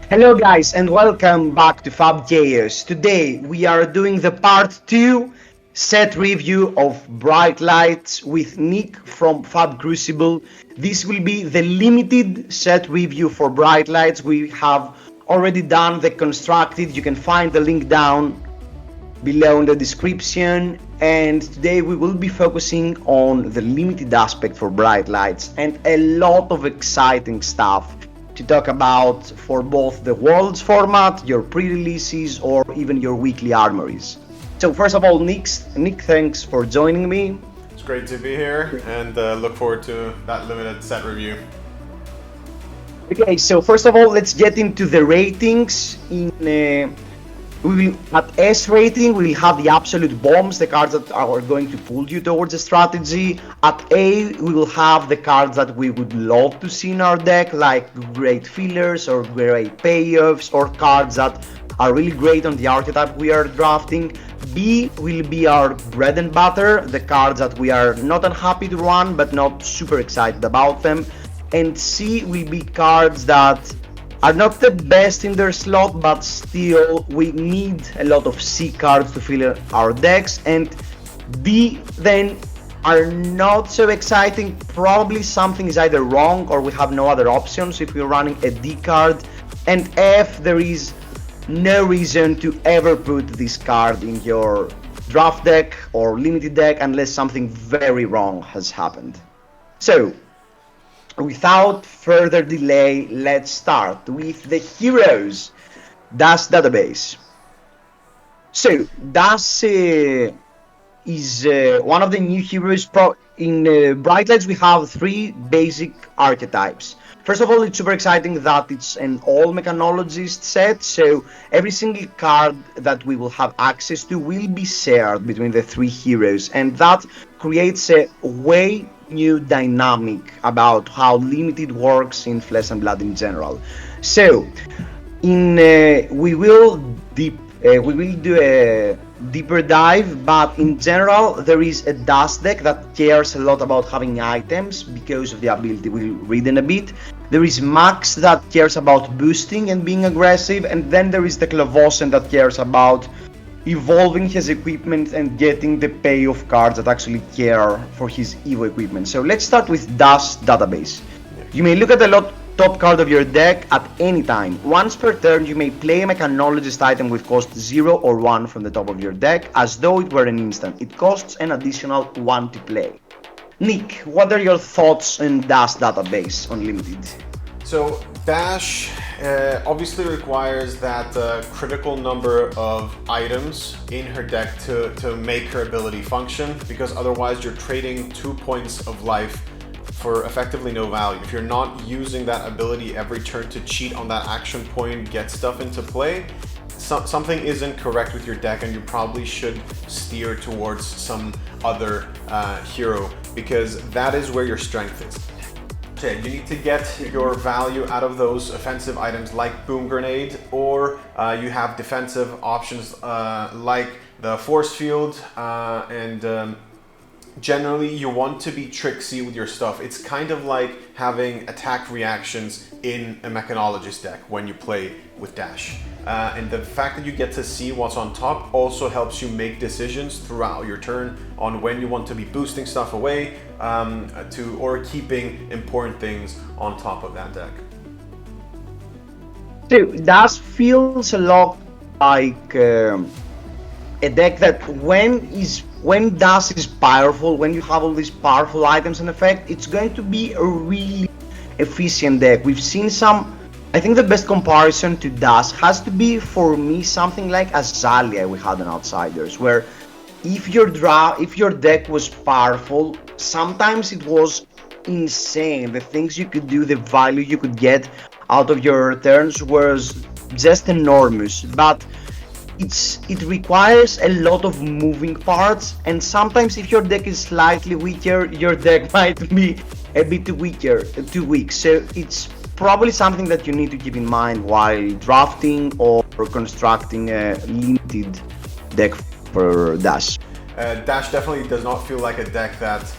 Hello guys and welcome back to FaB Chaos. Today we are doing the part 2 set review of Bright Lights with Nick from FaBCrucible. This will be the limited set review for Bright Lights. We have already done the constructed. You can find the link down below in the description, and today we will be focusing on the limited aspect for Bright Lights and a lot of exciting stuff to talk about for both the Worlds format, your pre-releases, or even your weekly armories. So first of all, Nick, thanks for joining me. It's great to be here and look forward to that limited set review. Okay, so first of all, let's get into the ratings. At S rating, we will have the absolute bombs, the cards that are going to pull you towards a strategy. At A, we will have the cards that we would love to see in our deck, like great fillers or great payoffs, or cards that are really great on the archetype we are drafting. B will be our bread and butter, the cards that we are not unhappy to run, but not super excited about them. And C will be cards that are not the best in their slot, but still we need a lot of C cards to fill our decks. And D then are not so exciting. Probably something is either wrong or we have no other options if we're running a D card. And F, there is no reason to ever put this card in your draft deck or limited deck unless something very wrong has happened. So without further delay, let's start with the heroes DAS database. So DAS is one of the new heroes. In Bright Lights we have 3 basic archetypes. First of all, it's super exciting that it's an all mechanologist set, so every single card that we will have access to will be shared between the 3 heroes, and that creates a way new dynamic about how limited works in Flesh and Blood in general. So we will do a deeper dive, but in general there is a DAS deck that cares a lot about having items because of the ability we'll read in a bit. There is Max that cares about boosting and being aggressive, and then there is the Clavosen that cares about evolving his equipment and getting the payoff cards that actually care for his EVO equipment. So let's start with DAS database. You may look at the top card of your deck at any time. Once per turn, you may play a mechanologist item with cost 0 or 1 from the top of your deck as though it were an instant. It costs an additional 1 to play. Nick, what are your thoughts on DAS database Unlimited? So Dash obviously requires that critical number of items in her deck to make her ability function, because otherwise you're trading 2 points of life for effectively no value. If you're not using that ability every turn to cheat on that action point, get stuff into play, something isn't correct with your deck, and you probably should steer towards some other hero, because that is where your strength is. Okay, you need to get your value out of those offensive items like Boom Grenade, or you have defensive options like the Force Field, and generally you want to be tricksy with your stuff. It's kind of like having attack reactions in a mechanologist deck when you play with Dash. And the fact that you get to see what's on top also helps you make decisions throughout your turn on when you want to be boosting stuff away or keeping important things on top of that deck. So DAS feels a lot like a deck that when DAS is powerful, when you have all these powerful items in effect, it's going to be a really efficient deck. We've seen I think the best comparison to DAS has to be, for me, something like Azalea we had in Outsiders, where if your deck was powerful, sometimes it was insane. The things you could do, the value you could get out of your turns was just enormous. But it requires a lot of moving parts, and sometimes if your deck is slightly weaker, your deck might be a bit too weak. So it's probably something that you need to keep in mind while drafting or constructing a limited deck for Dash. Dash definitely does not feel like a deck that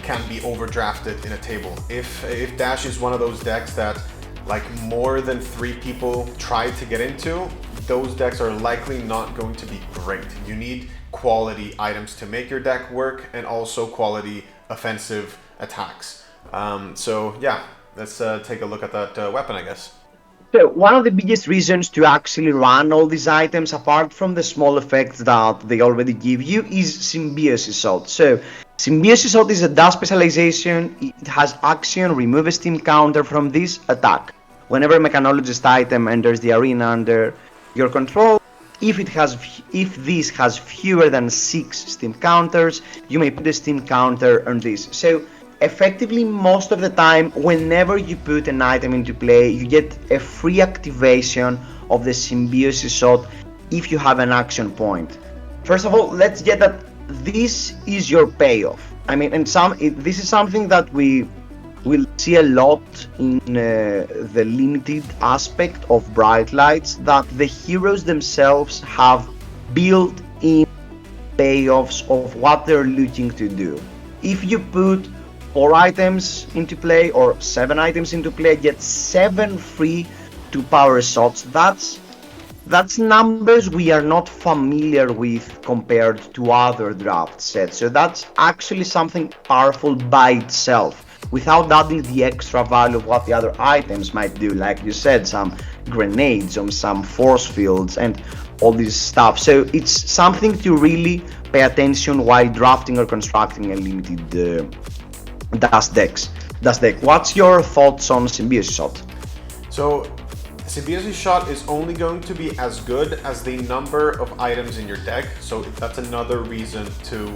can be overdrafted in a table. If Dash is one of those decks that like more than 3 people try to get into, those decks are likely not going to be great. You need quality items to make your deck work, and also quality offensive attacks. So yeah, let's take a look at that weapon, I guess. So one of the biggest reasons to actually run all these items, apart from the small effects that they already give you, is Symbiosis Shot. So Symbiosis Shot is a dust specialization. It has action, remove a steam counter from this attack. Whenever a mechanologist item enters the arena under your control, if this has fewer than 6 steam counters, you may put a steam counter on this. So effectively, most of the time, whenever you put an item into play, you get a free activation of the Symbiosis Shot if you have an action point. First of all, let's get that this is your payoff. I mean, and this is something that we will see a lot in the limited aspect of Bright Lights, that the heroes themselves have built-in payoffs of what they're looking to do. If you put 4 items into play or 7 items into play, get 7 free 2-power shots. That's numbers we are not familiar with compared to other draft sets. So that's actually something powerful by itself, without adding the extra value of what the other items might do, like you said, some grenades or some force fields and all this stuff. So it's something to really pay attention while drafting or constructing a limited dust deck. What's your thoughts on Symbiosis Shot? So Symbiosis Shot is only going to be as good as the number of items in your deck, so that's another reason to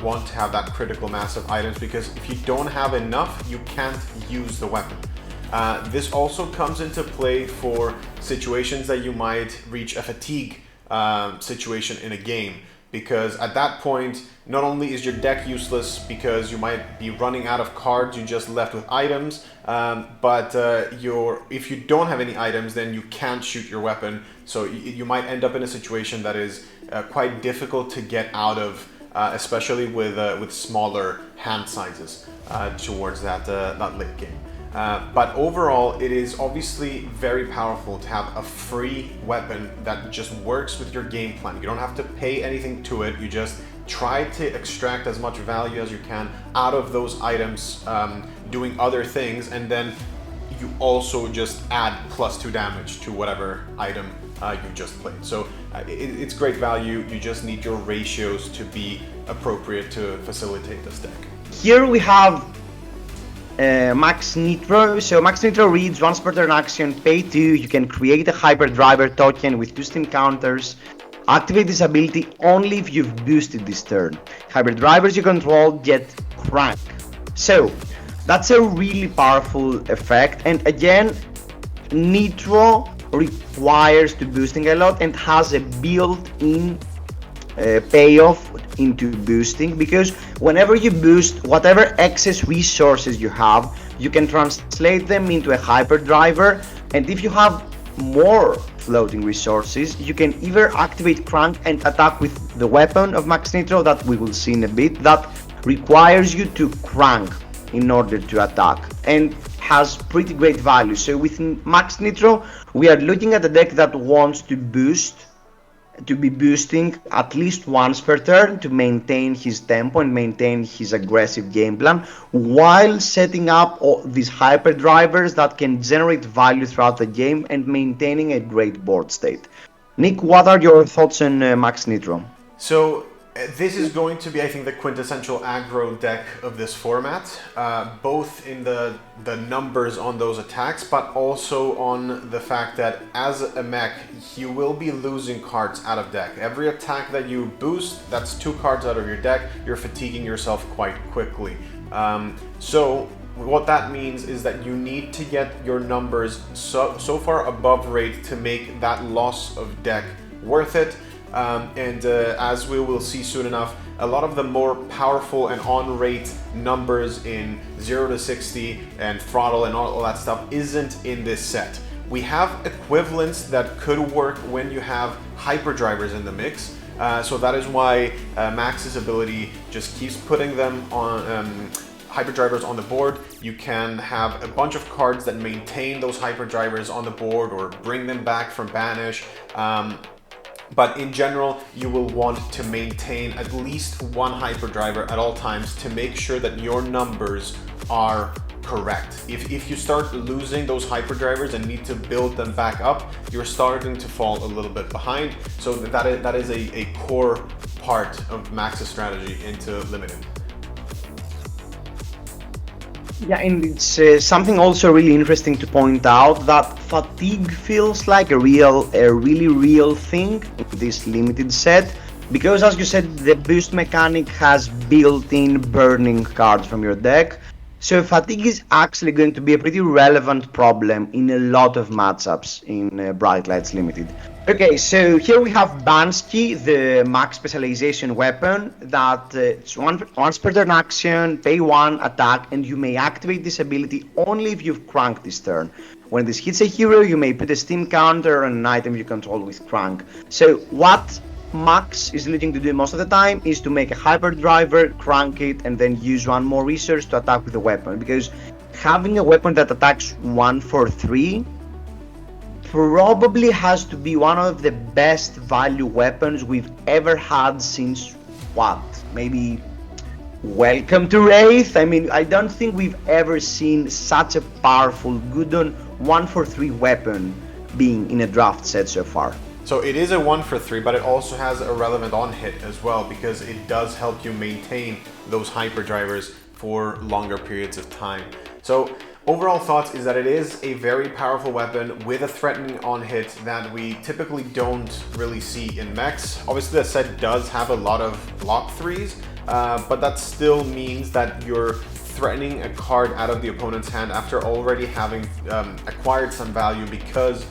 want to have that critical mass of items, because if you don't have enough, you can't use the weapon. This also comes into play for situations that you might reach a fatigue situation in a game, because at that point, not only is your deck useless because you might be running out of cards, you're just left with items, but if you don't have any items, then you can't shoot your weapon, so you might end up in a situation that is quite difficult to get out of, especially with smaller hand sizes towards that late game. But overall, it is obviously very powerful to have a free weapon that just works with your game plan. You don't have to pay anything to it. You just try to extract as much value as you can out of those items, doing other things, and then you also just add +2 damage to whatever item you just played. So it's great value. You just need your ratios to be appropriate to facilitate this deck. Here we have Max Nitro. So Max Nitro reads: once per turn action, pay 2. You can create a hyperdriver token with 2 steam counters. Activate this ability only if you've boosted this turn. Hyperdrivers you control get crank. So that's a really powerful effect, and again, Nitro requires to boosting a lot and has a built-in payoff into boosting, because whenever you boost, whatever excess resources you have, you can translate them into a hyperdriver, and if you have more floating resources, you can either activate crank and attack with the weapon of Max Nitro that we will see in a bit, that requires you to crank in order to attack, and has pretty great value. So with Max Nitro, we are looking at a deck that wants to be boosting at least once per turn to maintain his tempo and maintain his aggressive game plan, while setting up these hyperdrivers that can generate value throughout the game and maintaining a great board state. Nick, what are your thoughts on Max Nitro? So this is going to be, I think, the quintessential aggro deck of this format, both in the numbers on those attacks, but also on the fact that as a mech, you will be losing cards out of deck. Every attack that you boost, that's 2 cards out of your deck. You're fatiguing yourself quite quickly. So what that means is that you need to get your numbers so far above rate to make that loss of deck worth it. As we will see soon enough, a lot of the more powerful and on-rate numbers in 0 to 60 and throttle and all that stuff isn't in this set. We have equivalents that could work when you have hyperdrivers in the mix, so that is why Max's ability just keeps putting them on hyperdrivers on the board. You can have a bunch of cards that maintain those hyperdrivers on the board or bring them back from banish. But in general, you will want to maintain at least one hyperdriver at all times to make sure that your numbers are correct. If you start losing those hyperdrivers and need to build them back up, you're starting to fall a little bit behind. So that is a core part of Max's strategy into limited. Yeah, and it's something also really interesting to point out that fatigue feels like a really real thing in this limited set, because as you said, the boost mechanic has built-in burning cards from your deck. So fatigue is actually going to be a pretty relevant problem in a lot of matchups in Bright Lights Limited. Okay, so here we have Bansky, the max specialization weapon that it's once per turn action, pay 1, attack, and you may activate this ability only if you've cranked this turn. When this hits a hero, you may put a steam counter on an item you control with crank. So what Max is looking to do most of the time is to make a hyperdriver, crank it, and then use one more resource to attack with the weapon, because having a weapon that attacks 1 for 3 probably has to be one of the best value weapons we've ever had since what? Maybe Welcome to Wraith? I mean, I don't think we've ever seen such a powerful, good on 1 for 3 weapon being in a draft set so far. So it is a 1 for 3, but it also has a relevant on hit as well, because it does help you maintain those hyperdrivers for longer periods of time. So overall thoughts is that it is a very powerful weapon with a threatening on hit that we typically don't really see in mechs. Obviously the set does have a lot of block 3s, but that still means that you're threatening a card out of the opponent's hand after already having acquired some value, because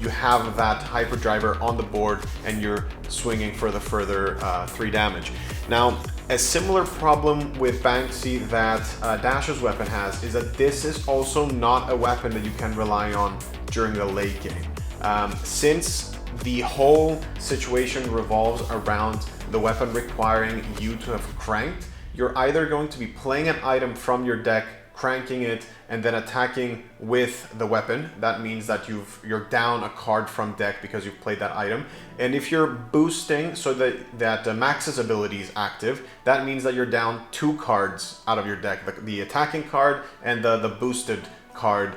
you have that hyperdriver on the board and you're swinging for the further 3 damage. Now, a similar problem with Banksy that Dash's weapon has is that this is also not a weapon that you can rely on during the late game. Since the whole situation revolves around the weapon requiring you to have cranked, you're either going to be playing an item from your deck, cranking it, and then attacking with the weapon. That means that you're down a card from deck because you've played that item. And if you're boosting so that Max's ability is active, that means that you're down 2 cards out of your deck, the attacking card and the boosted card,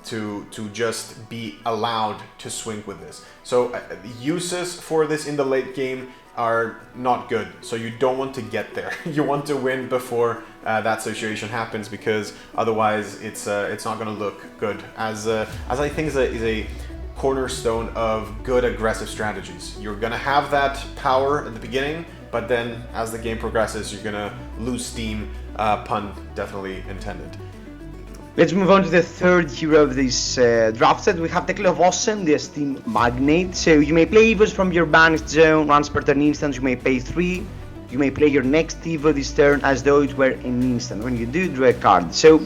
to just be allowed to swing with this. So uses for this in the late game are not good, so you don't want to get there. You want to win before that situation happens, because otherwise it's not going to look good. As I think is a cornerstone of good aggressive strategies. You're going to have that power at the beginning, but then as the game progresses, you're going to lose steam. Pun definitely intended. Let's move on to the third hero of this draft set. We have Teklevossen, the Steam Magnate. So you may play Evos from your banished zone once per turn instance. You may pay 3. You may play your next Evo this turn as though it were an instant. When you do, draw a card. So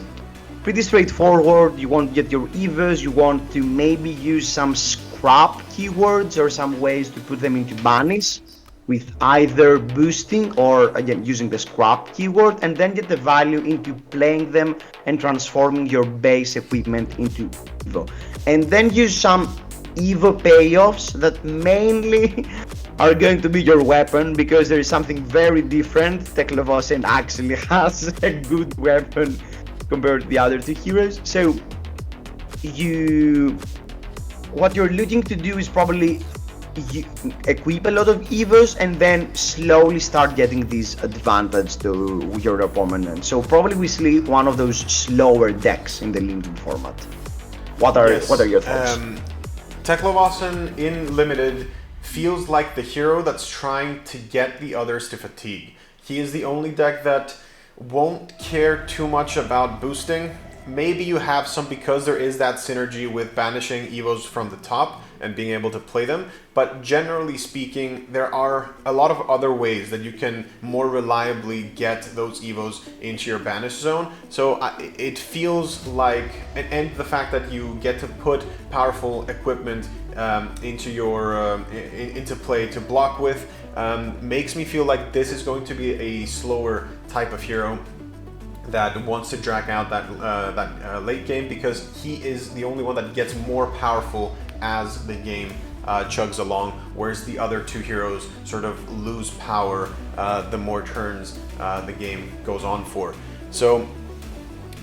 pretty straightforward. You want to get your Evos. You want to maybe use some scrap keywords or some ways to put them into banish, with either boosting or again using the scrap keyword, and then get the value into playing them and transforming your base equipment into Evo. And then use some Evo payoffs that mainly are going to be your weapon, because there is something very different. Teklevossen actually has a good weapon compared to the other 2 heroes. So what you're looking to do is probably you equip a lot of Evos and then slowly start getting this advantage to your opponent. So probably we see one of those slower decks in the limited format. What are your thoughts? Teklevossen in limited feels like the hero that's trying to get the others to fatigue. He is the only deck that won't care too much about boosting. Maybe you have some because there is that synergy with banishing Evos from the top and being able to play them, but generally speaking, there are a lot of other ways that you can more reliably get those Evos into your banish zone. So it feels like, and the fact that you get to put powerful equipment into play to block with, makes me feel like this is going to be a slower type of hero. that wants to drag out that late game, because he is the only one that gets more powerful as the game chugs along, whereas the other two heroes sort of lose power the more turns the game goes on for. So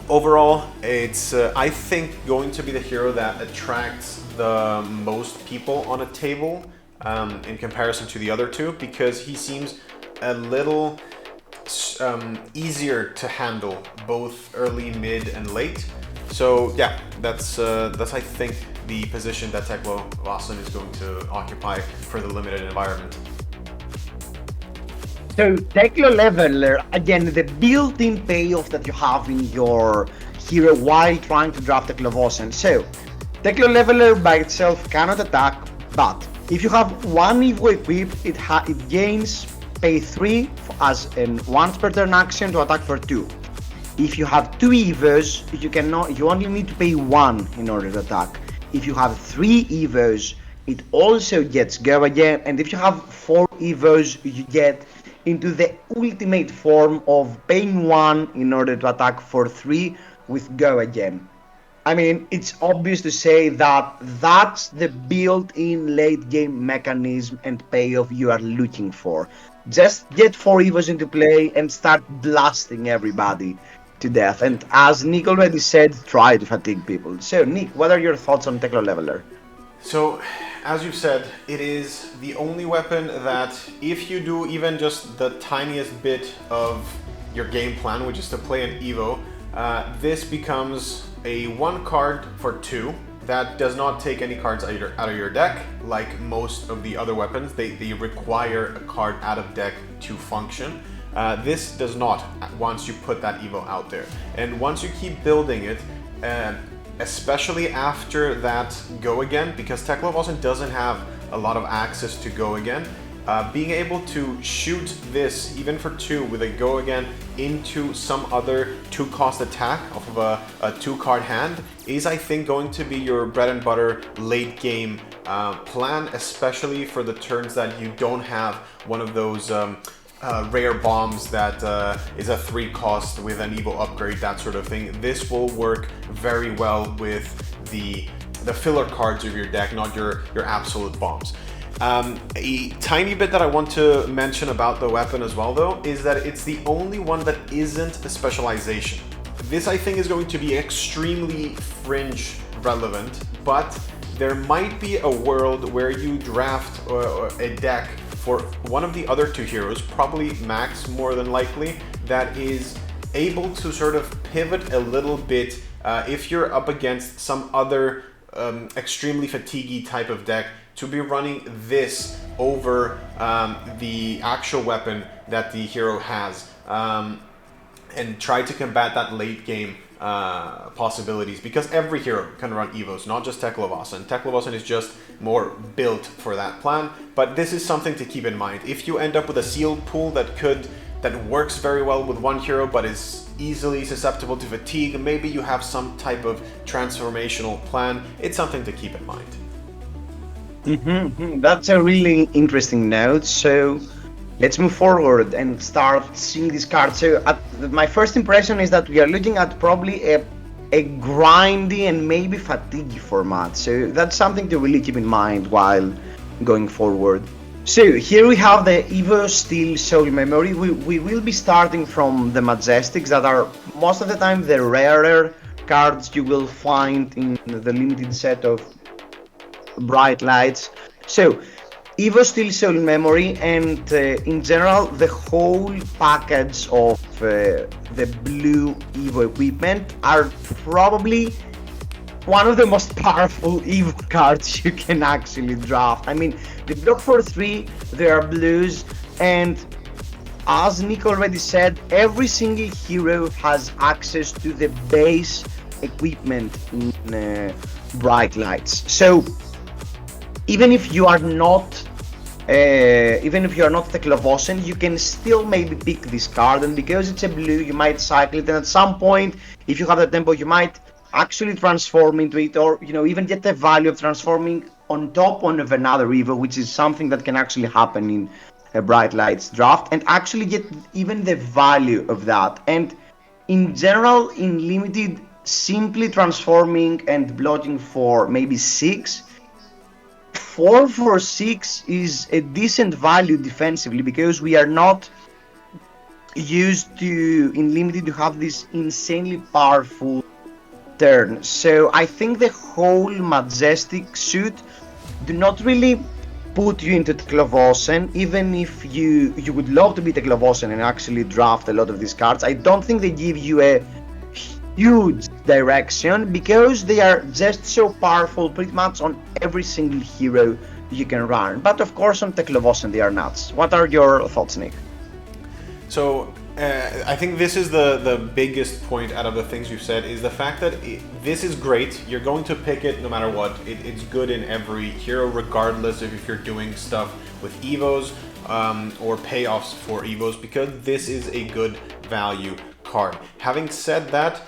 overall, it's I think going to be the hero that attracts the most people on a table in comparison to the other two, because he seems a little easier to handle both early, mid, and late. So yeah, that's I think the position that Teklo-Vasen is going to occupy for the limited environment. So Teklo Leveler, again, the built-in payoff that you have in your hero while trying to draft Teklo-Vasen. So Teklo Leveler by itself cannot attack, but if you have one Evo equipped, it gains pay 3 as an once per turn action to attack for 2. If you have 2 Evos, you only need to pay 1 in order to attack. If you have 3 Evos, it also gets go again, and if you have 4 Evos, you get into the ultimate form of paying 1 in order to attack for 3 with go again. I mean, it's obvious to say that that's the built-in late game mechanism and payoff you are looking for. Just get 4 Evos into play and start blasting everybody to death. And as Nick already said, try to fatigue people. So Nick, what are your thoughts on Teklo Leveler? So, as you've said, it is the only weapon that if you do even just the tiniest bit of your game plan, which is to play an Evo, this becomes a 1 card for 2 that does not take any cards out of your deck. Like most of the other weapons, they require a card out of deck to function. This does not, once you put that Evo out there. And once you keep building it, especially after that go again, because Teklo-Vasen doesn't have a lot of access to go again, being able to shoot this even for 2 with a go again into some other 2-cost attack off of a 2-card hand is, I think, going to be your bread and butter late game plan, especially for the turns that you don't have one of those rare bombs that is a 3-cost with an Evo upgrade, that sort of thing. This will work very well with the filler cards of your deck, not your absolute bombs. A tiny bit that I want to mention about the weapon as well, though, is that it's the only one that isn't a specialization. This, I think, is going to be extremely fringe relevant, but there might be a world where you draft a deck for one of the other 2 heroes, probably Max more than likely, that is able to sort of pivot a little bit if you're up against some other extremely fatiguey type of deck, to be running this over the actual weapon that the hero has, and try to combat that late game possibilities, because every hero can run Evos, not just Teklo-Vasen. Teklo-Vasen is just more built for that plan, but this is something to keep in mind. If you end up with a sealed pool that works very well with one hero but is easily susceptible to fatigue, maybe you have some type of transformational plan. It's something to keep in mind. That's a really interesting note. So let's move forward and start seeing these cards. So my first impression is that we are looking at probably a grindy and maybe fatigue format. So that's something to really keep in mind while going forward. So here we have the Evo Steel Soul Memory. We will be starting from the Majestics, that are most of the time the rarer cards you will find in the limited set of bright lights. So Evo Steel Soul Memory and in general the whole package of the blue Evo equipment are probably one of the most powerful Evo cards you can actually draft. I mean, they block for 3, they are blues, and as Nick already said, every single hero has access to the base equipment in bright lights. So even if you are not Teklo-Vasen, you can still maybe pick this card, and because it's a blue, you might cycle it, and at some point, if you have the tempo, you might actually transform into it, or even get the value of transforming on top of another Evo, which is something that can actually happen in a bright lights draft, and actually get even the value of that. And In general, in limited, simply transforming and blocking for maybe 6, 4 for 6 is a decent value defensively, because we are not used to, in limited, to have this insanely powerful turn. So I think the whole Majestic suit do not really put you into Teklovosen, even if you would love to be Teklovosen and actually draft a lot of these cards. I don't think they give you a huge direction, because they are just so powerful pretty much on every single hero you can run. But of course on Teklovosen they are nuts. What are your thoughts, Nick? So I think this is the biggest point out of the things you've said, is the fact that this is great. You're going to pick it no matter what. It's good in every hero, regardless of if you're doing stuff with Evos or payoffs for Evos, because this is a good value card. Having said that,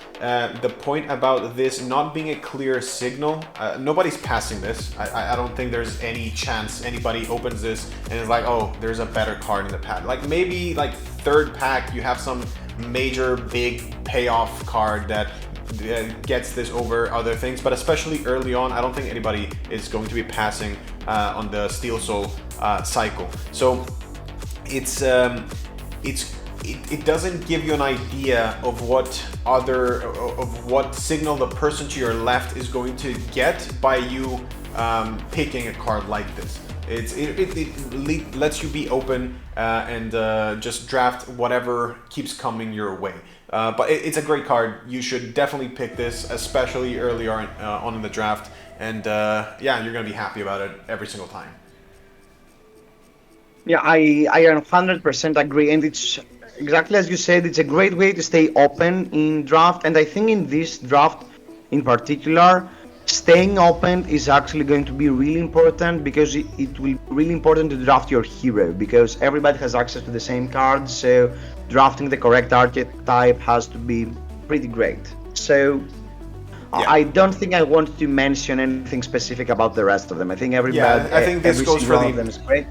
the point about this not being a clear signal, nobody's passing this. I don't think there's any chance anybody opens this and is like, oh, there's a better card in the pack. Like maybe like third pack you have some major big payoff card that gets this over other things, but especially early on, I don't think anybody is going to be passing on the Steel Soul cycle. So it doesn't give you an idea of what signal the person to your left is going to get by you picking a card like this. It lets you be open and just draft whatever keeps coming your way. But it's a great card. You should definitely pick this, especially early on in the draft. And yeah, you're going to be happy about it every single time. Yeah, I 100% agree, and it's exactly as you said. It's a great way to stay open in draft, and I think in this draft in particular, staying open is actually going to be really important, because it will be really important to draft your hero, because everybody has access to the same cards, so drafting the correct archetype has to be pretty great. So yeah. I don't think I want to mention anything specific about the rest of them. I think everybody, I think this goes for one of them is great.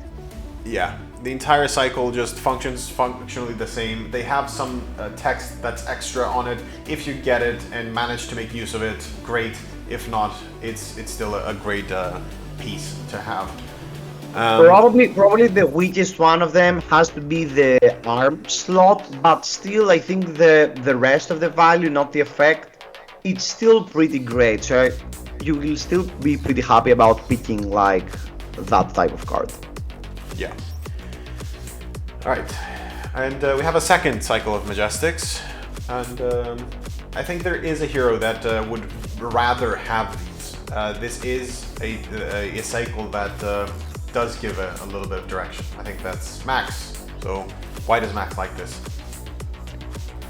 Yeah, the entire cycle just functions functionally the same. They have some text that's extra on it. If you get it and manage to make use of it, great. If not, it's still a great piece to have. Probably the weakest one of them has to be the arm slot, but still I think the rest of the value, not the effect, it's still pretty great. So you will still be pretty happy about picking like that type of card. Yeah. All right, and we have a second cycle of Majestics, and I think there is a hero that would rather have these. This is a cycle that does give a little bit of direction. I think that's Max. So why does Max like this?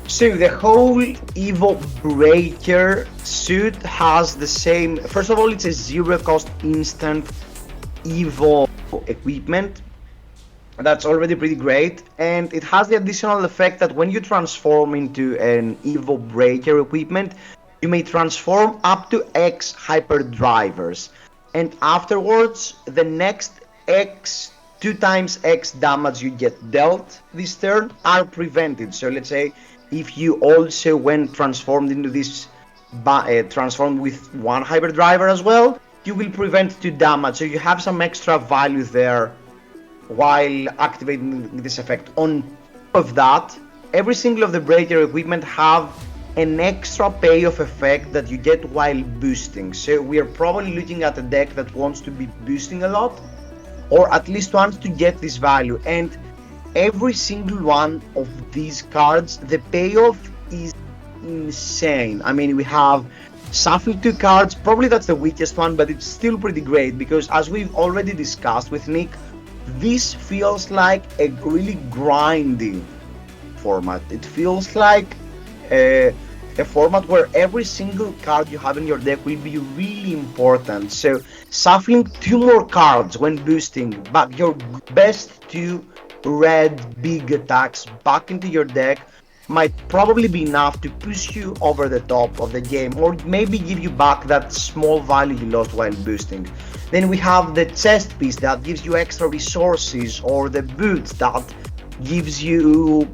So the whole Evo Breaker suit has the same. First of all, it's a zero cost instant Evo equipment. That's already pretty great, and it has the additional effect that when you transform into an Evo Breaker equipment, you may transform up to X hyperdrivers, and afterwards the next X 2 times X damage you get dealt this turn are prevented. So let's say if you also, when transformed into this, transformed with 1 hyperdriver as well, you will prevent 2 damage, so you have some extra value there while activating this effect. On top of that, every single of the breaker equipment have an extra payoff effect that you get while boosting. So we are probably looking at a deck that wants to be boosting a lot, or at least wants to get this value. And every single one of these cards, the payoff is insane. I mean, we have Shuffle 2 cards, probably that's the weakest one, but it's still pretty great, because as we've already discussed with Nick, this feels like a really grinding format. It feels like a format where every single card you have in your deck will be really important. So shuffling 2 more cards when boosting, back your best 2 red big attacks back into your deck might probably be enough to push you over the top of the game, or maybe give you back that small value you lost while boosting. Then we have the chest piece that gives you extra resources, or the boots that gives you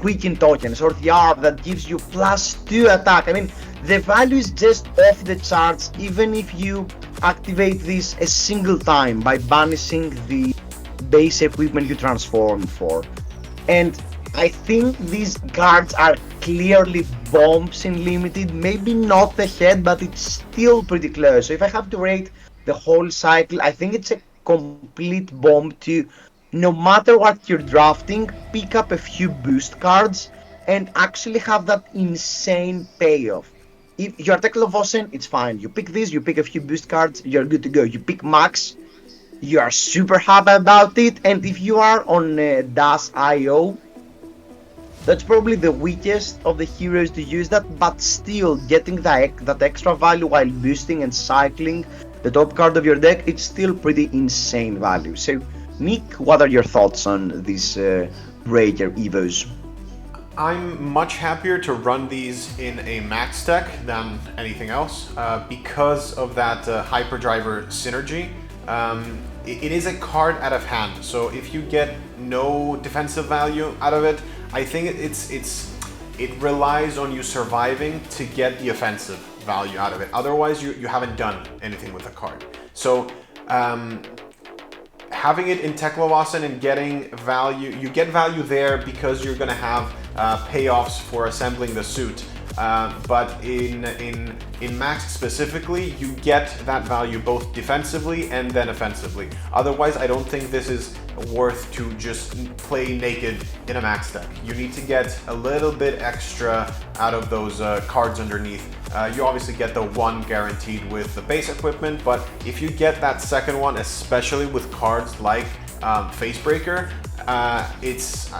quicken tokens, or the ARP that gives you +2 attack. I mean, the value is just off the charts, even if you activate this a single time by banishing the base equipment you transformed for. And I think these cards are clearly bombs in limited, maybe not the head, but it's still pretty close. So if I have to rate the whole cycle, I think it's a complete bomb to, no matter what you're drafting, pick up a few boost cards and actually have that insane payoff. If you're Teklovosen, it's fine. You pick this, you pick a few boost cards, you're good to go. You pick Max, you are super happy about it. And if you are on Das.io, that's probably the weakest of the heroes to use that, but still getting that extra value while boosting and cycling the top card of your deck, it's still pretty insane value. So Nick, what are your thoughts on these Breaker Evos? I'm much happier to run these in a max deck than anything else because of that Hyperdriver synergy. It is a card out of hand, so if you get no defensive value out of it, I think it relies on you surviving to get the offensive value out of it. Otherwise, you haven't done anything with the card. So having it in Teklovosen and getting value, you get value there because you're going to have payoffs for assembling the suit. But in Max specifically, you get that value both defensively and then offensively. Otherwise, I don't think this is worth to just play naked in a Max deck. You need to get a little bit extra out of those cards underneath. You obviously get the one guaranteed with the base equipment, but if you get that second one, especially with cards like Facebreaker, it's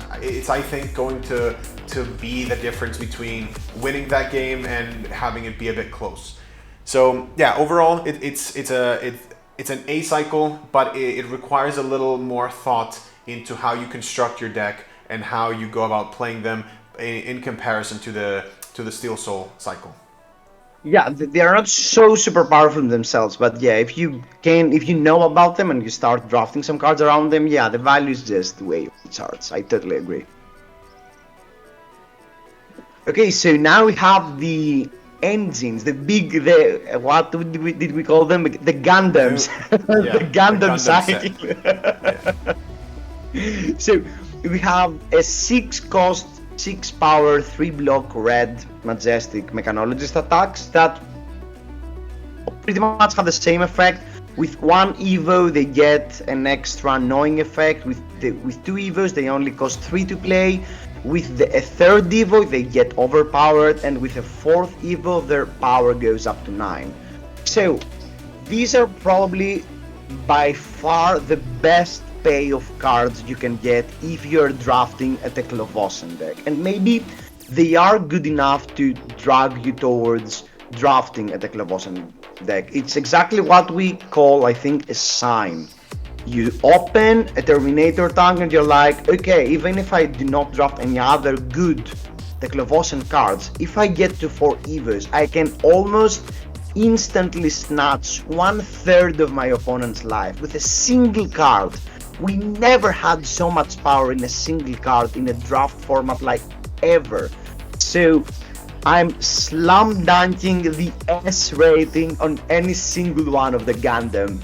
I think going to be the difference between winning that game and having it be a bit close. So yeah, overall it's an A cycle, but it requires a little more thought into how you construct your deck and how you go about playing them in comparison to the Steel Soul cycle. Yeah, they are not so super powerful themselves, but yeah, if you know about them and you start drafting some cards around them, yeah, the value is just way off the charts. I totally agree. Okay, so now we have the engines, what did we call them? The Gundams. Yeah, the Gundam set. cycle. So we have a 6 cost, 6 power, 3 block red Majestic Mechanologist attacks that pretty much have the same effect. With 1 Evo they get an extra annoying effect. With 2 Evos they only cost 3 to play. With a 3rd Evo they get overpowered, and with a 4th Evo their power goes up to 9. So these are probably by far the best payoff cards you can get if you're drafting a Teklovosen deck, and maybe they are good enough to drag you towards drafting a Teklovosen deck. It's exactly what we call, I think, a sign. You open a Terminator tank and you're like, okay, even if I do not draft any other good Teklovosen cards, if I get to 4 Evos, I can almost instantly snatch 1/3 of my opponent's life with a single card. We never had so much power in a single card in a draft format like ever. So I'm slam dunking the S rating on any single one of the Gundam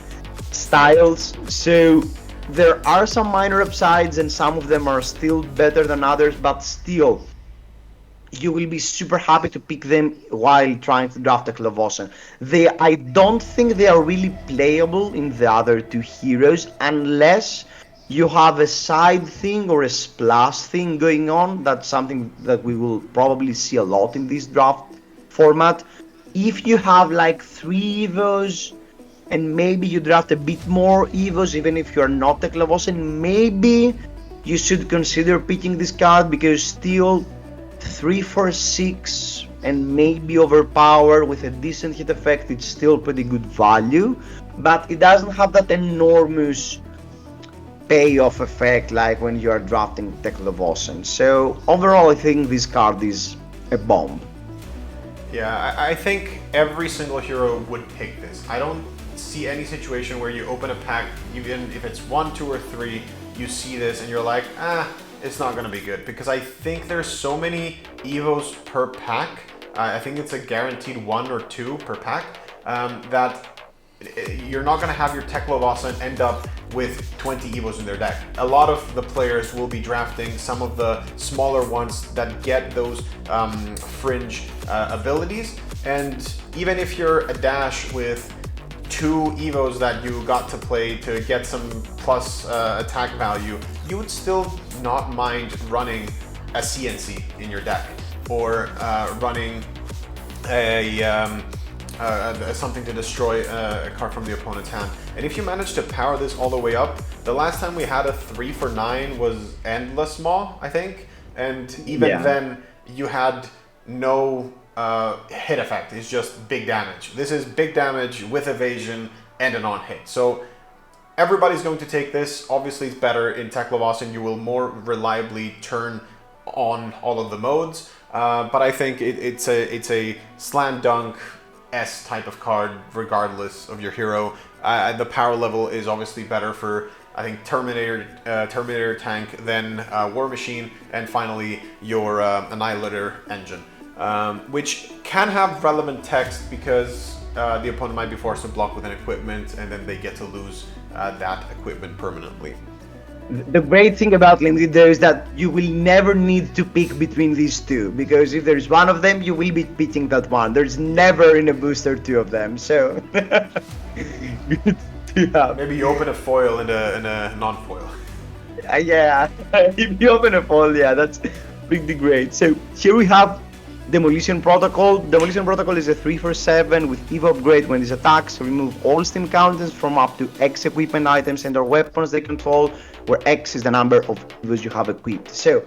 styles. So there are some minor upsides and some of them are still better than others, but still you will be super happy to pick them while trying to draft a Teklovosen. I don't think they are really playable in the other 2 heroes unless you have a side thing or a splash thing going on. That's something that we will probably see a lot in this draft format. If you have like 3 Evos and maybe you draft a bit more Evos, even if you're not Teklovosen, maybe you should consider picking this card, because still 3 for 6 and maybe overpower with a decent hit effect, it's still pretty good value, but it doesn't have that enormous payoff effect like when you are drafting Teklovosen. So overall I think this card is a bomb. Yeah, I think every single hero would pick this. I don't see any situation where you open a pack, even if it's 1, 2, or 3, you see this and you're like, it's not going to be good because I think there's so many Evos per pack. I think it's a guaranteed 1 or 2 per pack that you're not going to have your Teklovasa end up with 20 Evos in their deck. A lot of the players will be drafting some of the smaller ones that get those fringe abilities. And even if you're a dash with 2 Evos that you got to play to get some plus attack value, you would still not mind running a CNC in your deck or running something to destroy a card from the opponent's hand. And if you manage to power this all the way up, the last time we had a 3 for 9 was Endless Maw, I think. And even then, you had no hit effect. It's just big damage. This is big damage with evasion and an on-hit. So everybody's going to take this. Obviously, it's better in Teklovasa and you will more reliably turn on all of the modes. But I think it's a slam dunk S type of card, regardless of your hero. The power level is obviously better for, I think, Terminator tank, then War Machine, and finally your Annihilator engine, which can have relevant text because the opponent might be forced to block with an equipment, and then they get to lose that equipment permanently. The great thing about limited though is that you will never need to pick between these two, because if there's one of them, you will be picking that one. There's never in a booster 2 of them, so good to have. Maybe you open a foil and a non-foil. Yeah, if you open a foil, yeah, that's pretty great. So here we have Demolition Protocol. Demolition Protocol is a 3 for 7 with EVO upgrade. When this attacks, remove all steam counters from up to X equipment items and or weapons they control, where X is the number of EVOs you have equipped. So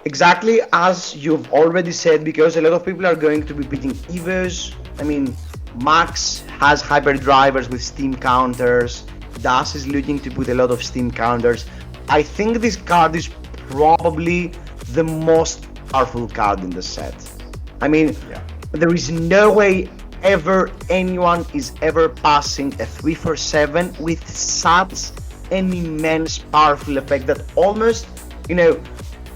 exactly as you've already said, because a lot of people are going to be picking EVOs. I mean, Max has hyperdrivers with steam counters. Das is looking to put a lot of steam counters. I think this card is probably the most powerful card in the set. I mean, there is no way ever anyone is ever passing a 3 for 7 with such an immense powerful effect that almost, you know,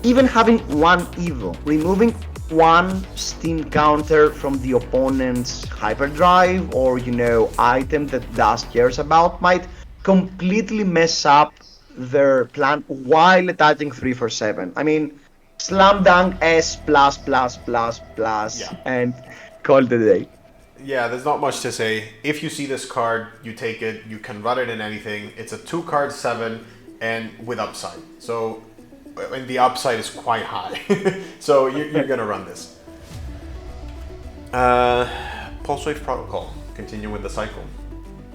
even having one EVO, removing one steam counter from the opponent's hyperdrive or, you know, item that Das cares about might completely mess up their plan while attacking 3 for 7. I mean, slam dunk S plus and call it a day. Yeah, there's not much to say. If you see this card, you take it, you can run it in anything. It's a 2-card 7 and with upside. So, and the upside is quite high. So you're gonna run this. Pulse Wave Protocol, continue with the cycle.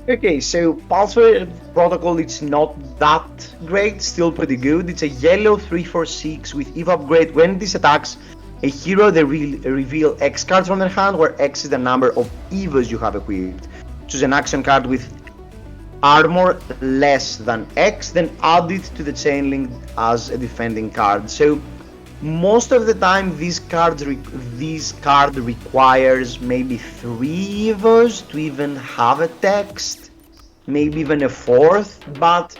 Okay, so Pulse Wave Protocol, it's not that great, still pretty good. It's a yellow 3 for 6 with EVO upgrade. When this attacks a hero, they reveal X cards from their hand, where X is the number of EVOs you have equipped. Choose an action card with armor less than X, then add it to the chain link as a defending card. So most of the time this card requires maybe 3 EVOs to even have a text, maybe even a 4th, but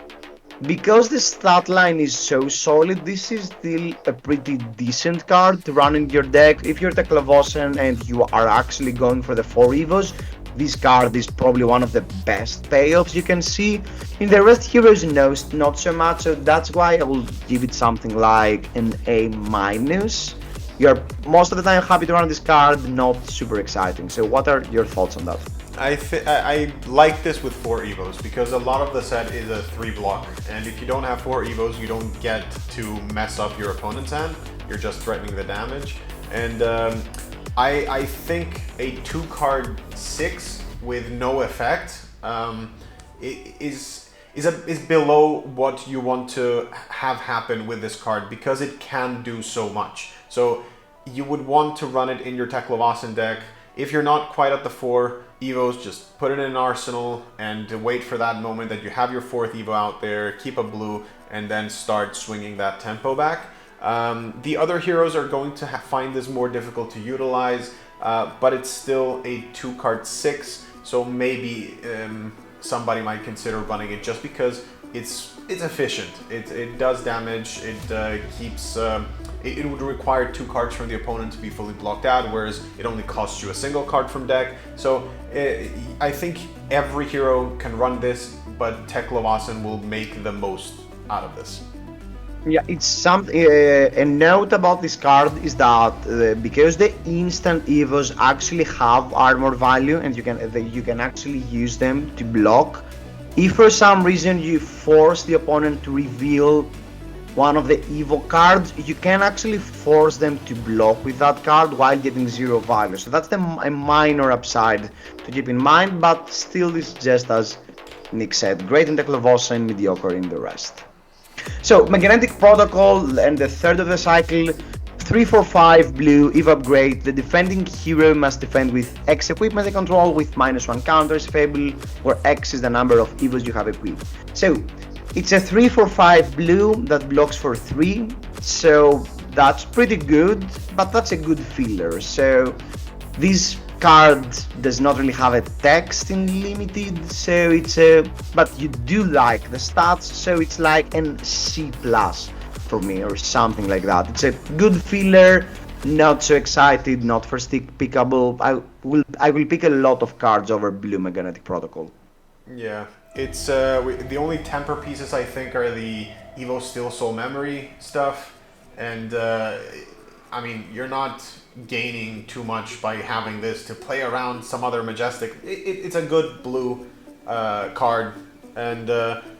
because the stat line is so solid, this is still a pretty decent card to run in your deck. If you're Teklovosen and you are actually going for the 4 EVOs, this card is probably one of the best payoffs you can see. In the rest heroes, no, not so much, so that's why I will give it something like an A-. You're most of the time happy to run this card, not super exciting. So what are your thoughts on that? I like this with 4 EVOs because a lot of the set is a 3 block, and if you don't have 4 EVOs, you don't get to mess up your opponent's hand. You're just threatening the damage, and I think a 2-card 6 with no effect is below what you want to have happen with this card because it can do so much. So you would want to run it in your Teklovasen deck. If you're not quite at the 4 EVOs, just put it in an arsenal and wait for that moment that you have your 4th EVO out there, keep a blue, and then start swinging that tempo back. The other heroes are going to find this more difficult to utilize, but it's still a 2-card 6, so maybe somebody might consider running it just because it's efficient. It does damage. It keeps. It would require 2 cards from the opponent to be fully blocked out, whereas it only costs you a single card from deck. So I think every hero can run this, but Teklovasen will make the most out of this. Yeah, it's something. A note about this card is that because the instant evos actually have armor value, and you can actually use them to block. If for some reason you force the opponent to reveal one of the evo cards, you can actually force them to block with that card while getting 0 value. So that's a minor upside to keep in mind, but still it's just as Nick said, great in Teklovasen and mediocre in the rest. So, Magnetic Protocol and the third of the cycle, 3/4/5 blue, EVO upgrade. The defending hero must defend with X equipment they control with -1 counters, Fable, where X is the number of EVOs you have equipped. So, it's a 3/4/5 blue that blocks for 3, so that's pretty good, but that's a good filler. So, this card does not really have a text in limited, so it's but you do like the stats, so it's like an C+ for me or something like that. It's a good filler, not so excited, not for stick pickable. I will pick a lot of cards over blue Magnetic Protocol. Yeah, it's the only temper pieces I think are the Evo Steel Soul Memory stuff, and I mean, you're not gaining too much by having this to play around some other Majestic. It's a good blue card, and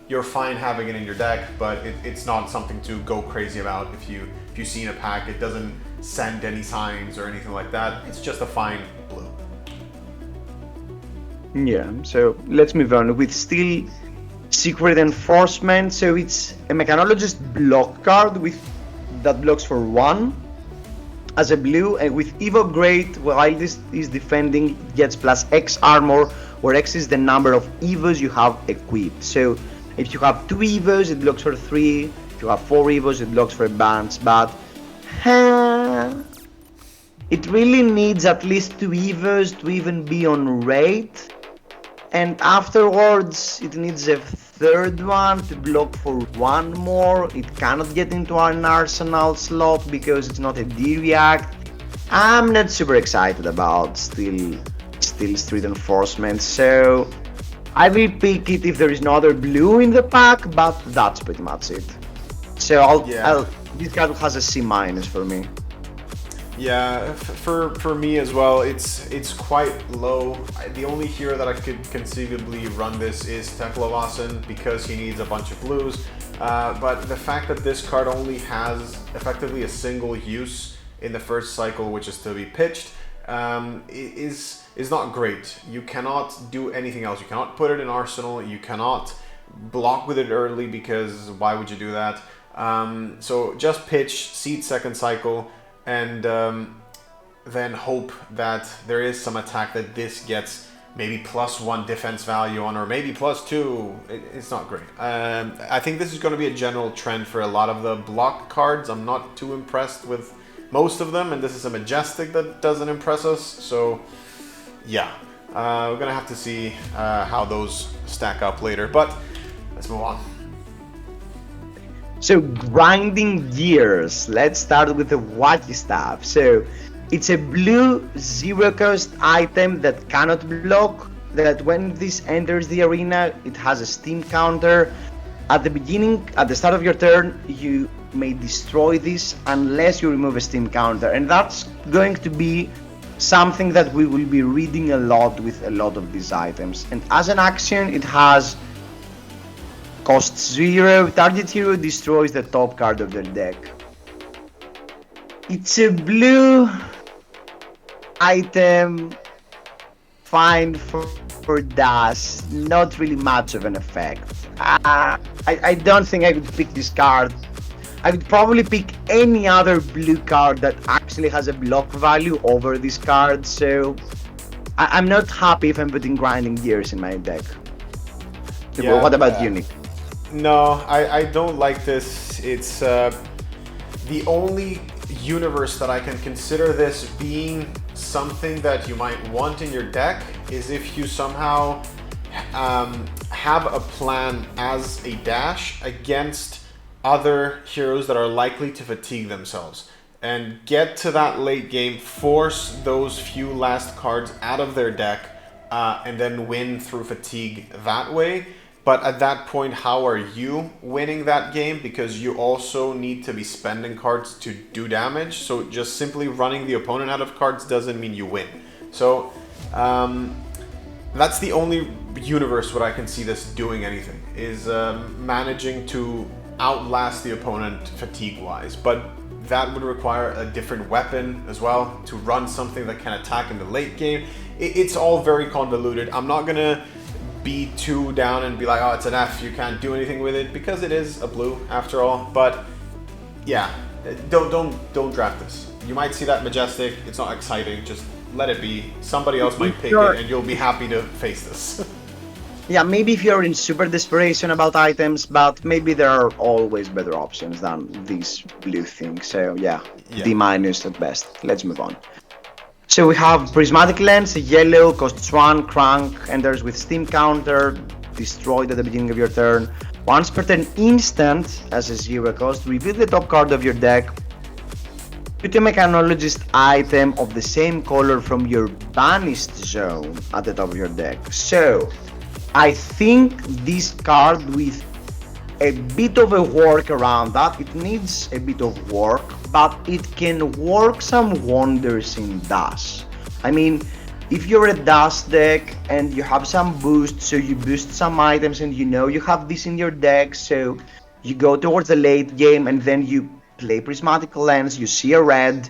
you're fine having it in your deck, but it's not something to go crazy about if you see in a pack. It doesn't send any signs or anything like that. It's just a fine blue. Yeah, so let's move on with Steel Secret Enforcement. So it's a Mechanologist block card that blocks for 1 as a blue, and with EVO upgrade, while this is defending, it gets +X armor, where X is the number of EVOs you have equipped. So if you have 2 EVOs, it blocks for 3. If you have 4 EVOs, it blocks for a bunch, but it really needs at least 2 EVOs to even be on rate, and afterwards it needs a third one to block for 1 more. It cannot get into an arsenal slot because it's not a D-React. I'm not super excited about Steel Street Enforcement, so I will pick it if there is no other blue in the pack, but that's pretty much it. So this card has a C- for me. Yeah, for me as well, it's quite low. The only hero that I could conceivably run this is Teklovasen because he needs a bunch of blues. But the fact that this card only has effectively a single use in the first cycle, which is to be pitched, is not great. You cannot do anything else. You cannot put it in Arsenal. You cannot block with it early because why would you do that? So just pitch, seed second cycle, and then hope that there is some attack that this gets maybe +1 defense value on, or maybe +2. It's not great. I think this is going to be a general trend for a lot of the block cards. I'm not too impressed with most of them, and this is a Majestic that doesn't impress us. So yeah, we're going to have to see how those stack up later, but let's move on. So grinding gears, let's start with the wacky stuff. So it's a blue 0-cost item that cannot block, that when this enters the arena, it has a steam counter. At the start of your turn, you may destroy this unless you remove a steam counter, and that's going to be something that we will be reading a lot with a lot of these items. And as an action, it has costs 0, target hero destroys the top card of their deck. It's a blue item, fine for dash, not really much of an effect. I don't think I would pick this card. I would probably pick any other blue card that actually has a block value over this card, so I'm not happy if I'm putting grinding gears in my deck. Yeah, what about you, Nick? No, I don't like this. It's the only universe that I can consider this being something that you might want in your deck is if you somehow have a plan as a dash against other heroes that are likely to fatigue themselves, and get to that late game, force those few last cards out of their deck, and then win through fatigue that way. But at that point, how are you winning that game? Because you also need to be spending cards to do damage. So just simply running the opponent out of cards doesn't mean you win. So that's the only universe where I can see this doing anything, is managing to outlast the opponent fatigue-wise. But that would require a different weapon as well to run something that can attack in the late game. It's all very convoluted. I'm not gonna be too down and be like, oh, it's an F, you can't do anything with it, because it is a blue after all. But yeah, don't draft this. You might see that Majestic, it's not exciting, just let it be. Somebody else might pick it and you'll be happy to face this. Yeah, maybe if you're in super desperation about items, but maybe there are always better options than these blue things. So yeah. D- at best. Let's move on. So we have Prismatic Lens, yellow, costs 1, crank, enters with steam counter, destroyed at the beginning of your turn. Once per turn instant, as a 0 cost, reveal the top card of your deck. Put a mechanologist item of the same color from your banished zone at the top of your deck. So I think this card, with a bit of a work around that, it needs a bit of work, but it can work some wonders in Dash. I mean, if you're a Dash deck and you have some boost, so you boost some items and you know you have this in your deck, so you go towards the late game and then you play Prismatic Lens, you see a red,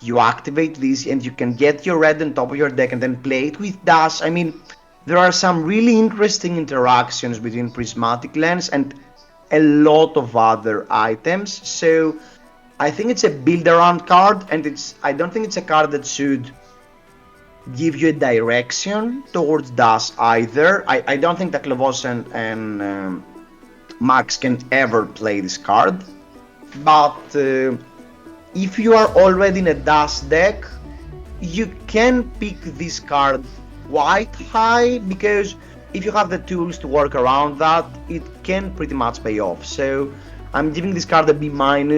you activate this and you can get your red on top of your deck and then play it with Dash. I mean, there are some really interesting interactions between Prismatic Lens and a lot of other items. So I think it's a build around card, and I don't think it's a card that should give you a direction towards Dash either. I don't think that Klovos and Max can ever play this card. But if you are already in a Dash deck, you can pick this card quite high, because if you have the tools to work around that, it can pretty much pay off. So I'm giving this card a B-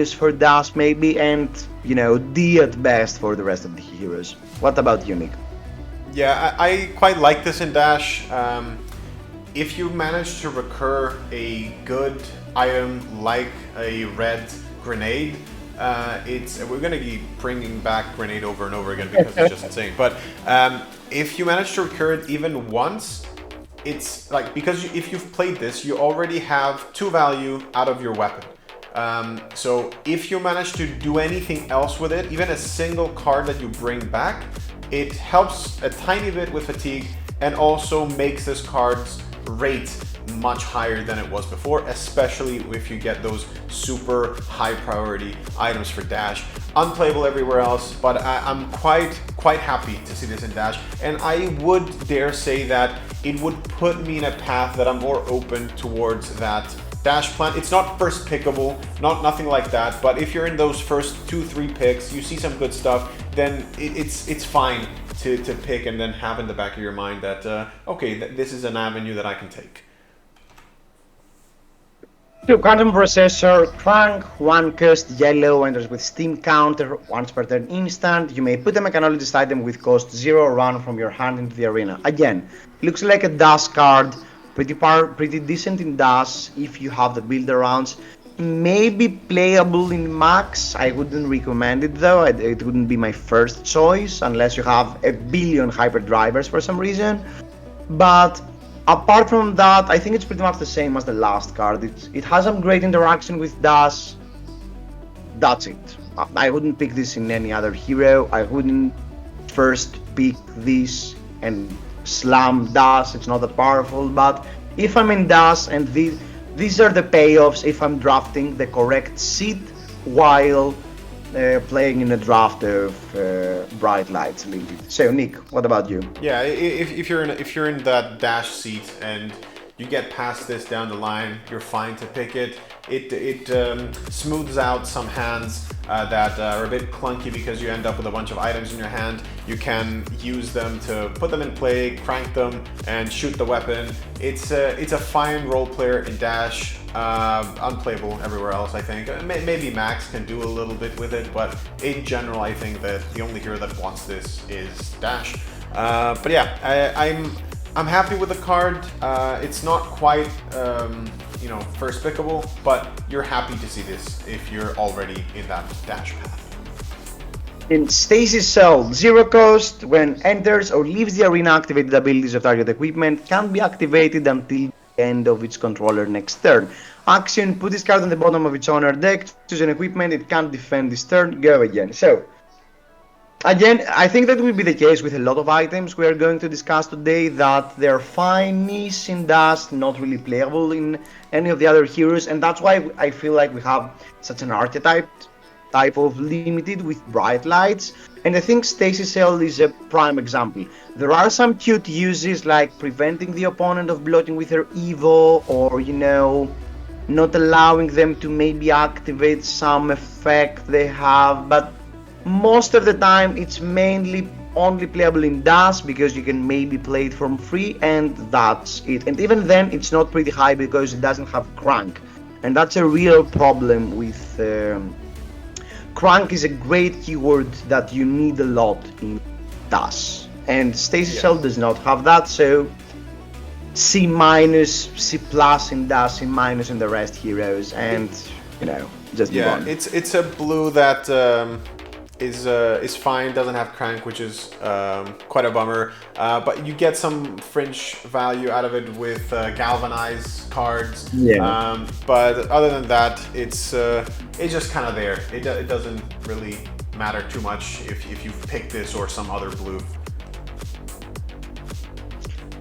for Dash maybe, and D at best for the rest of the heroes. What about you, Nick? Yeah, I quite like this in Dash. If you manage to recur a good item like a red grenade, we're going to be bringing back grenade over and over again because it's just insane. But if you manage to recur it even once, it's like, because if you've played this, you already have 2 value out of your weapon. So if you manage to do anything else with it, even a single card that you bring back, it helps a tiny bit with fatigue and also makes this card's rate much higher than it was before, especially if you get those super high priority items for Dash. Unplayable everywhere else, but I'm quite happy to see this in Dash, and I would dare say that it would put me in a path that I'm more open towards that Dash plan. It's not first pickable, nothing like that, but if you're in those first 2-3 picks, you see some good stuff, then it's fine to pick and then have in the back of your mind that okay, this is an avenue that I can take. So Quantum Processor, crank, 1 cost, yellow, enters with steam counter, once per turn instant. You may put a mechanologist item with cost 0 run from your hand into the arena. Again, looks like a Dash card, pretty decent in Dash if you have the builder rounds. Maybe playable in Max. I wouldn't recommend it though. It wouldn't be my first choice unless you have a billion hyperdrivers for some reason. But apart from that, I think it's pretty much the same as the last card. It has some great interaction with Dash. That's it. I wouldn't pick this in any other hero. I wouldn't first pick this and slam Dash. It's not that powerful. But if I'm in Dash, and these are the payoffs if I'm drafting the correct seed while playing in a draft of Bright Lights Limited. So Nick, what about you? Yeah, if you're in that Dash seat and you get past this down the line, you're fine to pick it. It smooths out some hands that are a bit clunky because you end up with a bunch of items in your hand. You can use them to put them in play, crank them, and shoot the weapon. It's a fine role player in Dash, unplayable everywhere else, I think. Maybe Max can do a little bit with it, but in general, I think that the only hero that wants this is Dash. But yeah, I'm happy with the card. It's not quite, you know, first pickable, but you're happy to see this if you're already in that Dash path. In Stasis Cell, 0 cost, when enters or leaves the arena, activated abilities of target equipment can be activated until the end of its controller next turn. Action, put this card on the bottom of its owner deck, choose an equipment, it can't defend this turn, go again. So, again, I think that will be the case with a lot of items we are going to discuss today, that they're fine niche in Dust, not really playable in any of the other heroes, and that's why I feel like we have such an archetype type of limited with bright lights, and I think Stasis Cell is a prime example. There are some cute uses like preventing the opponent of blocking with her Evo, or, you know, not allowing them to maybe activate some effect they have, but most of the time it's mainly only playable in Dust because you can maybe play it from free, and that's it. And even then it's not pretty high because it doesn't have crank, and that's a real problem with crank. Is a great keyword that you need a lot in Dust, and Stasis Cell does not have that, so C minus, C plus in Dust, C minus in the rest heroes, and you know, just move on. It's a blue that is fine, doesn't have crank, which is quite a bummer, but you get some fringe value out of it with galvanize cards. But other than that, it's just kind of there. It doesn't really matter too much if you pick this or some other blue.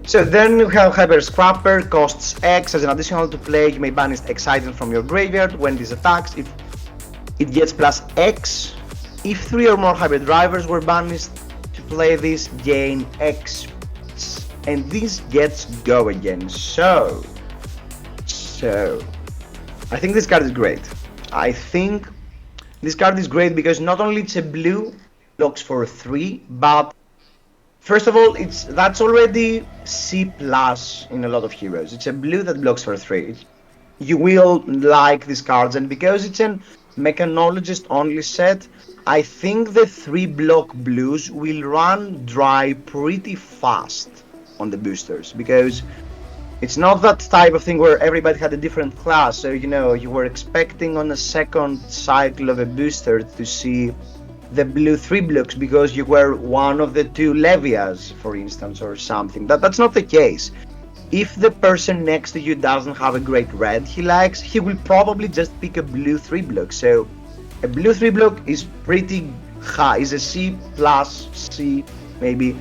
So then we have Hyper Scrapper, costs X. As an additional to play, you may banish X item from your graveyard when this attacks. If it gets plus X. If 3 or more hybrid drivers were banished to play this, gain X, and this gets go again. So I think this card is great. I think this card is great because not only it's a blue, blocks for 3, but first of all, that's already C plus in a lot of heroes. It's a blue that blocks for 3. You will like these cards, and because it's an mechanologist only set, I think the 3 block blues will run dry pretty fast on the boosters, because it's not that type of thing where everybody had a different class, so you know, you were expecting on a second cycle of a booster to see the blue 3 blocks because you were one of the 2 Levias, for instance, or something. That's not the case. If the person next to you doesn't have a great red he likes, he will probably just pick a blue 3 block. So a blue 3 block is pretty high, is a C plus C maybe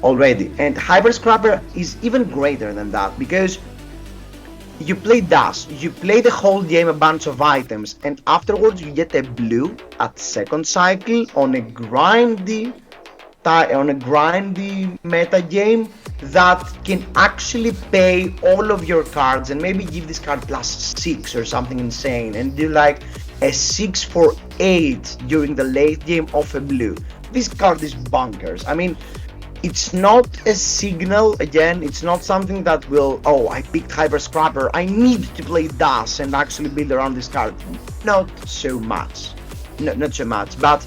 already. And Hyper Scrapper is even greater than that because you play Dust, you play the whole game a bunch of items, and afterwards you get a blue at second cycle on a grindy meta game that can actually pay all of your cards and maybe give this card plus 6 or something insane and do like a 6 for 8 during the late game of a blue. This card is bonkers. I mean, it's not a signal, again, it's not something that will, oh, I picked Hyper Scrapper, I need to play Dust and actually build around this card. Not so much. Not so much, but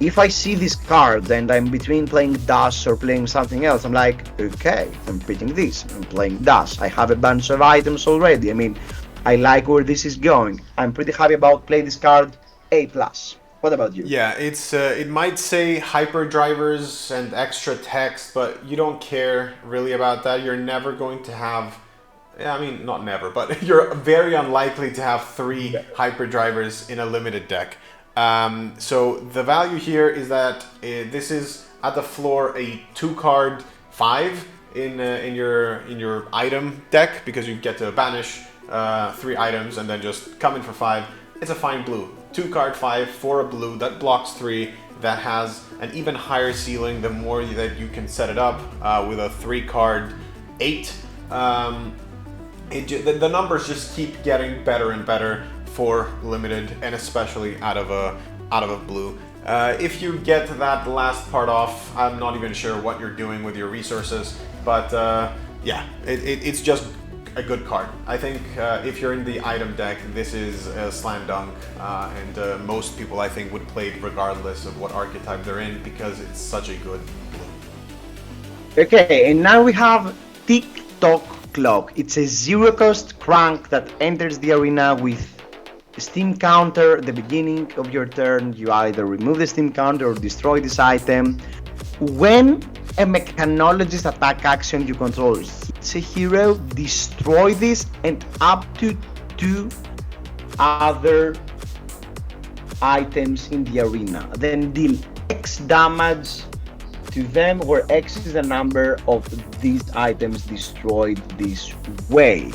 if I see this card and I'm between playing Dust or playing something else, I'm like, okay, I'm picking this, I'm playing Dust, I have a bunch of items already, I mean, I like where this is going. I'm pretty happy about playing this card A+. What about you? Yeah, it might say hyperdrivers and extra text, but you don't care really about that. You're never going to have, I mean, not never, but you're very unlikely to have 3 hyperdrivers in a limited deck. So the value here is that this is at the floor a 2-card 5 in your item deck, because you get to banish 3 items and then just come in for 5. It's a fine blue. 2-card 5 for a blue that blocks 3, that has an even higher ceiling the more that you can set it up with a 3-card 8. The numbers just keep getting better and better for limited, and especially out of out of a blue. If you get that last part off, I'm not even sure what you're doing with your resources, but yeah, it's just a good card. I think if you're in the item deck, this is a slam dunk, and most people I think would play it regardless of what archetype they're in because it's such a good blue. Okay, and now we have Tick-Tock Clock. It's a zero-cost crank that enters the arena with Steam counter at the beginning of your turn. You either remove the Steam counter or destroy this item. When a mechanologist attack action you control hits a hero, destroy this and up to 2 other items in the arena. Then deal X damage to them, where X is the number of these items destroyed this way.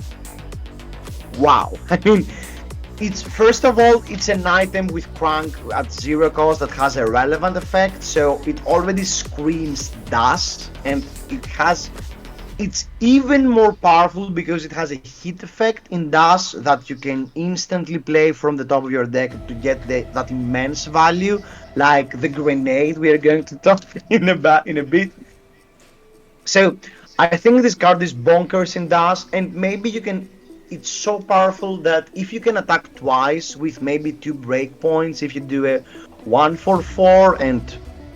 Wow. I mean, it's first of all, it's an item with crank at 0 cost that has a relevant effect, so it already screams dust, and it's even more powerful because it has a hit effect in dust that you can instantly play from the top of your deck to get that immense value, like the grenade we are going to talk in a bit. So I think this card is bonkers in dust, and maybe you can. It's so powerful that if you can attack twice with maybe 2 breakpoints, if you do a 1/4 and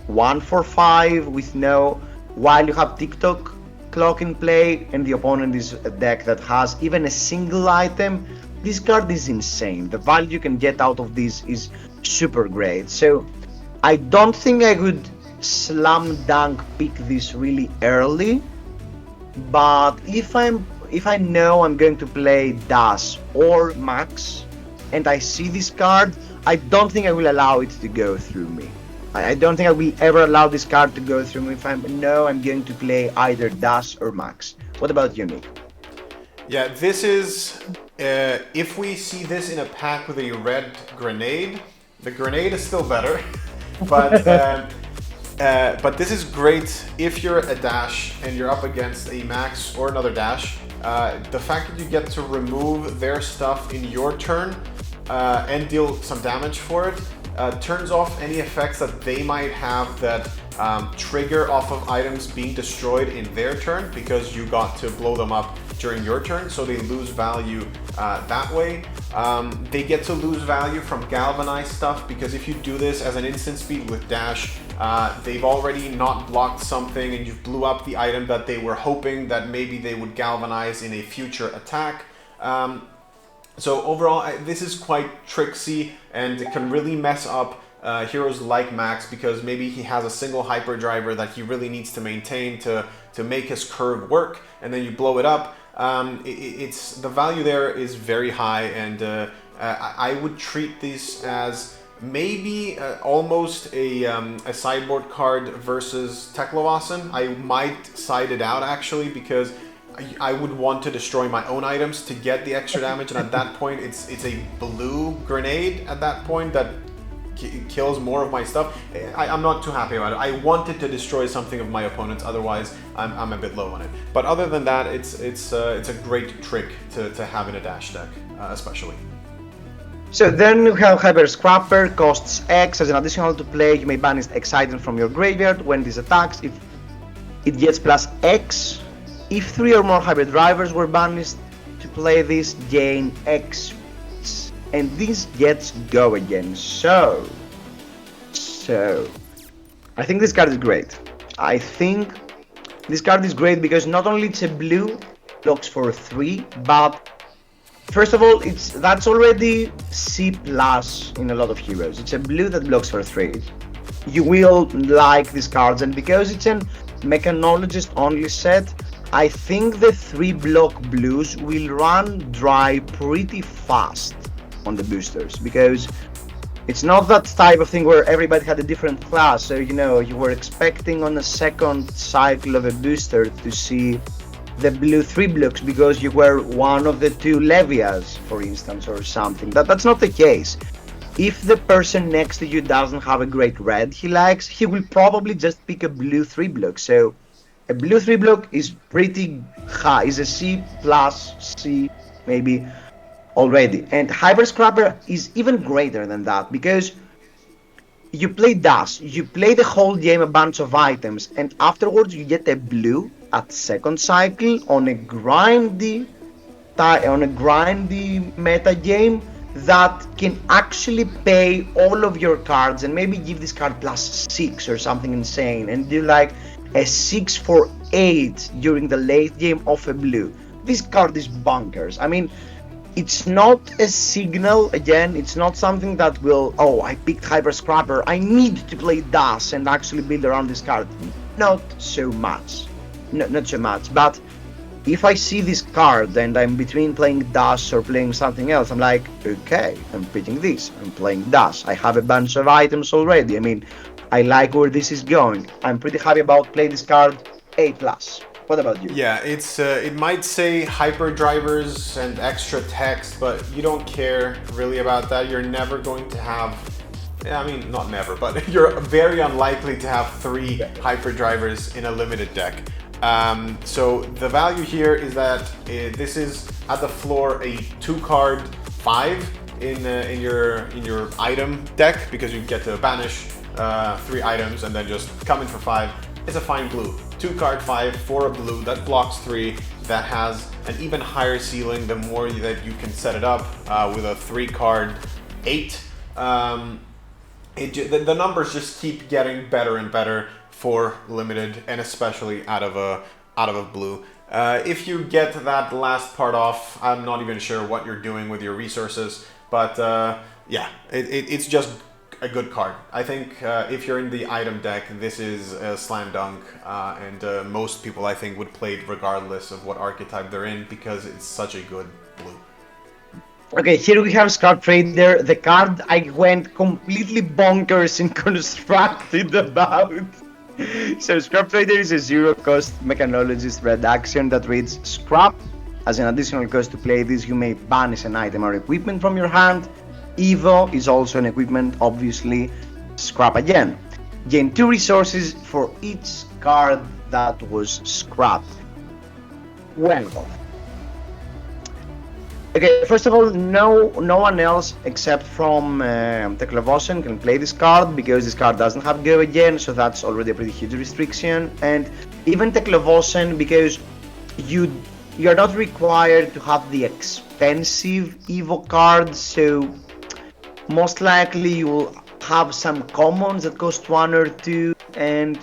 1/5 with no, while you have Tick-Tock Clock in play and the opponent is a deck that has even a single item, this card is insane. The value you can get out of this is super great. So I don't think I would slam dunk pick this really early, but if I know I'm going to play Dash or Max and I see this card, I don't think I will allow it to go through me. I don't think I will ever allow this card to go through me if I know I'm going to play either Dash or Max. What about you, Nick? Yeah, this is, if we see this in a pack with a red grenade, the grenade is still better, but this is great if you're a Dash and you're up against a Max or another Dash. The fact that you get to remove their stuff in your turn and deal some damage for it turns off any effects that they might have that trigger off of items being destroyed in their turn because you got to blow them up during your turn, so they lose value that way. They get to lose value from galvanized stuff because if you do this as an instant speed with Dash, they've already not blocked something and you blew up the item that they were hoping that maybe they would galvanize in a future attack. So overall, this is quite tricksy and it can really mess up heroes like Max because maybe he has a single hyperdriver that he really needs to maintain to make his curve work, and then you blow it up. It's the value there is very high, and I would treat this as maybe almost a sideboard card versus Teklovasen. I might side it out actually because I would want to destroy my own items to get the extra damage, and at that point it's a blue grenade at that point that kills more of my stuff. I'm not too happy about it. I wanted to destroy something of my opponent's, otherwise I'm a bit low on it. But other than that, it's a great trick to have in a Dash deck, especially. So then we have Hyper Scrapper, costs X. As an additional to play, you may banish X item from your graveyard when this attacks. If it gets plus X, if 3 or more Hyper Drivers were banished to play this, gain X. And this gets go again. So I think this card is great. I think this card is great because not only it's a blue, blocks for 3, but first of all, that's already C+ in a lot of heroes. It's a blue that blocks for 3. You will like these cards, and because it's a mechanologist only set, I think the 3 block blues will run dry pretty fast on the boosters, because it's not that type of thing where everybody had a different class, so you were expecting on a second cycle of a booster to see the blue 3 blocks because you were one of the 2 Levias, for instance, or something. That's not the case. If the person next to you doesn't have a great red he likes, he will probably just pick a blue 3 block. So a blue 3 block is pretty high, is a C+, C maybe already. And Hyper Scrapper is even greater than that because you play dash, you play the whole game a bunch of items, and afterwards you get a blue at second cycle on a grindy meta game that can actually pay all of your cards and maybe give this card +6 or something insane and do like a 6 for 8 during the late game of a blue. This card is bonkers. I mean, it's not a signal, again, it's not something that will, oh, I picked Hyper Scrapper, I need to play Das and actually build around this card. Not so much. No, not so much, but if I see this card and I'm between playing Dash or playing something else, I'm like, okay, I'm picking this, I'm playing Dash. I have a bunch of items already. I mean, I like where this is going. I'm pretty happy about playing this card A+. What about you? Yeah, it's it might say hyperdrivers and extra text, but you don't care really about that. You're never going to have, I mean, not never, but you're very unlikely to have 3 hyperdrivers in a limited deck. So the value here is that this is at the floor a 2-card 5 in your item deck, because you get to banish 3 items and then just come in for 5. It's a fine blue. 2-card 5 for a blue that blocks 3, that has an even higher ceiling the more that you can set it up with a 3-card 8. The numbers just keep getting better and better for limited, and especially out of a blue. If you get that last part off, I'm not even sure what you're doing with your resources, but yeah, it's just a good card. I think if you're in the item deck, this is a slam dunk, and most people, I think, would play it regardless of what archetype they're in, because it's such a good blue. Okay, here we have Scrap Trader, the card I went completely bonkers in constructed about. So Scrap Trader is a 0-cost mechanologist red action that reads Scrap. As an additional cost to play this, you may banish an item or equipment from your hand. Evo is also an equipment, obviously. Scrap again. Gain 2 resources for each card that was scrapped. Well, okay, first of all, no one else except from Teklovosen can play this card, because this card doesn't have Go again, so that's already a pretty huge restriction. And even Teklovosen, because you're not required to have the expensive Evo cards, so most likely you will have some commons that cost 1 or 2, and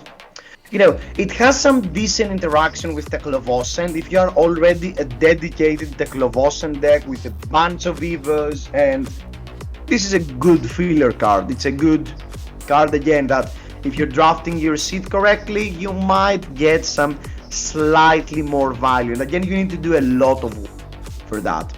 you know, it has some decent interaction with Teklovosen if you are already a dedicated Teklovosen deck with a bunch of Evos, and this is a good filler card. It's a good card, again, that if you're drafting your seed correctly, you might get some slightly more value. And again, you need to do a lot of work for that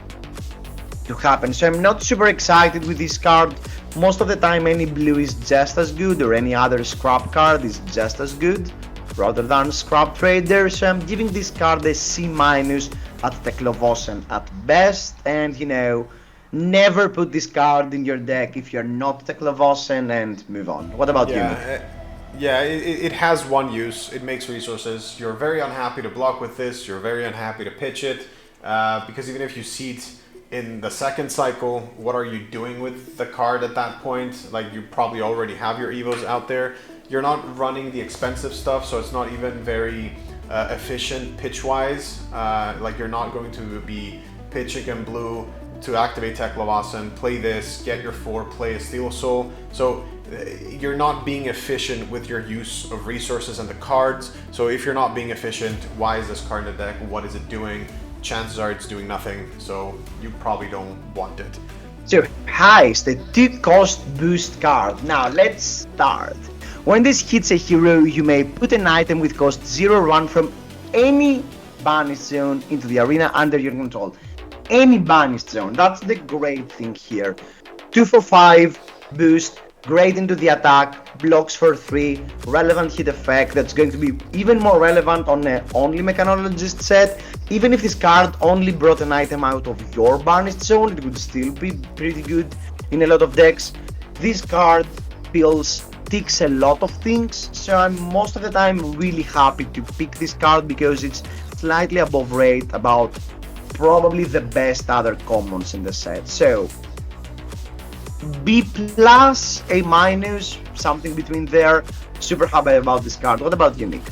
to happen. So I'm not super excited with this card. Most of the time any blue is just as good, or any other scrap card is just as good, rather than Scrap Trader. So I'm giving this card a C- at Teklovosen at best, and you know, never put this card in your deck if you're not Teklovosen, and move on. What about you? Yeah, it has one use. It makes resources. You're very unhappy to block with this. You're very unhappy to pitch it, because even if you seat in the second cycle, what are you doing with the card at that point? Like, you probably already have your Evos out there. You're not running the expensive stuff, so it's not even very efficient pitch-wise. Like, you're not going to be pitching in blue to activate Teklovosen, play this, get your 4, play a Steel Soul. So you're not being efficient with your use of resources and the cards. So if you're not being efficient, why is this card in the deck? What is it doing? Chances are it's doing nothing, so you probably don't want it. So Heist, the 2-cost boost card. Now let's start. When this hits a hero, you may put an item with cost 0 run from any banished zone into the arena under your control. Any banished zone, that's the great thing here. 2 for 5 boost, great into the attack, blocks for 3, relevant hit effect that's going to be even more relevant on an only mechanologist set. Even if this card only brought an item out of your banished zone, it would still be pretty good in a lot of decks. This card ticks a lot of things, so I'm most of the time really happy to pick this card, because it's slightly above rate about probably the best other commons in the set. So B plus, A minus, something between there. Super happy about this card. What about you, Nick?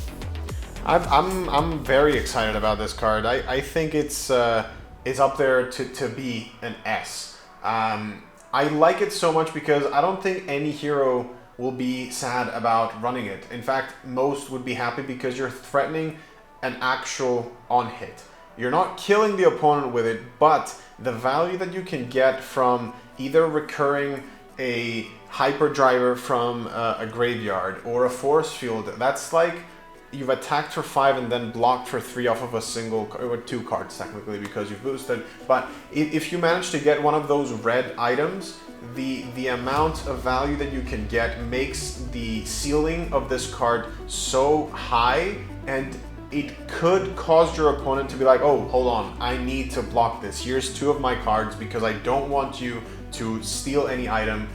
I'm very excited about this card. I think it's up there to be an S. I like it so much because I don't think any hero will be sad about running it. In fact, most would be happy because you're threatening an actual on-hit. You're not killing the opponent with it, but the value that you can get from either recurring a hyperdriver from a graveyard or a force field, that's like you've attacked for 5 and then blocked for 3 off of a single, or 2 cards technically because you've boosted. But if you manage to get one of those red items, the amount of value that you can get makes the ceiling of this card so high, and it could cause your opponent to be like, oh, hold on, I need to block this. Here's 2 of my cards because I don't want you to steal any item.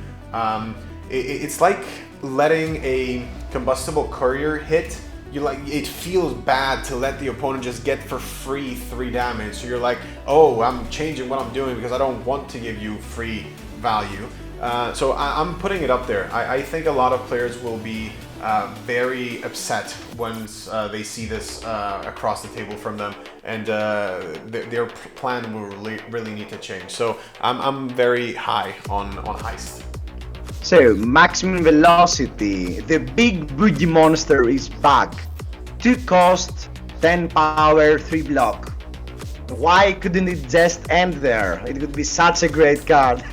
It's like letting a combustible courier hit. It feels bad to let the opponent just get for free 3 damage. So you're like, oh, I'm changing what I'm doing because I don't want to give you free value. So I'm putting it up there. I think a lot of players will be very upset once they see this across the table from them, and their plan will really need to change. So I'm very high on Heist. So, maximum velocity. The big boogie monster is back. 2 cost, 10 power, 3 block. Why couldn't it just end there? It would be such a great card.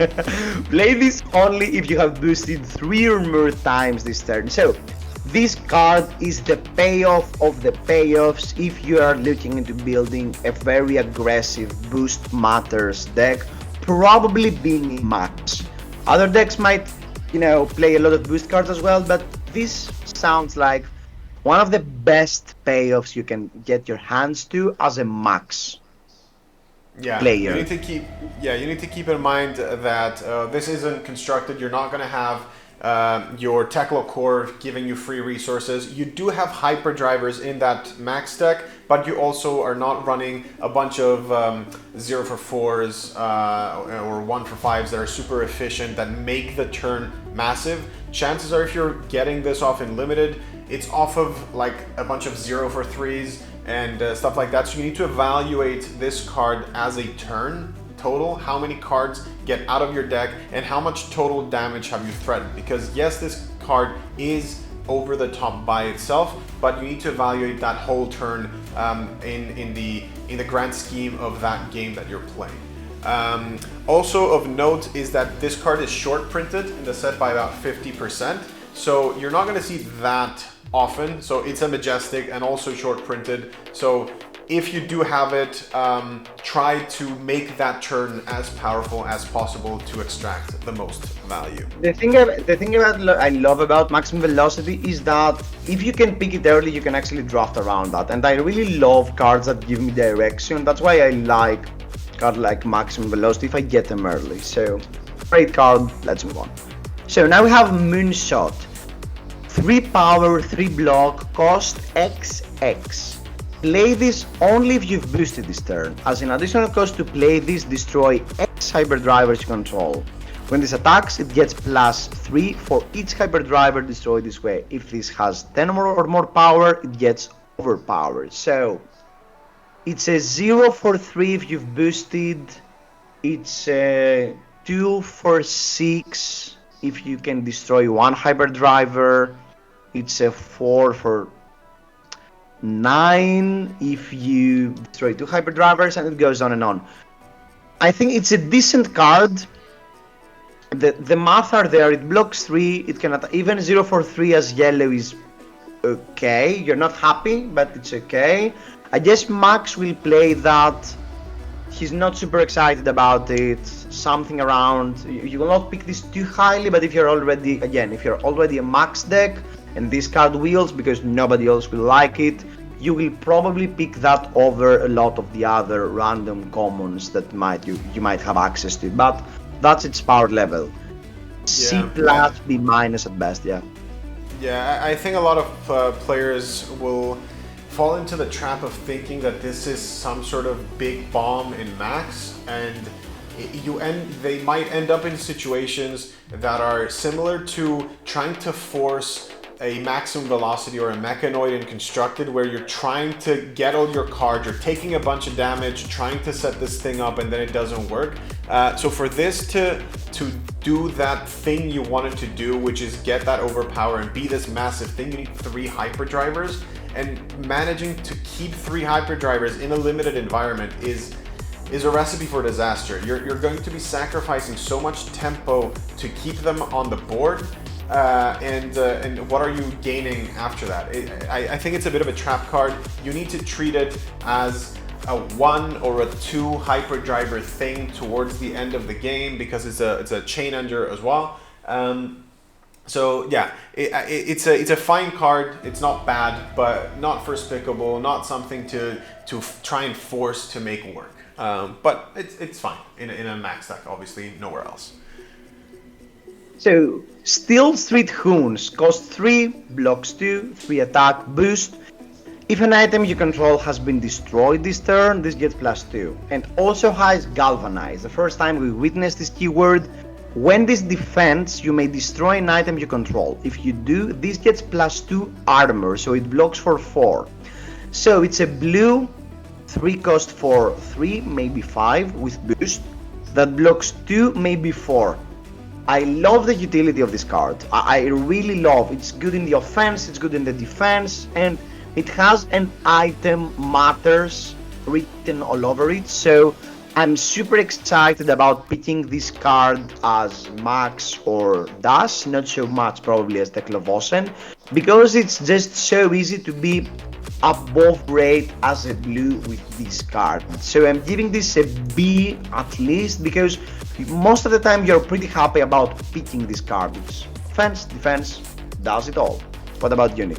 Play this only if you have boosted 3 or more times this turn. So, this card is the payoff of the payoffs if you are looking into building a very aggressive boost matters deck, probably being max. Other decks might, play a lot of boost cards as well, but this sounds like one of the best payoffs you can get your hands to as a max player. You need to keep in mind that this isn't constructed. You're not going to have your Teklo core giving you free resources. You do have hyperdrivers in that max deck, but you also are not running a bunch of 0 for 4s or 1 for 5s that are super efficient, that make the turn massive. Chances are, if you're getting this off in limited, it's off of like a bunch of 0 for 3s and stuff like that. So you need to evaluate this card as a turn total. How many cards get out of your deck and how much total damage have you threatened? Because yes, this card is over the top by itself, but you need to evaluate that whole turn in the grand scheme of that game that you're playing. Also of note is that this card is short printed in the set by about 50%, so you're not going to see that often. So it's a Majestic and also short printed. So if you do have it, try to make that turn as powerful as possible to extract the most value. The thing I love about maximum velocity is that if you can pick it early, you can actually draft around that. And I really love cards that give me direction. That's why I like cards like maximum velocity if I get them early. So, great card. Let's move on. So now we have Moonshot. 3 power, 3 block, cost XX. Play this only if you've boosted this turn. As an additional cost to play this, destroy X hyperdrivers you control. When this attacks, it gets +3 for each hyperdriver destroyed this way. If this has 10 or more power, it gets overpowered. So, it's a 0 for 3 if you've boosted. It's a 2 for 6 if you can destroy 1 hyperdriver. It's a 4 for 9 if you destroy 2 hyperdrivers, and it goes on and on. I think it's a decent card. The math are there. It blocks 3. It can even 0 for 3 as yellow is okay. You're not happy, but it's okay. I guess Max will play that. He's not super excited about it. Something around. You will not pick this too highly, but if you're already a Max deck and this card wheels because nobody else will like it, you will probably pick that over a lot of the other random commons that you might have access to. But that's its power level. C+, B- at best, yeah. Yeah, I think a lot of players will fall into the trap of thinking that this is some sort of big bomb in Max, and they might end up in situations that are similar to trying to force a maximum velocity or a mechanoid in constructed, where you're trying to get all your cards, you're taking a bunch of damage, trying to set this thing up, and then it doesn't work. So for this to do that thing you wanted to do, which is get that overpower and be this massive thing, you need 3 hyperdrivers, and managing to keep 3 hyperdrivers in a limited environment is a recipe for disaster. You're going to be sacrificing so much tempo to keep them on the board. And what are you gaining after that? I think it's a bit of a trap card. You need to treat it as a 1 or a 2 hyperdriver thing towards the end of the game, because it's a chain ender as well. So yeah, it's a fine card. It's not bad, but not first pickable, not something to try and force to make work. But it's fine in a max deck, obviously nowhere else. So, Steel Street Hoons cost 3, blocks 2, 3 attack, boost. If an item you control has been destroyed this turn, this gets +2. And also has Galvanize. The first time we witnessed this keyword. When this defends, you may destroy an item you control. If you do, this gets +2 armor, so it blocks for 4. So it's a blue 3 cost for 3, maybe 5 with boost. That blocks 2, maybe 4. I love the utility of this card. I really love. It's good in the offense, it's good in the defense, and it has an item matters written all over it. So I'm super excited about picking this card as max or dash, not so much probably as the Clovosen, because it's just so easy to be above rate as a blue with this card. So I'm giving this a B at least, because most of the time you're pretty happy about picking this card. It's offense, defense, does it all. What about you, Nick?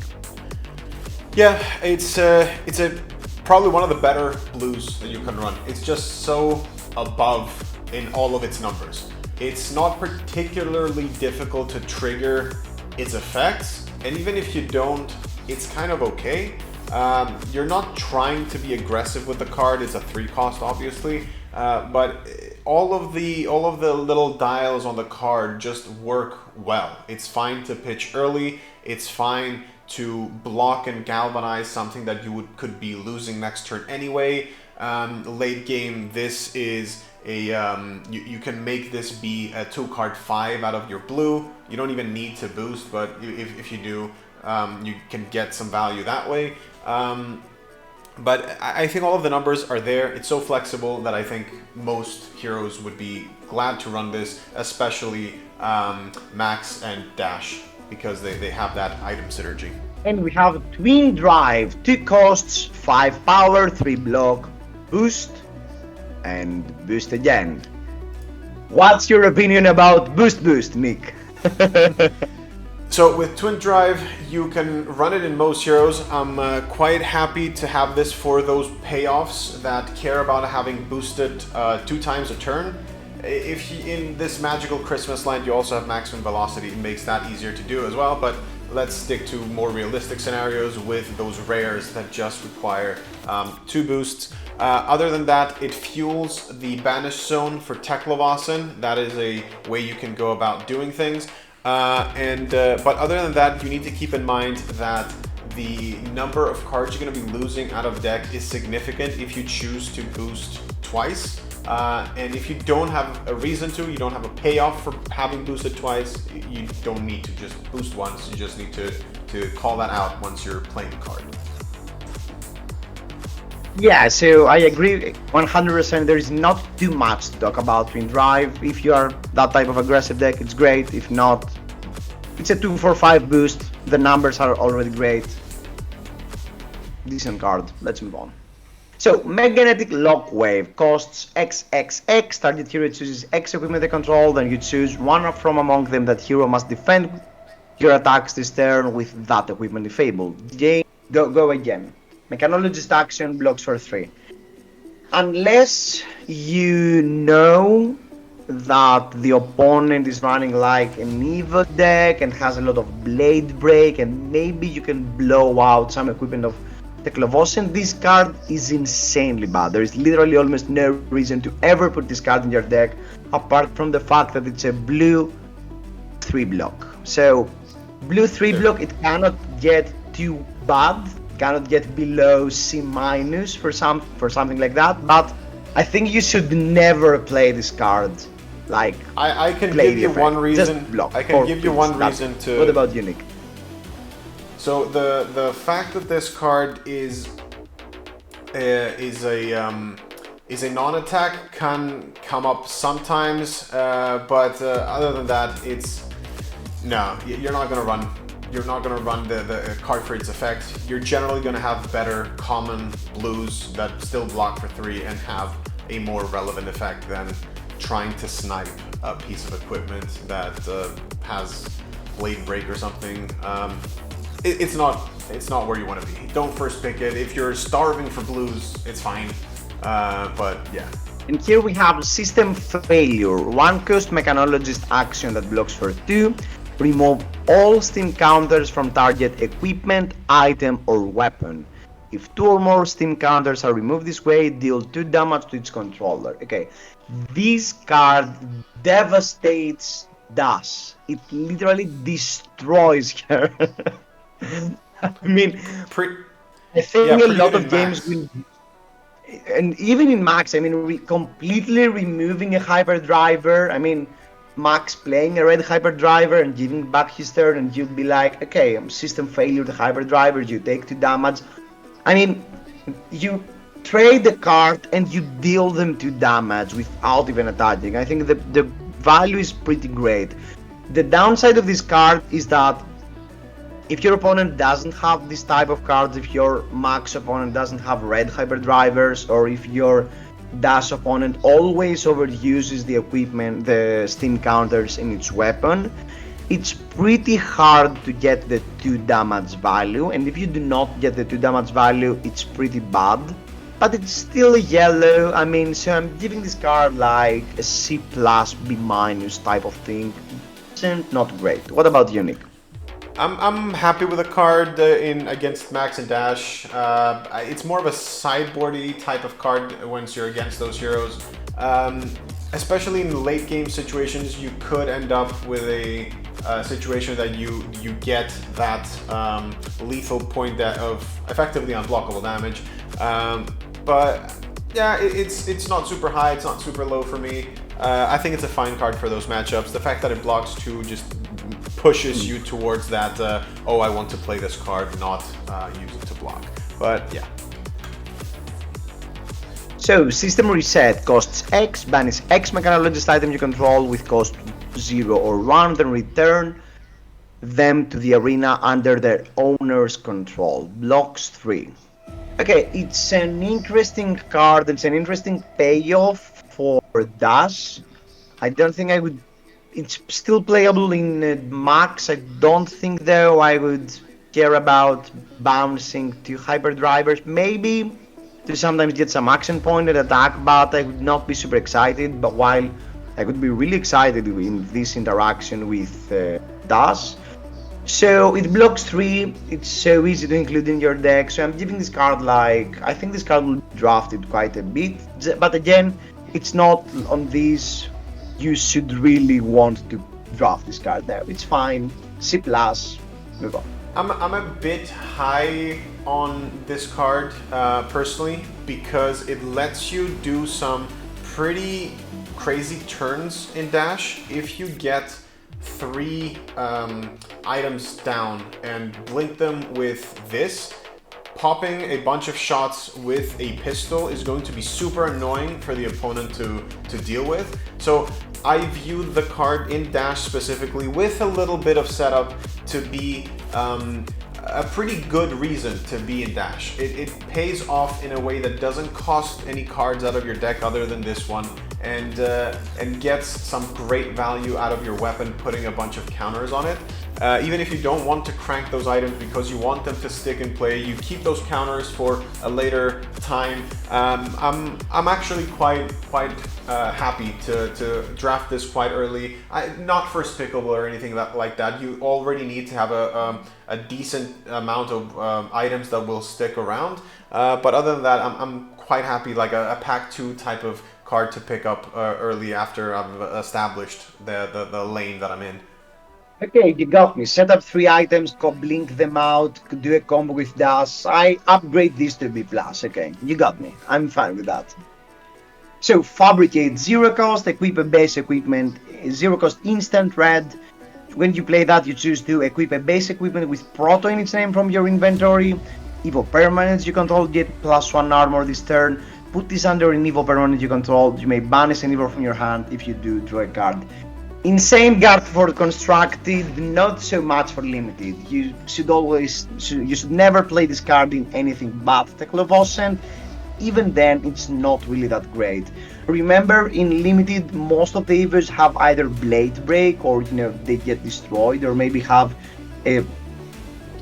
Yeah, it's probably one of the better blues that you can run. It's just so above in all of its numbers. It's not particularly difficult to trigger its effects, and even if you don't, it's kind of okay. You're not trying to be aggressive with the card. It's a 3 cost, obviously, but all of the little dials on the card just work well. It's fine to pitch early. It's fine to block and galvanize something that you could be losing next turn anyway. Late game, this is a you can make this be a 2-card 5 out of your blue. You don't even need to boost, but if you do, you can get some value that way. But I think all of the numbers are there. It's so flexible that I think most heroes would be glad to run this, especially Max and Dash, because they have that item synergy. And we have Twin Drive, 2 costs, 5 power, 3 block, boost, and boost again. What's your opinion about boost, Nick? So with Twin Drive, you can run it in most heroes. I'm quite happy to have this for those payoffs that care about having boosted 2 times a turn. If in this magical Christmas land you also have maximum velocity, it makes that easier to do as well, but let's stick to more realistic scenarios with those rares that just require 2 boosts. Other than that, it fuels the banish zone for Teklovasen. That is a way you can go about doing things. But other than that, you need to keep in mind that the number of cards you're going to be losing out of deck is significant if you choose to boost twice. And if you don't have a reason to, you don't have a payoff for having boosted twice, you don't need to just boost once. You just need to call that out once you're playing the card. Yeah, so I agree 100%. There is not too much to talk about Twin Drive. If you are that type of aggressive deck, it's great. If not, it's a 2-4-5 boost. The numbers are already great. Decent card. Let's move on. So, Magnetic Lockwave costs XXX. Target hero chooses X equipment they control, then you choose one from among them that hero must defend your attacks this turn with that equipment disabled. Go again. Mechanologist action, blocks for 3. Unless you know that the opponent is running like an Evo deck and has a lot of Blade Break, and maybe you can blow out some equipment of the Clovosen, this card is insanely bad. There is literally almost no reason to ever put this card in your deck, apart from the fact that it's a blue 3 block. So blue 3 block, it cannot get too bad, cannot get below C- for something like that, but I think you should never play this card. Like, I can give you one reason. Block, I can give you one reason to. What about you, Nick? So the fact that this card is a non-attack can come up sometimes, but other than that, you're not gonna run. You're not gonna run the card for its effect. You're generally gonna have better common blues that still block for 3 and have a more relevant effect than trying to snipe a piece of equipment that has Blade Break or something. It's not where you want to be. Don't first pick it. If you're starving for blues, it's fine. But yeah. And here we have System Failure. 1 cost Mechanologist action that blocks for 2. Remove all Steam counters from target equipment, item, or weapon. If 2 or more Steam counters are removed this way, deal 2 damage to its controller. Okay, this card devastates Das. It literally destroys her. I mean, I think a lot of games will, and even in Max, I mean, completely removing a hyperdriver. I mean, Max playing a red hyperdriver and giving back his turn, and you'd be like, okay, System Failure the hyperdriver, you take 2 damage. I mean, you trade the card and you deal them 2 damage without even attacking. I think the value is pretty great. The downside of this card is that if your opponent doesn't have this type of cards, if your Max opponent doesn't have red hyperdrivers, or if your Dash opponent always overuses the equipment, the Steam counters in its weapon, it's pretty hard to get the 2 damage value, and if you do not get the 2 damage value, it's pretty bad. But it's still a yellow. I mean, so I'm giving this card like a C+, B- type of thing. Not great. What about you, Nick? I'm happy with the card in against Max and Dash. It's more of a sideboardy type of card once you're against those heroes. Especially in late game situations, you could end up with a situation that you get that lethal point of effectively unblockable damage. But yeah, it's not super high, it's not super low for me. I think it's a fine card for those matchups. The fact that it blocks 2 just pushes you towards that, oh, I want to play this card, not use it to block. But yeah. So, System Reset costs X, banish X Mechanologist item you control with cost 0 or 1, then return them to the arena under their owner's control. Blocks 3. Okay, it's an interesting card, it's an interesting payoff for Dash. I don't think I would... It's still playable in Max. I don't think though I would care about bouncing 2 hyperdrivers. Maybe to sometimes get some action pointed attack, but I would not be super excited. But while I could be really excited in this interaction with Dash. So it blocks 3, it's so easy to include in your deck, so I'm giving this card like, I think this card will be drafted quite a bit, but again, it's not on these, you should really want to draft this card there. It's fine, C+, move on. I'm a bit high on this card personally, because it lets you do some pretty crazy turns in Dash. If you get 3 items down and blink them with this, popping a bunch of shots with a pistol is going to be super annoying for the opponent to deal with. So I view the card in Dash specifically with a little bit of setup to be a pretty good reason to be in Dash. It pays off in a way that doesn't cost any cards out of your deck other than this one, and gets some great value out of your weapon, putting a bunch of counters on it. Even if you don't want to crank those items because you want them to stick in play, you keep those counters for a later time. I'm actually quite happy to draft this quite early. Not first pickable or anything like that. You already need to have a decent amount of items that will stick around. But other than that, I'm quite happy, like a pack 2 type of card to pick up early after I've established the lane that I'm in. Okay, you got me. Set up 3 items, blink them out, do a combo with dash. I upgrade this to B+. Okay, you got me. I'm fine with that. So, fabricate 0 cost, equip a base equipment, 0 cost instant red. When you play that, you choose to equip a base equipment with Proto in its name from your inventory. Evo permanents you control get +1 armor this turn. Put this under an Evo permanent you control. You may banish an Evo from your hand. If you do, draw a card. Insane card for constructed, not so much for limited. You should never play this card in anything but Teklovosen. Even then, it's not really that great. Remember, in limited, most of the Evos have either Blade Break or they get destroyed, or maybe have a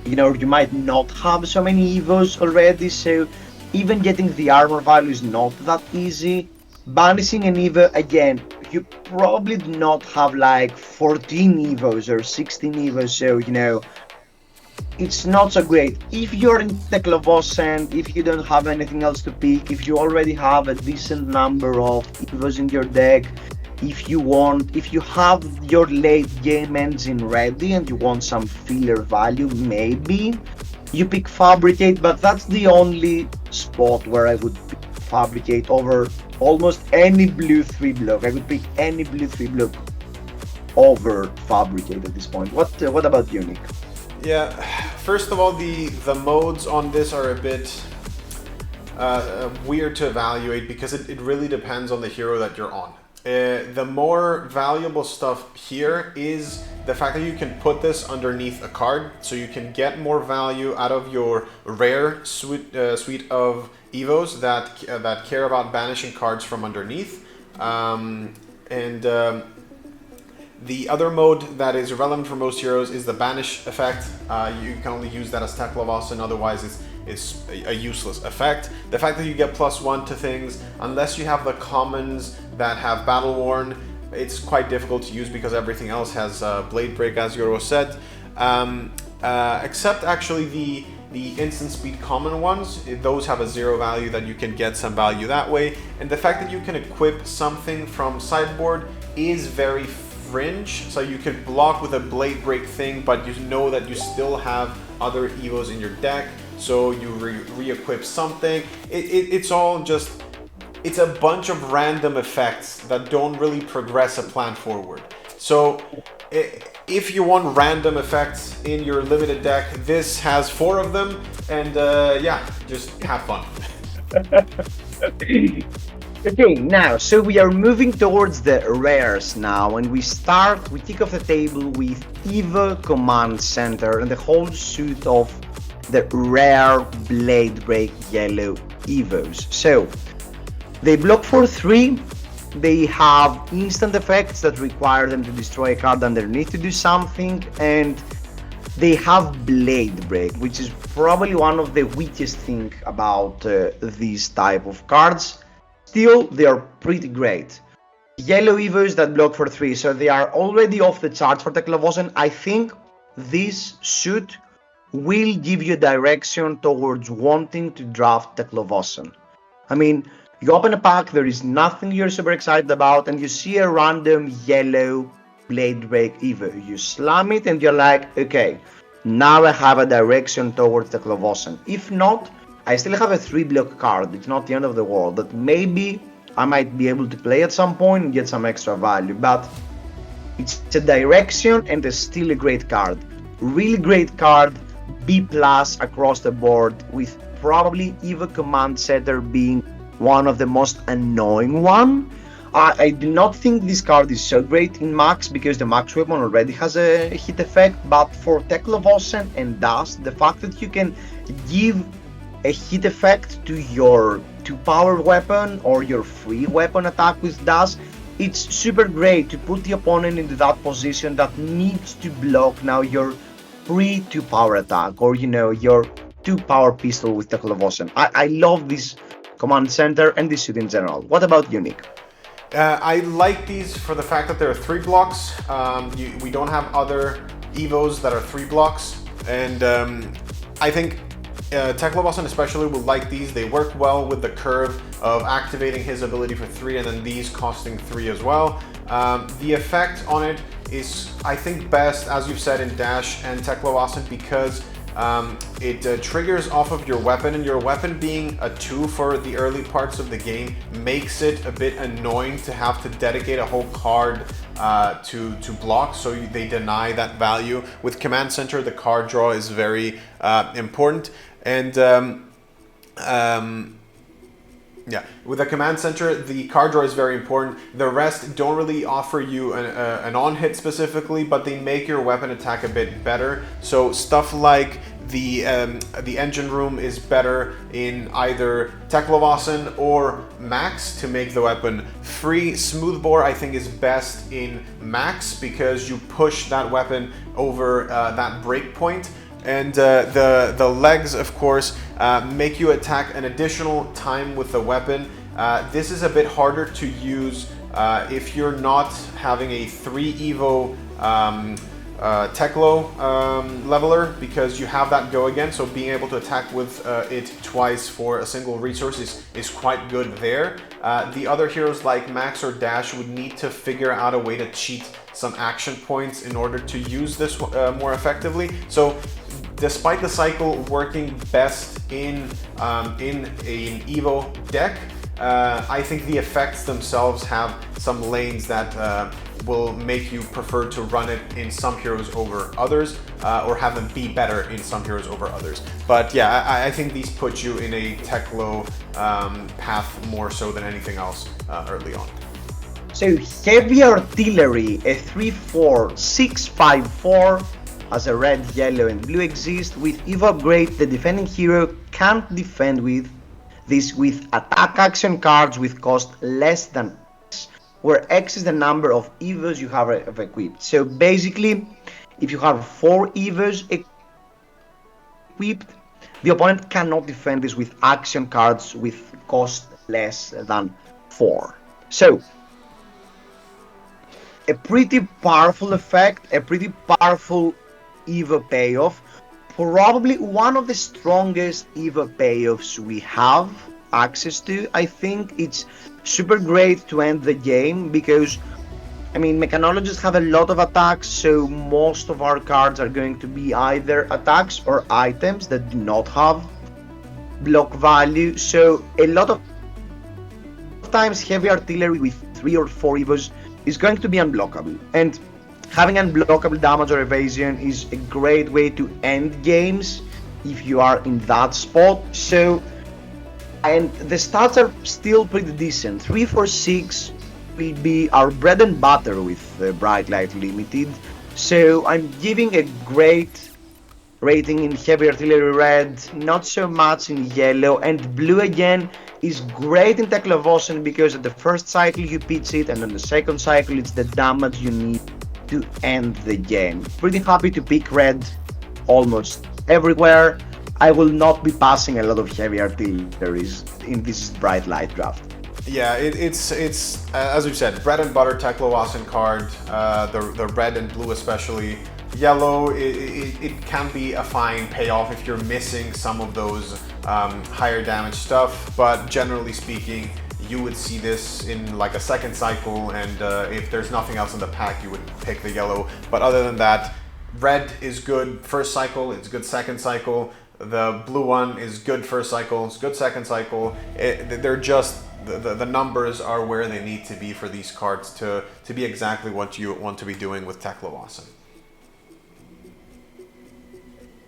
you might not have so many Evos already, so even getting the armor value is not that easy. Banishing an Evo, again, you probably do not have like 14 Evos or 16 Evos, so it's not so great. If you're in Teklovosen, if you don't have anything else to pick, if you already have a decent number of Evos in your deck, if you have your late game engine ready and you want some filler value, maybe you pick Fabricate, but that's the only spot where I would pick Fabricate over almost any blue 3 block. I would pick any blue 3 block over Fabricate at this point. What about you, Nick? Yeah, first of all, the modes on this are a bit weird to evaluate because it really depends on the hero that you're on. The more valuable stuff here is the fact that you can put this underneath a card, so you can get more value out of your rare suite of Evos that care about banishing cards from underneath. The other mode that is relevant for most heroes is the banish effect. You can only use that as Teklovosen, otherwise it's a useless effect. The fact that you get +1 to things, unless you have the commons that have Battle Worn, it's quite difficult to use because everything else has Blade Break, as Yoro said. Except actually the instant speed common ones, those have a 0 value that you can get some value that way. And the fact that you can equip something from sideboard is very fringe, so you could block with a Blade Break thing, but you know that you still have other Evos in your deck, so you re-equip something. It's all just, it's a bunch of random effects that don't really progress a plan forward. So if you want random effects in your limited deck, this has 4 of them, and yeah, just have fun. Okay, now, so we are moving towards the rares now, and we kick off the table with Evo Command Center and the whole suite of the rare Blade Break yellow Evos. So, they block for 3, they have instant effects that require them to destroy a card underneath to do something, and they have Blade Break, which is probably one of the weakest things about these type of cards. Still, they are pretty great. Yellow Evos that block for 3, so they are already off the charts for Teklovosen. I think this suit will give you direction towards wanting to draft Teklovosen. I mean, you open a pack, there is nothing you're super excited about, and you see a random yellow Blade Break Evo. You slam it and you're like, okay, now I have a direction towards Teklovosen. If not, I still have a 3 block card. It's not the end of the world, that maybe I might be able to play at some point and get some extra value, but it's a direction and it's still a great card. Really great card, B+ across the board, with probably Evo Command Center being one of the most annoying one. I do not think this card is so great in Max because the Max weapon already has a hit effect, but for Teklovosen and Dust, the fact that you can give a hit effect to your 2-power weapon or your free weapon attack with dash, it's super great to put the opponent into that position that needs to block now your free 2-power attack, or your 2-power pistol with Teklovosen. I love this command center and this suit in general. What about you, Nick? I like these for the fact that there are 3 blocks. We don't have other Evos that are 3 blocks, and I think Teklovosen especially will like these. They work well with the curve of activating his ability for 3 and then these costing 3 as well. The effect on it is, I think, best, as you've said, in Dash and Teklovosen, because it triggers off of your weapon, and your weapon being a 2 for the early parts of the game makes it a bit annoying to have to dedicate a whole card to block, so they deny that value. With Command Center, the card draw is very important, and yeah, with the Command Center, the card draw is very important. The rest don't really offer you an on-hit specifically, but they make your weapon attack a bit better. So stuff like the engine room is better in either Teklovosen or Max to make the weapon free. Smoothbore, I think, is best in Max because you push that weapon over that break point. And the legs, of course, make you attack an additional time with the weapon. This is a bit harder to use if you're not having a 3 Evo Teklo leveler, because you have that go again. So being able to attack with it twice for a single resource is quite good there. The other heroes like Max or Dash would need to figure out a way to cheat some action points in order to use this more effectively. So despite the cycle working best in an Evo deck, I think the effects themselves have some lanes that will make you prefer to run it in some heroes over others, or have them be better in some heroes over others. But yeah, I think these put you in a Teklo path more so than anything else early on. So heavy artillery, a 3/4 6/5/4 as a red, yellow and blue exists. With Evo upgrade, the defending hero can't defend with this with attack action cards with cost less than X, where X is the number of Evos you have equipped. So basically, if you have 4 Evos equipped, the opponent cannot defend this with action cards with cost less than 4. So a pretty powerful effect, a pretty powerful Evo payoff, probably one of the strongest Evo payoffs we have access to. I think it's super great to end the game because, I mean, mechanologists have a lot of attacks, so most of our cards are going to be either attacks or items that do not have block value. So a lot of times heavy artillery with 3 or 4 Evos is going to be unblockable, and having unblockable damage or evasion is a great way to end games if you are in that spot. So, and the stats are still pretty decent. 3/4/6 will be our bread and butter with Bright Light Limited. So I'm giving a great rating in heavy artillery red, not so much in yellow, and blue again is great in Teklovosen because at the first cycle you pitch it, and on the second cycle it's the damage you need to end the game. Pretty happy to pick red almost everywhere. I will not be passing a lot of heavy artilleries in this bright light draft. Yeah, it's as we've said, bread and butter Teklovosen card, the red and blue especially. Yellow, it can be a fine payoff if you're missing some of those higher damage stuff, but generally speaking, you would see this in like a second cycle, and if there's nothing else in the pack, you would pick the yellow. But other than that, red is good first cycle, it's good second cycle. The blue one is good first cycle, it's good second cycle. They're just, the numbers are where they need to be for these cards to be exactly what you want to be doing with Teklovosen.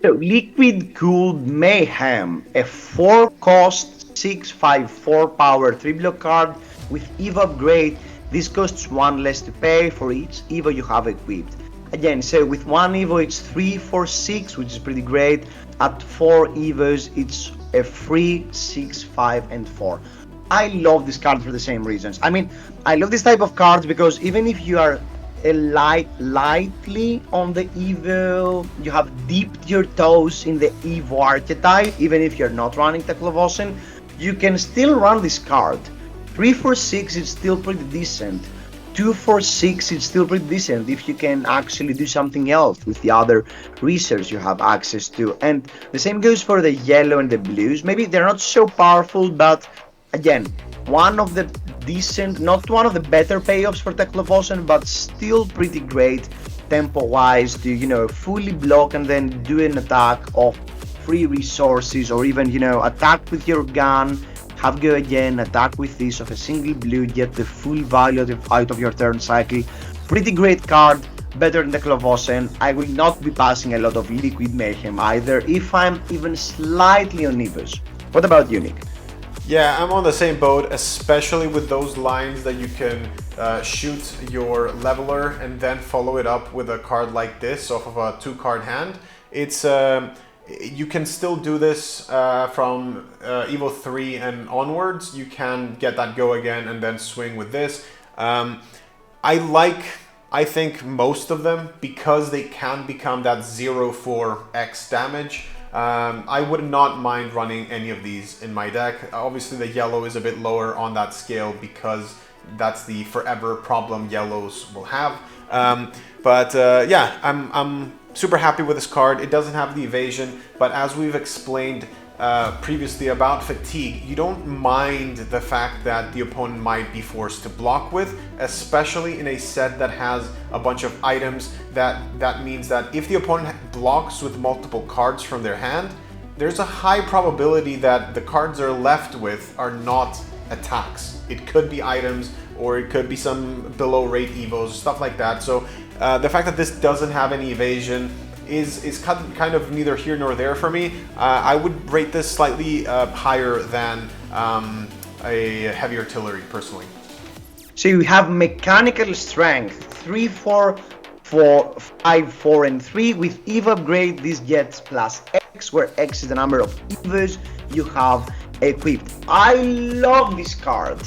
So Liquid Cooled Mayhem, a 4-cost 6/5/4 power 3-block card with Evo upgrade. This costs 1 less to pay for each Evo you have equipped. Again, so with 1 Evo it's 3/4/6, which is pretty great. at 4 evos, it's a free 6, 5, and 4. I love this card for the same reasons. I mean, I love this type of cards because even if you are a lightly on the Evo, you have dipped your toes in the Evo archetype, even if you're not running Teklovosen, you can still run this card. 3-4-6 is still pretty decent. 2-4-6 is still pretty decent if you can actually do something else with the other research you have access to. And the same goes for the yellow and the blues. Maybe they're not so powerful, but again, one of the decent, not one of the better payoffs for Teklovosen, but still pretty great tempo-wise to, you know, fully block and then do an attack of free resources, or even, you know, attack with your gun, have go again, attack with this of a single blue, get the full value out of your turn cycle. Pretty great card, better than Teklovosen. I will not be passing a lot of Liquid Mayhem either, if I'm even slightly on Evos. What about you, Nick? Yeah, I'm on the same boat, especially with those lines that you can shoot your leveler and then follow it up with a card like this off of a 2-card hand. It's you can still do this from Evo 3 and onwards. You can get that go again and then swing with this. I think most of them, because they can become that 0-4x damage. I would not mind running any of these in my deck. Obviously the yellow is a bit lower on that scale because that's the forever problem yellows will have. Yeah, I'm super happy with this card. It doesn't have the evasion, but as we've explained previously about fatigue, you don't mind the fact that the opponent might be forced to block with, especially in a set that has a bunch of items. That means that if the opponent blocks with multiple cards from their hand, there's a high probability that the cards they're left with are not attacks. It could be items, or it could be some below rate evos, stuff like that. So the fact that this doesn't have any evasion is kind of neither here nor there for me. I would rate this slightly higher than a heavy artillery personally. So you have mechanical strength 3, 4, 4, 5, 4, and 3. With EVO upgrade, this gets plus X, where X is the number of EVOs you have equipped. I love this card.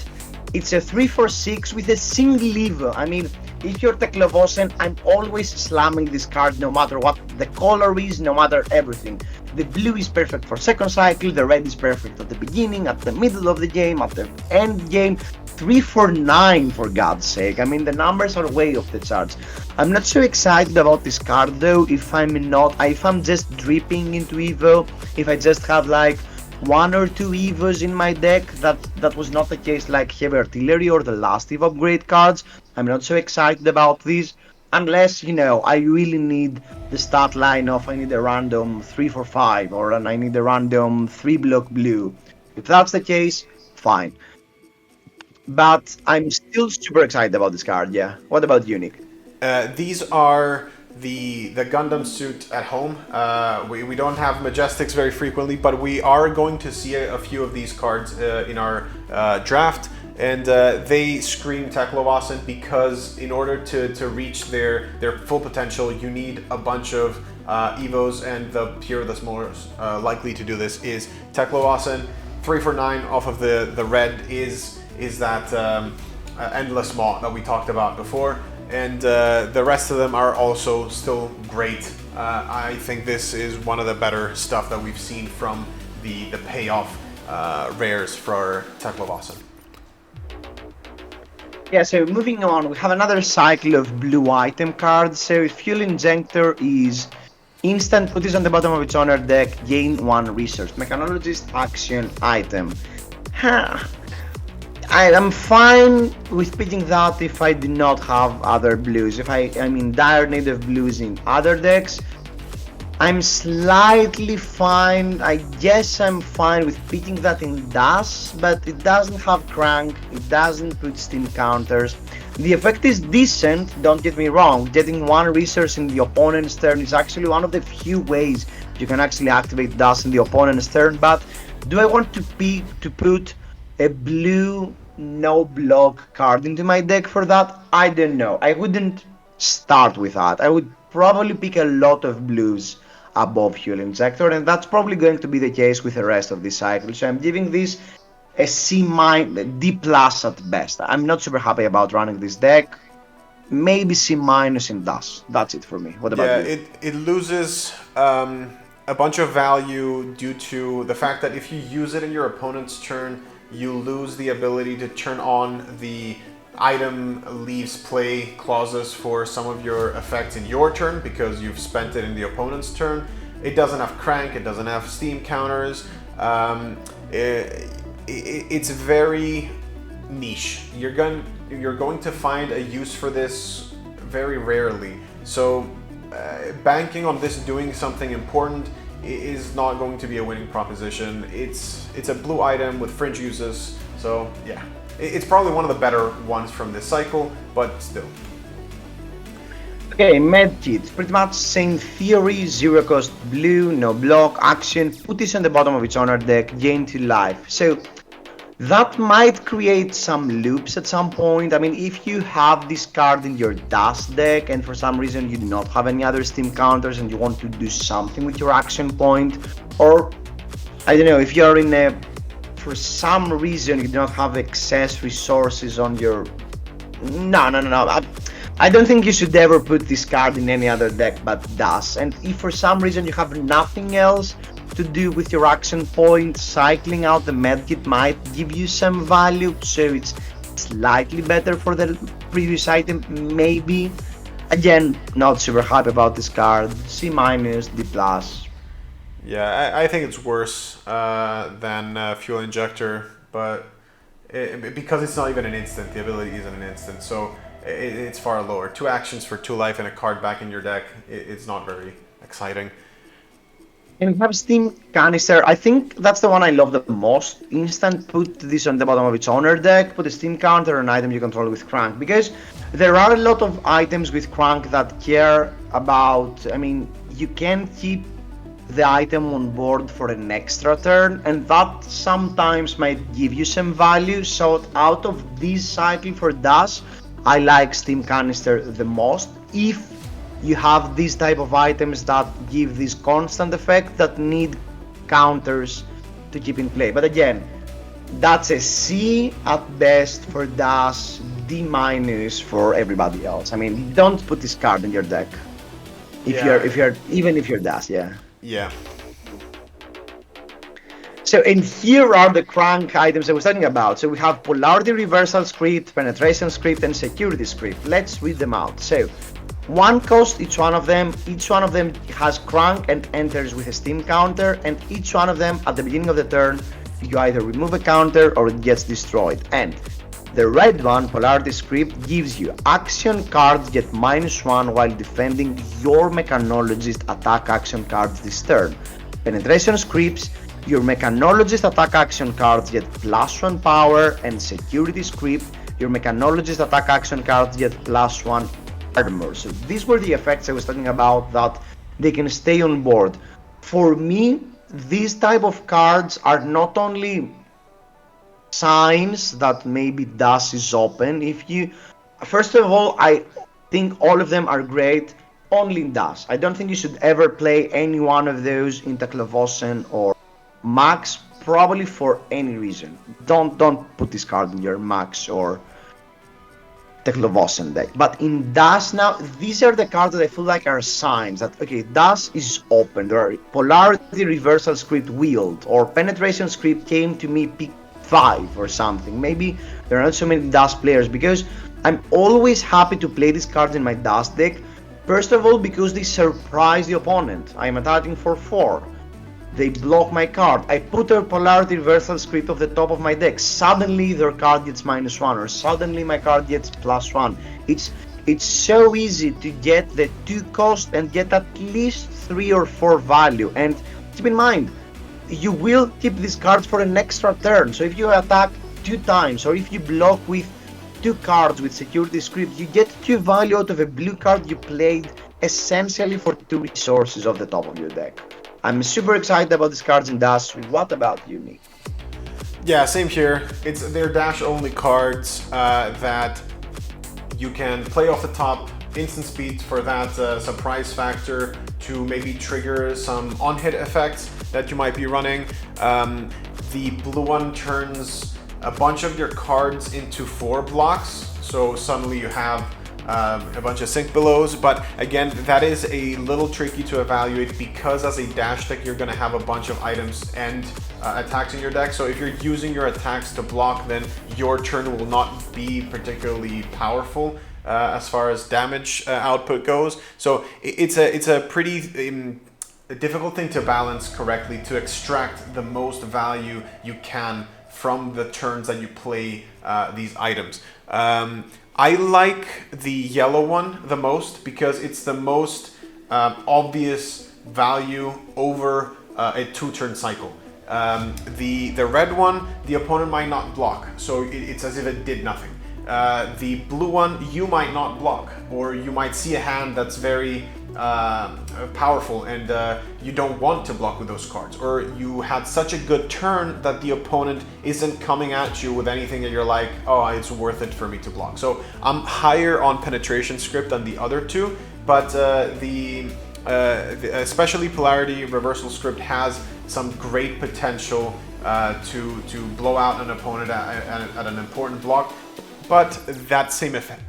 It's a 3-4-6 with a single EVO. I mean, if you're Teklovosen, I'm always slamming this card no matter what the color is, no matter everything. The blue is perfect for second cycle, the red is perfect at the beginning, at the middle of the game, at the end game. 3-4-9 for God's sake. I mean, the numbers are way off the charts. I'm not so excited about this card though if I'm just dripping into Evo, if I just have like 1 or 2 Evos in my deck. That was not the case like Heavy Artillery or the last Evo upgrade cards. I'm not so excited about these, unless, you know, I really need the stat line of I need a random 3-4-5 or I need a random 3 block blue. If that's the case, fine. But I'm still super excited about this card, yeah. What about you, Nick? These are the Gundam suit at home. We don't have Majestics very frequently, but we are going to see a few of these cards in our draft. And they scream Teklovosen because in order to reach their full potential, you need a bunch of Evos, and the hero that's most likely to do this is Teklovosen. 3-4-9 off of the red is that Endless Maw that we talked about before. And the rest of them are also still great. I think this is one of the better stuff that we've seen from the payoff rares for Teklovosen. Yeah, so moving on, we have another cycle of blue item cards. So Fuel Injector is instant, put this on the bottom of its owner deck, gain 1 research. Mechanologist action item. I am fine with picking that if I do not have other blues. If I'm in dire need of blues in other decks, I'm slightly fine. I guess I'm fine with picking that in DAS, but it doesn't have crank, it doesn't put steam counters. The effect is decent, don't get me wrong. Getting 1 resource in the opponent's turn is actually one of the few ways you can actually activate DAS in the opponent's turn, but do I want to put a blue no block card into my deck for that? I don't know. I wouldn't start with that. I would probably pick a lot of blues above Fuel Injector, and that's probably going to be the case with the rest of this cycle. So I'm giving this a D plus at best. I'm not super happy about running this deck. Maybe C minus in DAS. That's it for me. What about you? It loses a bunch of value due to the fact that if you use it in your opponent's turn, you lose the ability to turn on the item leaves play clauses for some of your effects in your turn because you've spent it in the opponent's turn. It doesn't have crank, it doesn't have steam counters. It's very niche. You're going to find a use for this very rarely. So banking on this doing something important is not going to be a winning proposition. It's a blue item with fringe uses, so yeah. It's probably one of the better ones from this cycle, but still. Okay, Medkit, pretty much same theory, zero cost blue, no block, action, put this on the bottom of its owner deck, gain 2 life. So that might create some loops at some point. I mean, if you have this card in your DAS deck and for some reason you do not have any other steam counters and you want to do something with your action point, or I don't know, if you're in a, for some reason you do not have excess resources on your... No. I don't think you should ever put this card in any other deck but DAS. And if for some reason you have nothing else to do with your action point, cycling out the medkit might give you some value, so it's slightly better for the previous item, maybe. Again, not super happy about this card. C minus, D plus. Yeah, I think it's worse than Fuel Injector, but because it's not even an instant, the ability isn't an instant, so it's far lower. 2 actions for 2 life and a card back in your deck, it's not very exciting. And we have Steam Canister. I think that's the one I love the most. Instant, put this on the bottom of its owner deck, put a Steam counter, an item you control with Crank. Because there are a lot of items with Crank that care about, I mean, you can keep the item on board for an extra turn, and that sometimes might give you some value. So out of this cycle for DAS, I like Steam Canister the most. If you have these type of items that give this constant effect that need counters to keep in play. But again, that's a C at best for DAS, D minus for everybody else. I mean, don't put this card in your deck if you're DAS, yeah. Yeah. So, and here are the crank items I was talking about. So we have Polarity Reversal Script, Penetration Script, and Security Script. Let's read them out. So, 1 cost each one of them. Each one of them has crank and enters with a steam counter, and each one of them at the beginning of the turn, you either remove a counter or it gets destroyed. And the red one, Polarity Script, gives you action cards get -1 while defending your Mechanologist attack action cards this turn. Penetration Scripts, your Mechanologist attack action cards get +1 power, and Security Script, your Mechanologist attack action cards get +1 armor. So these were the effects I was talking about that they can stay on board. For me, these type of cards are not only signs that maybe DAS is open. First of all, I think all of them are great only in DAS. I don't think you should ever play any one of those in Teklevosen or Max, probably for any reason. Don't put this card in your Max or Teklevosen deck. But in DAS now, these are the cards that I feel like are signs that, okay, DAS is open. There are Polarity Reversal Script wheeled, or Penetration Script came to me pick 5 or something. Maybe there are not so many DAS players, because I'm always happy to play these cards in my DAS deck. First of all, because they surprise the opponent. I am attacking for 4. They block my card. I put a Polarity Reversal Script off the top of my deck. Suddenly their card gets -1, or suddenly my card gets +1. It's so easy to get the 2 cost and get at least 3 or 4 value. And keep in mind, you will keep these cards for an extra turn. So if you attack 2 times, or if you block with 2 cards with Security Script, you get 2 value out of a blue card you played essentially for 2 resources off the top of your deck. I'm super excited about these cards in DAS. What about you, Nick? Yeah, same here. They're dash only cards that You can play off the top, instant speed for that surprise factor to maybe trigger some on-hit effects that you might be running. The blue one turns a bunch of your cards into 4 blocks, so suddenly you have a bunch of sync belows, but again, that is a little tricky to evaluate because as a dash deck, you're gonna have a bunch of items and attacks in your deck. So if you're using your attacks to block, then your turn will not be particularly powerful as far as damage output goes. So it's a pretty difficult thing to balance correctly to extract the most value you can from the turns that you play these items. I like the yellow one the most because it's the most obvious value over a 2-turn cycle. The red one, the opponent might not block, so it's as if it did nothing. The blue one, you might not block, or you might see a hand that's very powerful and you don't want to block with those cards, or you had such a good turn that the opponent isn't coming at you with anything that you're like, oh, it's worth it for me to block. So I'm higher on penetration script than the other two, but especially polarity reversal script has some great potential to blow out an opponent at an important block, but that same effect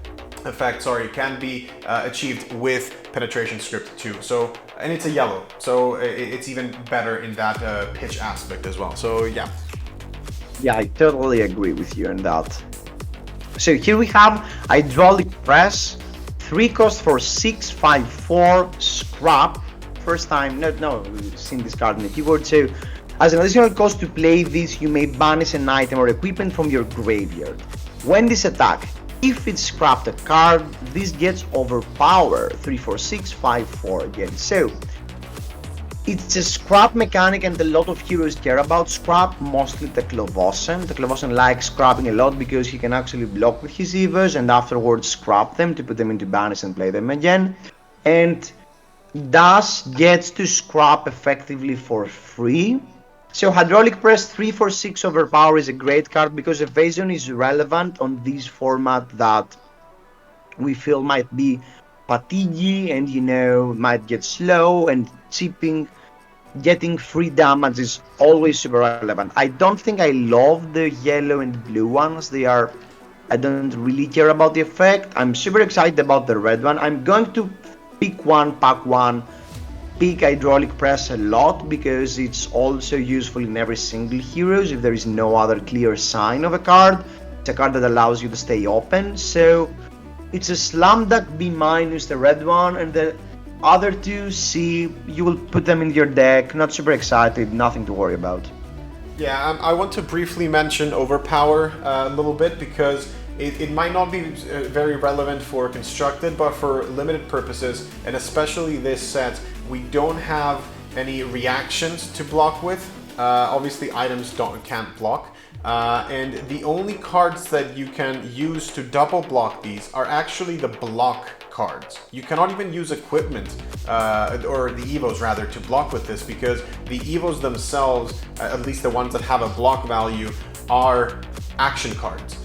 can be achieved with penetration script too. So, and it's a yellow, so it's even better in that pitch aspect as well. So yeah. Yeah, I totally agree with you on that. So here we have Hydraulic Press, 3 cost for 6/5/4 scrap. First time, no, we've seen this card in the keyboard. So as an additional cost to play this, you may banish an item or equipment from your graveyard. When this attack, if it's scrapped a card, this gets overpowered, 3/4/6/5/4 again. So it's a scrap mechanic and a lot of heroes care about scrap, mostly the Clovossen. The Clovossen likes scrapping a lot because he can actually block with his Evos and afterwards scrap them to put them into banish and play them again. And thus gets to scrap effectively for free. So Hydraulic Press 3/4/6 overpower is a great card because evasion is relevant on this format that we feel might be fatiguey and might get slow, and chipping, getting free damage is always super relevant. I don't think I love the yellow and blue ones. I don't really care about the effect. I'm super excited about the red one. I'm going to pick Hydraulic Press a lot because it's also useful in every single heroes if there is no other clear sign of a card. It's a card that allows you to stay open, so it's a slam dunk B-, the red one, and the other two C, you will put them in your deck. Not super excited, nothing to worry about. Yeah, I want to briefly mention Overpower a little bit because it might not be very relevant for Constructed, but for limited purposes, and especially this set, we don't have any reactions to block with. Obviously, items can't block. And the only cards that you can use to double block these are actually the block cards. You cannot even use equipment, or the Evos rather, to block with this because the Evos themselves, at least the ones that have a block value, are action cards.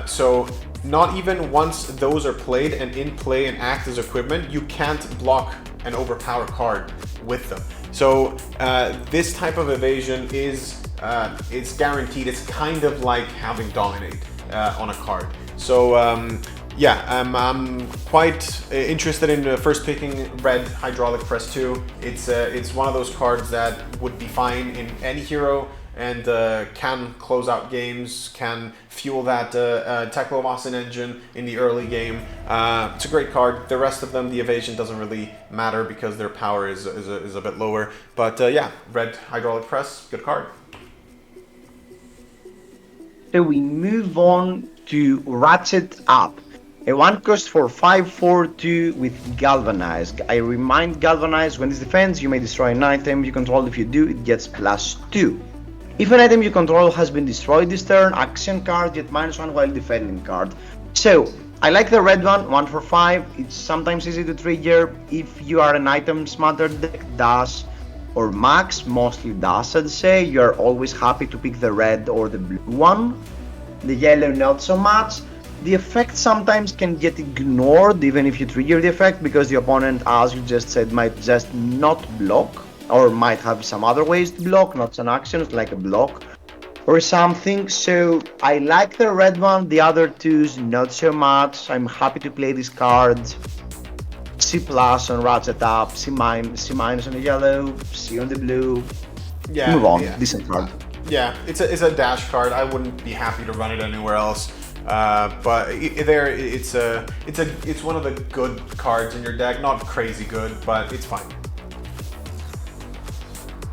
So not even once those are played and in play and act as equipment, you can't block an overpower card with them. So this type of evasion is it's guaranteed. It's kind of like having Dominate on a card. So yeah, I'm quite interested in first picking red Hydraulic Press 2. It's one of those cards that would be fine in any hero and can close out games, can fuel that Teklovasin engine in the early game. It's a great card. The rest of them, the evasion doesn't really matter because their power is a bit lower. But yeah, red Hydraulic Press, good card. So we move on to Ratchet Up. A 1 cost for 5/4/2 with Galvanize. I remind Galvanize, when this defends, you may destroy an item you control. If you do, it gets +2. If an item you control has been destroyed this turn, action card, get -1 while defending card. So, I like the red one, 1 for 5. It's sometimes easy to trigger if you are an item smatter deck, DAS or Max, mostly DAS I'd say. You're always happy to pick the red or the blue one. The yellow not so much. The effect sometimes can get ignored even if you trigger the effect, because the opponent, as you just said, might just not block, or might have some other ways to block, not some actions like a block or something. So I like the red one, the other twos not so much. I'm happy to play this card. C plus on ratchet up, C minus on the yellow, C on the blue. Yeah, Move on. yeah. Decent card. Yeah, it's a dash card. I wouldn't be happy to run it anywhere else. But it's one of the good cards in your deck. Not crazy good, but it's fine.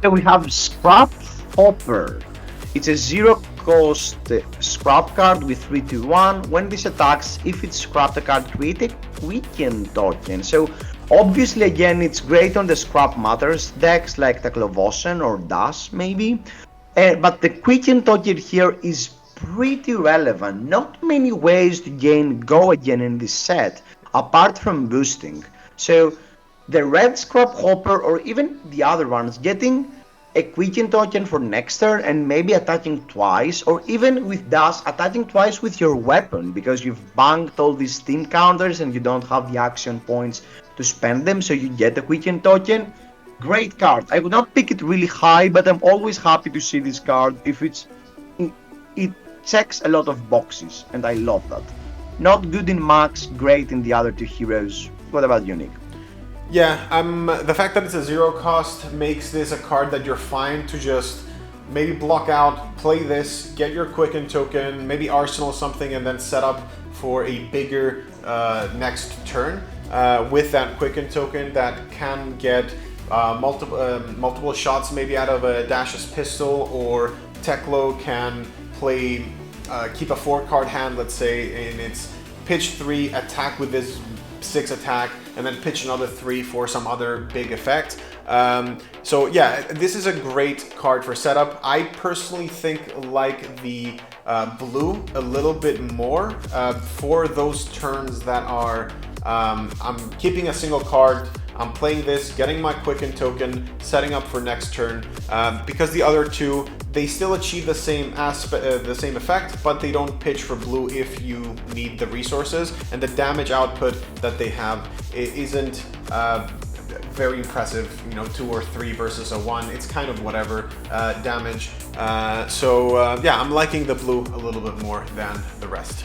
So we have Scrap Hopper. It's a zero cost scrap card with 3/2/1. When this attacks, if it's scrapped a card, create a Quicken token. So obviously, again, it's great on the Scrap Matters decks like Taklovosen or Das maybe. But the Quicken token here is pretty relevant. Not many ways to gain Go again in this set, apart from boosting. So the red Scrap Hopper, or even the other ones, getting a Quicken token for next turn and maybe attacking twice, or even with Das attacking twice with your weapon, because you've banked all these steam counters and you don't have the action points to spend them, so you get a Quicken token. Great card. I would not pick it really high, but I'm always happy to see this card if it checks a lot of boxes, and I love that. Not good in Max, great in the other two heroes. What about you, Nick? Yeah, the fact that it's a zero cost makes this a card that you're fine to just maybe block out, play this, get your Quicken token, maybe arsenal something, and then set up for a bigger next turn with that Quicken token that can get multiple shots maybe out of a Dash's pistol, or Teklo can play keep a 4-card hand, let's say, and it's pitch 3, attack with this 6 attack, and then pitch another 3 for some other big effect. So yeah, this is a great card for setup. I personally like the blue a little bit more for those turns that are I'm keeping a single card, I'm playing this, getting my Quicken token, setting up for next turn, because the other two, they still achieve the same effect, but they don't pitch for blue if you need the resources, and the damage output that they have isn't very impressive. 2 or 3 versus a 1. It's kind of whatever damage. Yeah, I'm liking the blue a little bit more than the rest.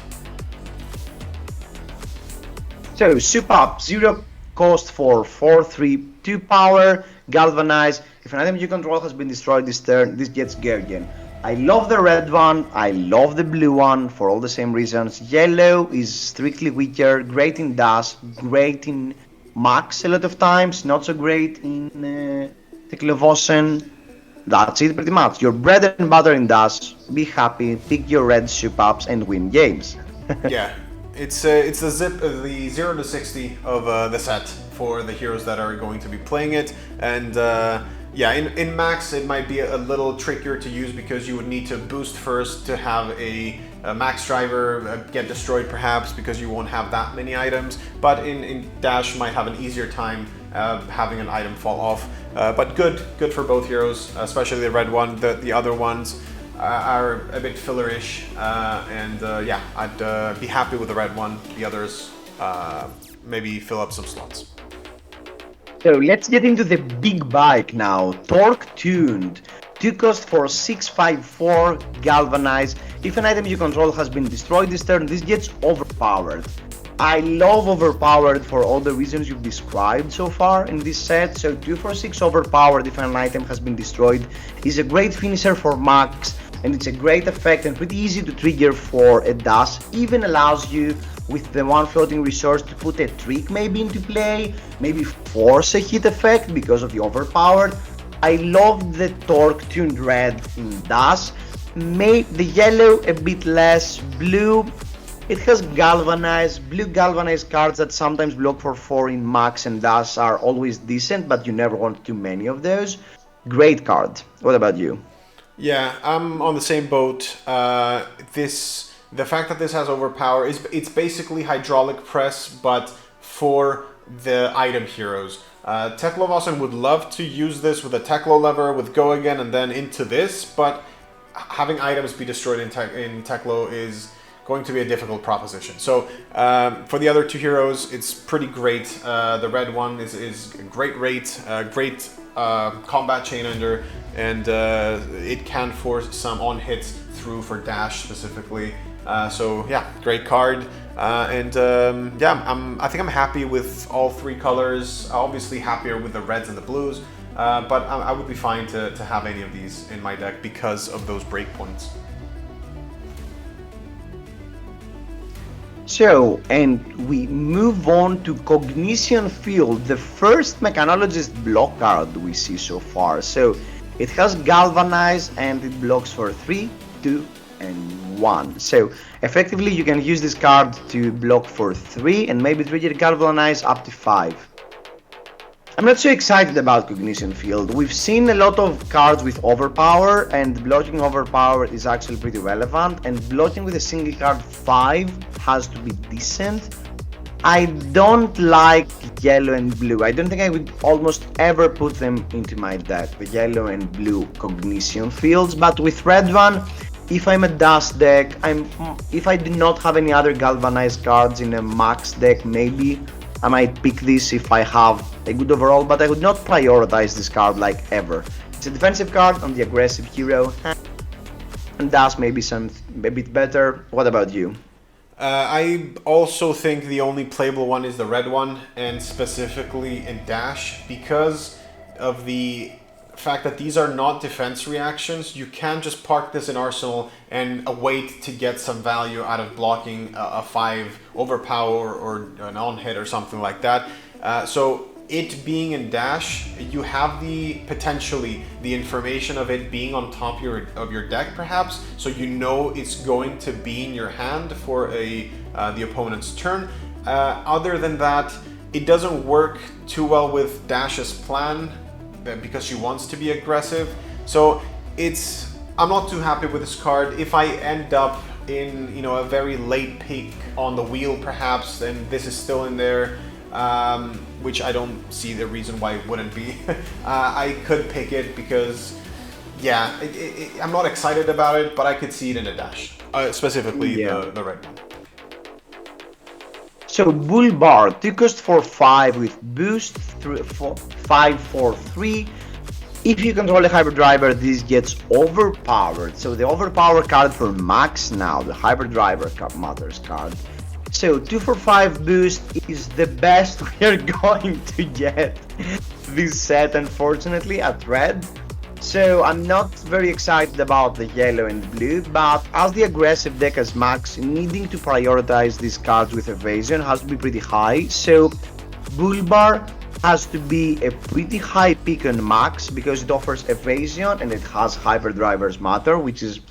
So soup up, 0 cost for 4/3, 2 power, galvanize. If an item you control has been destroyed this turn, this gets Gergen. I love the red one, I love the blue one for all the same reasons. Yellow is strictly weaker, great in Das, great in Max a lot of times, not so great in Teklovosen. That's it pretty much. Your bread and butter in Das, be happy, pick your red soup ups and win games. Yeah. It's the 0 to 60 of the set for the heroes that are going to be playing it, and yeah, in Max it might be a little trickier to use because you would need to boost first to have a Max driver get destroyed, perhaps because you won't have that many items. But in Dash, you might have an easier time having an item fall off. But good for both heroes, especially the red one. The other ones are a bit fillerish, and yeah, I'd be happy with the red one. The others maybe fill up some slots. So let's get into the big bike now. Torque tuned. 2 cost for 6/5/4 galvanize. If an item you control has been destroyed this turn, this gets overpowered. I love overpowered for all the reasons you've described so far in this set. So 2 for 6 overpowered if an item has been destroyed is a great finisher for Max, and it's a great effect and pretty easy to trigger for a dash. Even allows you with the one floating resource to put a trick maybe into play, maybe force a hit effect because of the overpowered. I love the torque tuned red in dash. The yellow a bit less. Blue, it has galvanized. Blue galvanized cards that sometimes block for 4 in Max and Dash are always decent, but you never want too many of those. Great card. What about you? Yeah, I'm on the same boat. The fact that this has overpower it's basically hydraulic press, but for the item heroes. Teklovosen would love to use this with a Teklo lever, with Go Again, and then into this, but having items be destroyed in Teklo is going to be a difficult proposition. So for the other two heroes, it's pretty great. The red one is a great rate, great combat chain ender, and it can force some on hits through for dash specifically. So yeah, great card. Yeah, I think I'm happy with all three colors. Obviously happier with the reds and the blues, but I would be fine to have any of these in my deck because of those breakpoints. So, and we move on to Cognition Field, the first mechanologist block card we see so far. So, it has Galvanize and it blocks for 3, 2, and 1. So, effectively you can use this card to block for 3 and maybe trigger Galvanize up to 5. I'm not so excited about Cognition Field. We've seen a lot of cards with Overpower, and blocking Overpower is actually pretty relevant, and blocking with a single card 5 has to be decent. I don't like yellow and blue. I don't think I would almost ever put them into my deck, the yellow and blue Cognition Fields, but with red one, if I'm a dust deck, if I do not have any other galvanized cards in a max deck, maybe I might pick this if I have a good overall, but I would not prioritize this card like ever. It's a defensive card on the aggressive hero, and does maybe a bit better. What about you? I also think the only playable one is the red one, and specifically in dash, because of the fact that these are not defense reactions. You can just park this in Arsenal and wait to get some value out of blocking a 5 overpower or an on hit or something like that. So it being in dash, you have potentially the information of it being on top of your deck perhaps, so you know it's going to be in your hand for the opponent's turn. Other than that, it doesn't work too well with Dash's plan, because she wants to be aggressive. So I'm not too happy with this card. If I end up in a very late pick on the wheel perhaps, then this is still in there, which I don't see the reason why it wouldn't be. I could pick it because yeah, I'm not excited about it, but I could see it in a dash, specifically the red one. So Bull Bar, 2 cost for 5 with boost, 5 for 3. If you control a Hyperdriver, this gets overpowered. So the overpower card for max now, the Hyperdriver matters card. So 2 for 5 boost is the best we're going to get this set, unfortunately, at red. So I'm not very excited about the yellow and blue, but as the aggressive deck as max, needing to prioritize these cards with evasion has to be pretty high. So Bull Bar has to be a pretty high pick on max because it offers evasion and it has Hyperdriver's Matter, which is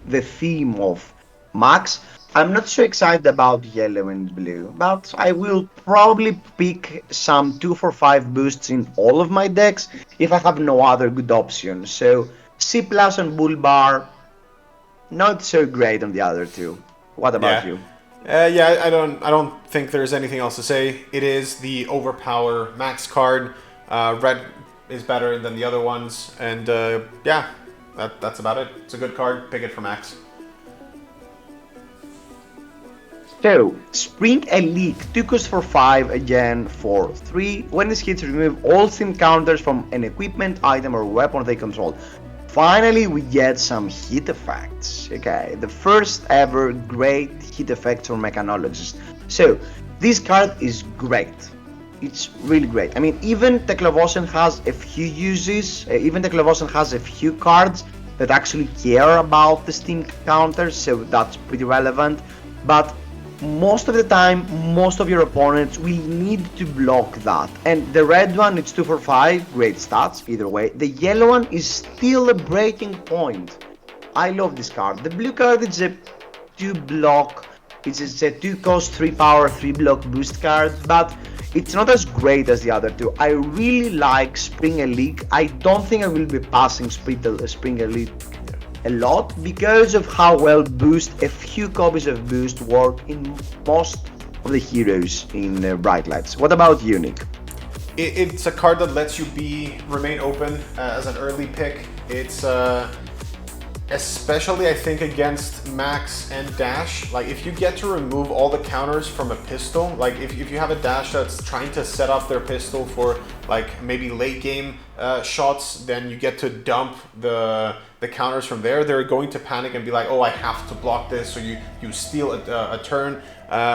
the theme of max. I'm not so excited about yellow and blue, but I will probably pick some 2 for 5 boosts in all of my decks if I have no other good options. So C+ on Bull Bar, not so great on the other two. What about you? Yeah, I don't think there's anything else to say. It is the overpower max card. Red is better than the other ones, and yeah, that's about it. It's a good card. Pick it for max. So, Spring Elite, 2 cost for 5, again for 3. When this hits, remove all themed counters from an equipment, item, or weapon they control. Finally, we get some hit effects. Okay, the first ever great hit effects for Mechanologist. So, this card is great. It's really great. I mean, even Teklovosen has a few uses, even Teklovosen has a few cards that actually care about the Steam counters, so that's pretty relevant. But most of the time, most of your opponents will need to block that. And the red one, it's 2 for 5, great stats, either way. The yellow one is still a breaking point. I love this card. The blue card is a 2 block, it's a 2 cost, 3 power, 3 block boost card, but it's not as great as the other two. I really like Spring Elite. I don't think I will be passing Spring Elite a lot because of how well boost, a few copies of boost work in most of the heroes in Bright Lights. What about you, Nick? It's a card that lets you remain open as an early pick. It's especially I think against max and dash. Like if you get to remove all the counters from a pistol, like if you have a dash that's trying to set up their pistol for like maybe late game shots, then you get to dump the counters from there. They're going to panic and be like, oh, I have to block this, so you steal a turn.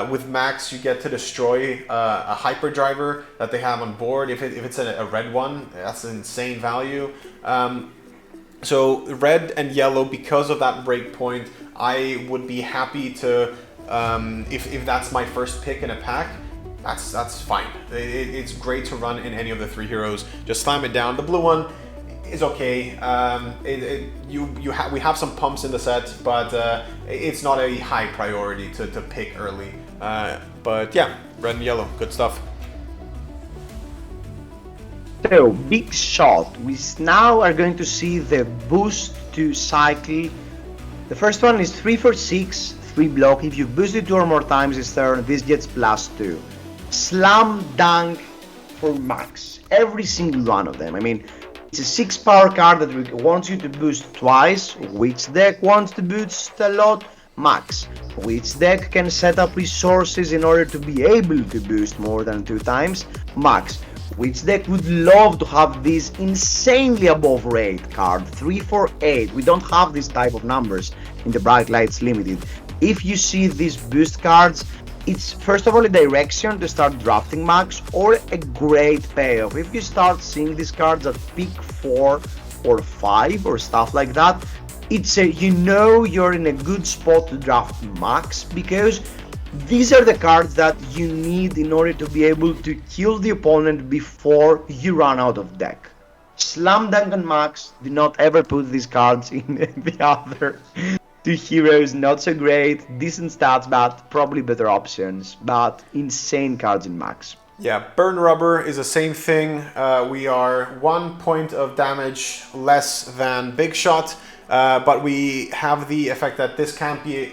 With max, you get to destroy a hyperdriver that they have on board. If it's a red one, that's an insane value. So red and yellow, because of that breakpoint, I would be happy to, if that's my first pick in a pack, that's fine. It's great to run in any of the three heroes. Just slam it down. The blue one is okay. We have some pumps in the set, but it's not a high priority to pick early. But yeah, red and yellow, good stuff. So, big shot. We now are going to see the boost to cycle. The first one is 3 for 6, 3 block. If you boost it 2 or more times this turn, this gets +2. Slam dunk for max. Every single one of them. I mean, it's a 6 power card that wants you to boost twice. Which deck wants to boost a lot? Max. Which deck can set up resources in order to be able to boost more than 2 times? Max. Which deck would love to have this insanely above rate card? 3 for 8. We don't have this type of numbers in the Bright Lights Limited. If you see these boost cards, it's first of all a direction to start drafting max, or a great payoff. If you start seeing these cards at pick 4 or 5 or stuff like that, it's you're in a good spot to draft max, because these are the cards that you need in order to be able to kill the opponent before you run out of deck. Slam dunk and max, do not ever put these cards in the other 2 heroes. Not so great, decent stats, but probably better options, but insane cards in max. Yeah, burn rubber is the same thing. We are 1 point of damage less than big shot, but we have the effect that this can't be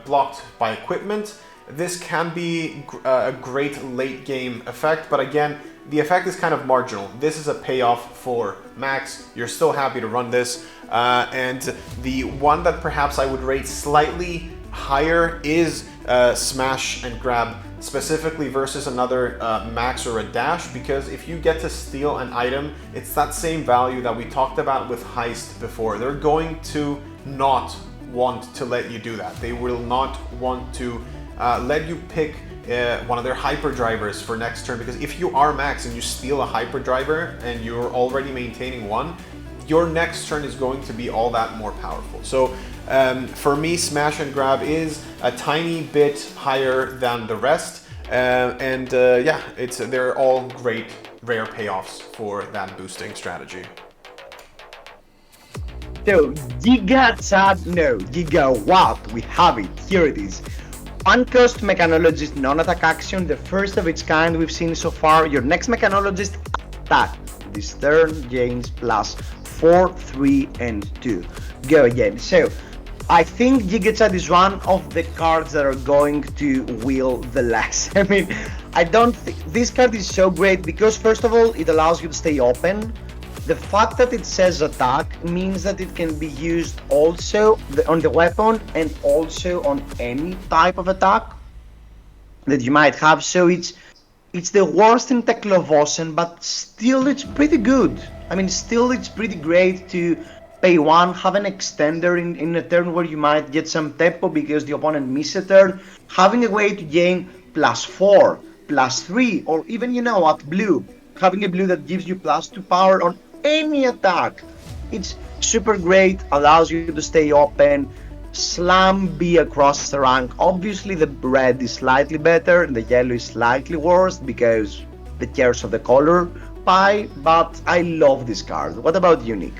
blocked by equipment. This can be a great late game effect, but again, the effect is kind of marginal. This is a payoff for max. You're still happy to run this. And the one that perhaps I would rate slightly higher is smash and grab, specifically versus another max or a dash, because if you get to steal an item, it's that same value that we talked about with heist before. They're going to not want to let you do that. They will not want to let you pick one of their hyperdrivers for next turn, because if you are max and you steal a hyperdriver and you're already maintaining one, your next turn is going to be all that more powerful. So for me, smash and grab is a tiny bit higher than the rest, and yeah, they're all great rare payoffs for that boosting strategy. So gigawatt, we have it, here it is. Uncursed Mechanologist non-attack action, the first of its kind we've seen so far. Your next Mechanologist attack this turn gains +4, 3, and 2. Go again. So I think Gigachad is one of the cards that are going to wheel the less. I mean, I don't think this card is so great because first of all, it allows you to stay open. The fact that it says attack means that it can be used also on the weapon and also on any type of attack that you might have. So it's the worst in Teklovosen, but still it's pretty good. I mean, still it's pretty great to pay 1, have an extender in a turn where you might get some tempo because the opponent missed a turn, having a way to gain +4, +3, or even, at blue, having a blue that gives you +2 power on any attack. It's super great, allows you to stay open, slam B across the rank. Obviously the red is slightly better and the yellow is slightly worse because the cares of the color pie, but I love this card. What about you, Nick?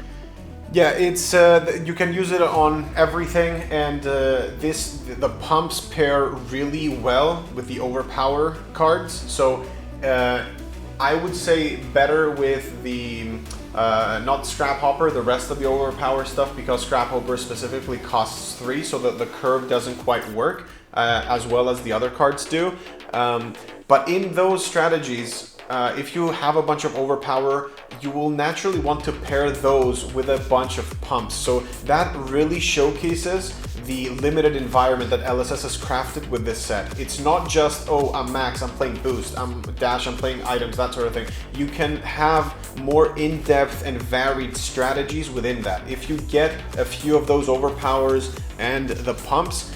Yeah, it's you can use it on everything, and the pumps pair really well with the overpower cards. So I would say better with the not Scrap Hopper, the rest of the overpower stuff, because Scrap Hopper specifically costs 3, so that the curve doesn't quite work as well as the other cards do. But in those strategies, if you have a bunch of overpower, you will naturally want to pair those with a bunch of pumps. So that really showcases the limited environment that LSS has crafted with this set. It's not just, oh, I'm max, I'm playing boost, I'm dash, I'm playing items, that sort of thing. You can have more in-depth and varied strategies within that. If you get a few of those overpowers and the pumps,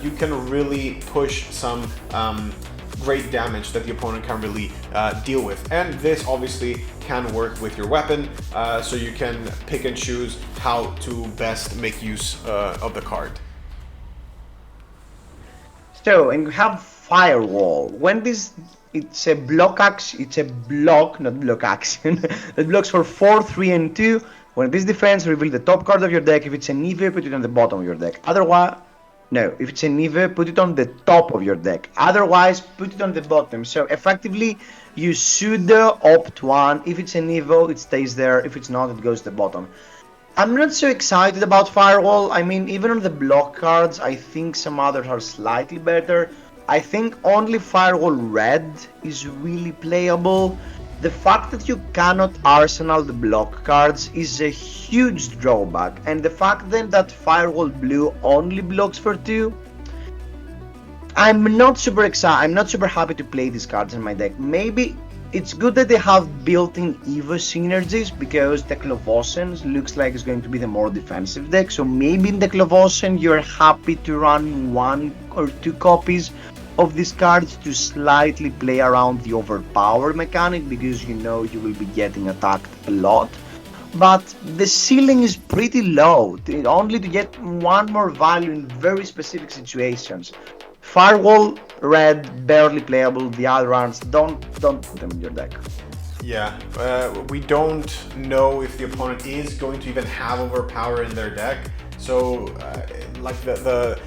you can really push some great damage that the opponent can really deal with. And this obviously can work with your weapon, so you can pick and choose how to best make use of the card. So, and we have Firewall. When this, it's a block action, it's a block, not block action, that blocks for 4, 3, and 2. When this defense, reveal the top card of your deck. If it's an Evo, put it on the bottom of your deck. Otherwise, no, if it's an Evo, put it on the top of your deck. Otherwise, put it on the bottom. So effectively, you pseudo opt one. If it's an Evo, it stays there. If it's not, it goes to the bottom. I'm not so excited about Firewall. I mean, even on the block cards, I think some others are slightly better. I think only Firewall Red is really playable. The fact that you cannot arsenal the block cards is a huge drawback, and the fact then that Firewall Blue only blocks for 2, I'm not super excited. I'm not super happy to play these cards in my deck. Maybe it's good that they have built-in Evo synergies, because the Clovosen looks like it's going to be the more defensive deck. So maybe in the Clovosen you're happy to run 1 or 2 copies of these cards to slightly play around the overpower mechanic, because you know you will be getting attacked a lot. But the ceiling is pretty low, only to get 1 more value in very specific situations. Firewall Red, barely playable. The other ones, don't put them in your deck. Yeah, we don't know if the opponent is going to even have overpower in their deck. So like the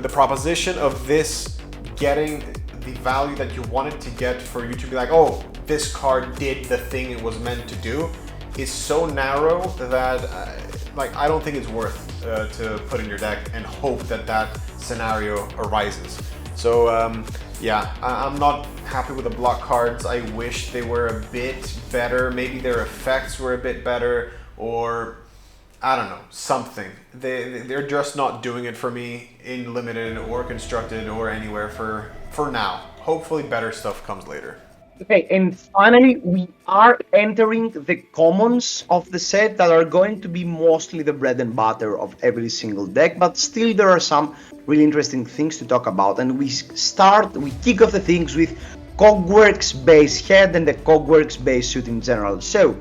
proposition of this getting the value that you wanted to get for you to be like, oh, this card did the thing it was meant to do, is so narrow that like I don't think it's worth to put in your deck and hope that that scenario arises. So yeah, I'm not happy with the block cards. I wish they were a bit better. Maybe their effects were a bit better, or I don't know, something. They're just not doing it for me in limited or constructed or anywhere for now. Hopefully better stuff comes later. Okay, and finally we are entering the commons of the set that are going to be mostly the bread and butter of every single deck, but still there are some really interesting things to talk about. And we kick off the things with Cogworks base head and the Cogworks base suit in general. So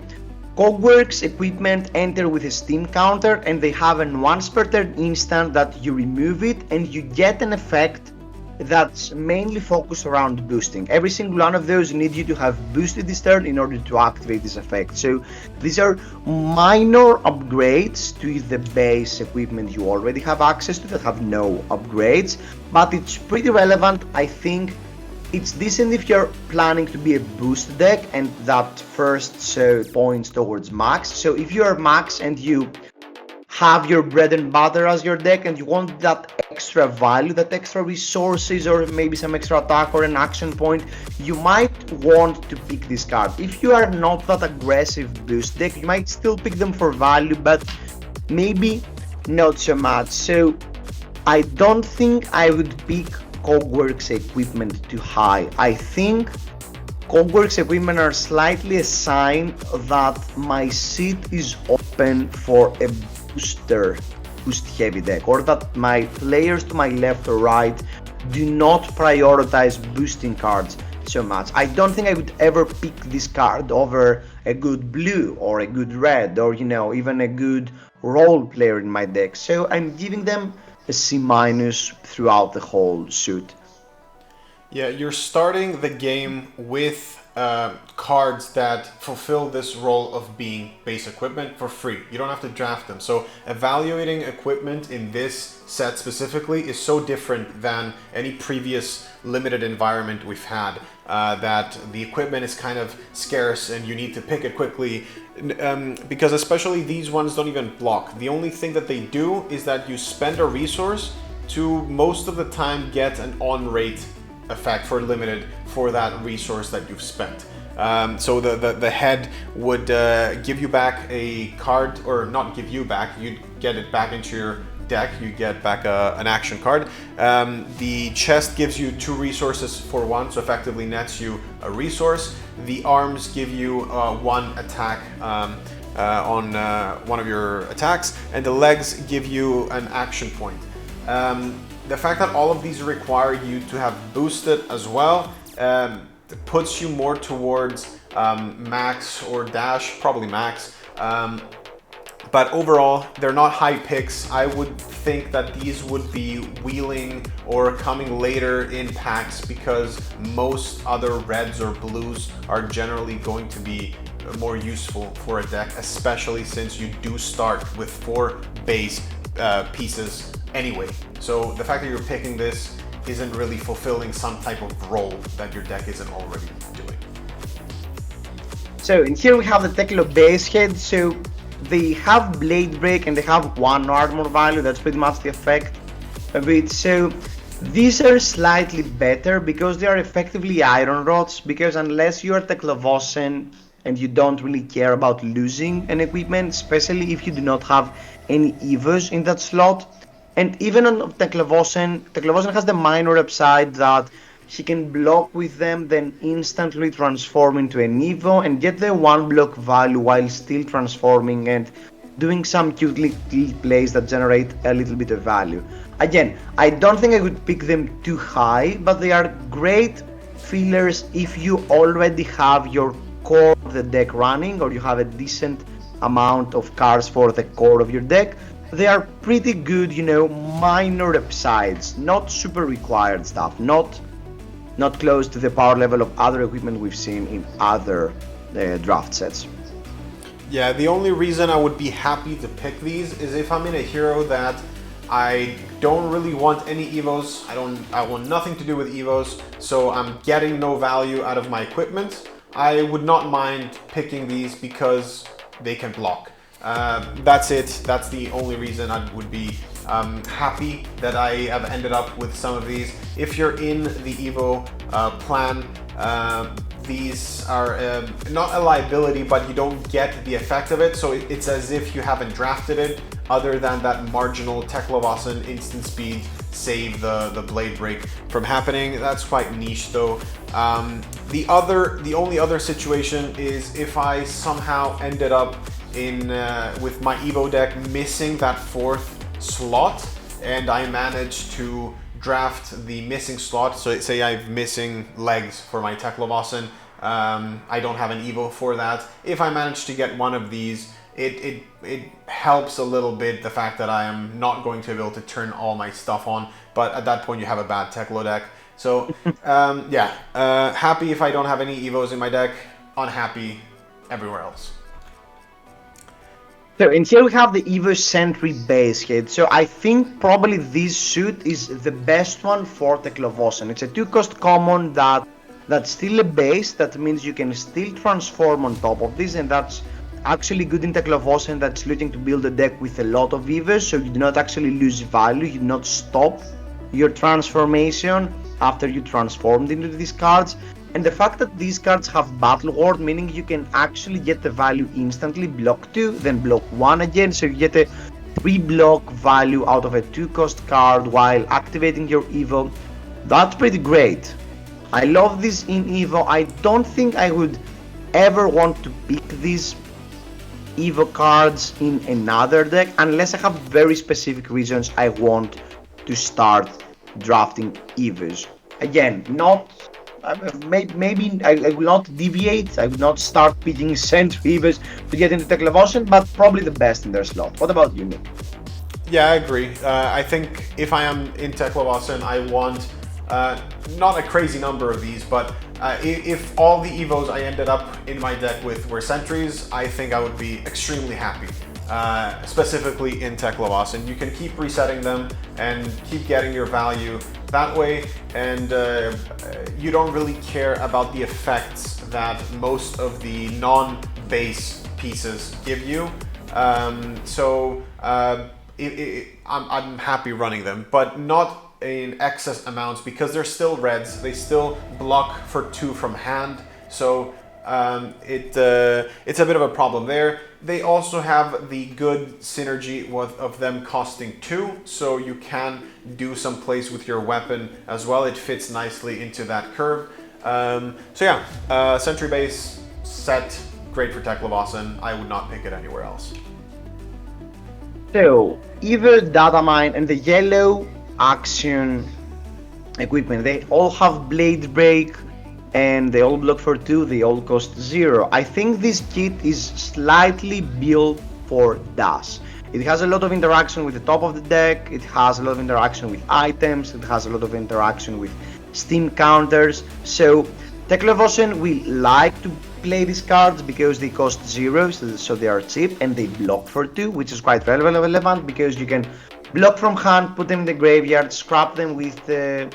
Cogworks equipment enter with a steam counter, and they have an once per turn instant that you remove it and you get an effect that's mainly focused around boosting. Every single one of those need you to have boosted this turn in order to activate this effect. So these are minor upgrades to the base equipment you already have access to that have no upgrades, but it's pretty relevant. I think it's decent if you're planning to be a boost deck and that first points towards max. So if you are max and you have your bread and butter as your deck and you want that extra value, that extra resources, or maybe some extra attack or an action point, you might want to pick this card. If you are not that aggressive boost deck, you might still pick them for value, but maybe not so much. So I don't think I would pick Cogworks equipment too high. I think Cogworks equipment are slightly a sign that my seat is open for a boost heavy deck, or that my players to my left or right do not prioritize boosting cards so much. I don't think I would ever pick this card over a good blue or a good red, or even a good role player in my deck. So I'm giving them a C- throughout the whole suit. Yeah, you're starting the game with cards that fulfill this role of being base equipment for free. You don't have to draft them. So evaluating equipment in this set specifically is so different than any previous limited environment we've had, that the equipment is kind of scarce and you need to pick it quickly, because especially these ones don't even block. The only thing that they do is that you spend a resource to most of the time get an on rate effect for limited for that resource that you've spent. So the head would give you back a card, or not give you back, you'd get it back into your deck, you get back an action card. The chest gives you 2 resources for 1, so effectively nets you a resource. The arms give you 1 attack on one of your attacks, and the legs give you an action point. The fact that all of these require you to have boosted as well puts you more towards max or dash, probably max. But overall, they're not high picks. I would think that these would be wheeling or coming later in packs, because most other reds or blues are generally going to be more useful for a deck, especially since you do start with 4 base pieces anyway. So the fact that you're picking this isn't really fulfilling some type of role that your deck isn't already doing. So in here we have the Teklo base head. So they have blade break and they have 1 armor value. That's pretty much the effect of it. So these are slightly better because they are effectively iron rods, because unless you are Teklovosen and you don't really care about losing an equipment, especially if you do not have any Evos in that slot. And even on Teklovosen has the minor upside that he can block with them, then instantly transform into an Evo and get the 1 block value while still transforming and doing some cute little plays that generate a little bit of value. Again, I don't think I would pick them too high, but they are great fillers if you already have your core of the deck running, or you have a decent amount of cards for the core of your deck. They are pretty good, you know, minor upsides, not super required stuff, not close to the power level of other equipment we've seen in other draft sets. Yeah, the only reason I would be happy to pick these is if I'm in a hero that I don't really want any Evos. I want nothing to do with Evos, so I'm getting no value out of my equipment. I would not mind picking these because they can block. That's it. That's the only reason I would be happy that I have ended up with some of these. If you're in the Evo plan, these are not a liability, but you don't get the effect of it. So it's as if you haven't drafted it, other than that marginal Teklovosen instant speed save the blade break from happening. That's quite niche though. The only other situation is if I somehow ended up in with my Evo deck missing that 4th slot, and I managed to draft the missing slot. So say I'm missing legs for my Teklovosen, I don't have an Evo for that. If I manage to get one of these, it helps a little bit the fact that I am not going to be able to turn all my stuff on, but at that point you have a bad Teklo deck. So yeah, happy if I don't have any Evos in my deck, unhappy everywhere else. So in here we have the Evo Sentry base head. So I think probably this suit is the best one for Teklovosen. It's a 2-cost common that's still a base. That means you can still transform on top of this, and that's actually good in Teklovosen that's looking to build a deck with a lot of Evos, so you do not actually lose value, you do not stop your transformation after you transformed into these cards. And the fact that these cards have Battle Ward, meaning you can actually get the value instantly, block 2, then block 1 again, so you get a 3 block value out of a 2-cost card while activating your Evo. That's pretty great. I love this in Evo. I don't think I would ever want to pick these Evo cards in another deck unless I have very specific reasons I want to start drafting Evos. Again, maybe I will not deviate. I will not start picking Sentry Evos to get into Teklovosen, but probably the best in their slot. What about you, Nick? Yeah, I agree. I think if I am in Teklovosen, I want not a crazy number of these, but if all the Evos I ended up in my deck with were Sentries, I think I would be extremely happy. Specifically in Teklovosen, you can keep resetting them and keep getting your value that way, and you don't really care about the effects that most of the non-base pieces give you. So I'm happy running them, but not in excess amounts, because they're still reds. They still block for 2 from hand, so it's a bit of a problem there. They also have the good synergy of them costing 2, so you can do some plays with your weapon as well. It fits nicely into that curve. So yeah, Sentry Base set, great for Teklevossen. I would not pick it anywhere else. So, either Data Mine and the yellow action equipment, they all have Blade Break and they all block for 2, they all cost 0. I think this kit is slightly built for DAS. It has a lot of interaction with the top of the deck, it has a lot of interaction with items, it has a lot of interaction with Steam counters. So Teklevossen will like to play these cards because they cost 0, so they are cheap, and they block for 2, which is quite relevant because you can block from hand, put them in the graveyard, scrap them with the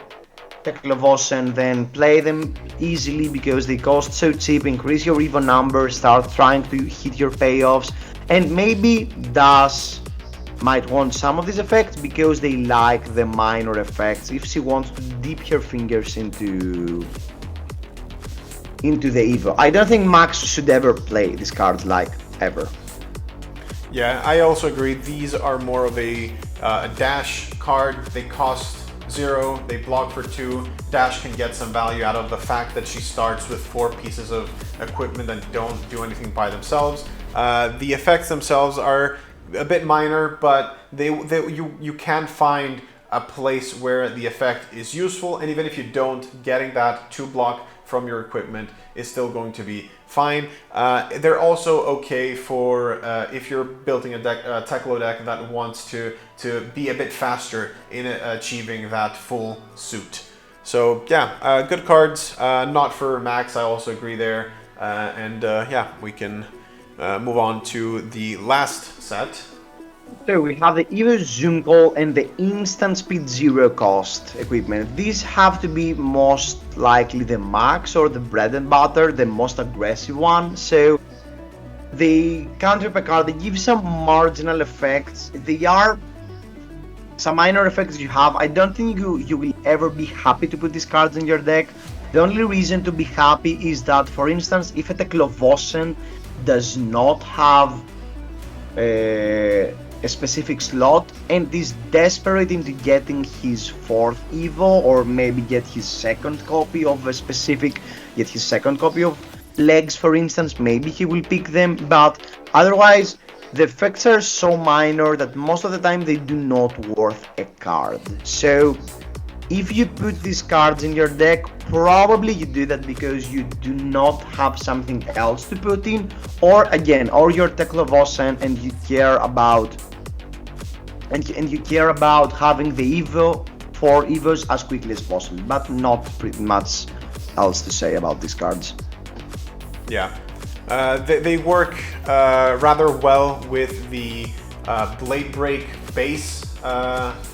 Teklevossen, then play them easily because they cost so cheap, increase your Evo number, start trying to hit your payoffs, and maybe DAS might want some of these effects because they like the minor effects if she wants to dip her fingers into the Evo. I don't think Max should ever play these cards, like, ever. Yeah, I also agree. These are more of a dash card. They cost 0, they block for 2. Dash can get some value out of the fact that she starts with 4 pieces of equipment and don't do anything by themselves. The effects themselves are a bit minor, but you can find a place where the effect is useful, and even if you don't, getting that 2 block from your equipment is still going to be fine. They're also okay for if you're building a Teklo deck that wants to be a bit faster in achieving that full suit. So yeah, good cards, not for Max, I also agree there. And yeah, we can move on to the last set. So we have the Evo Zoom Call and the Instant Speed 0 cost equipment. These have to be most likely the max or the bread and butter, the most aggressive one. So the counter per card, they give some marginal effects. They are some minor effects you have. I don't think you will ever be happy to put these cards in your deck. The only reason to be happy is that, for instance, if a Teklevossen does not have a specific slot and is desperate into getting his 4th Evo, or maybe get his second copy of a specific, get his second copy of legs, for instance, maybe he will pick them, but otherwise the effects are so minor that most of the time they do not worth a card. So if you put these cards in your deck, probably you do that because you do not have something else to put in, or again, or you're Teklevossen and you care about and you care about having the Evo, 4 Evos as quickly as possible, but not pretty much else to say about these cards. Yeah, they work rather well with the Blade Break base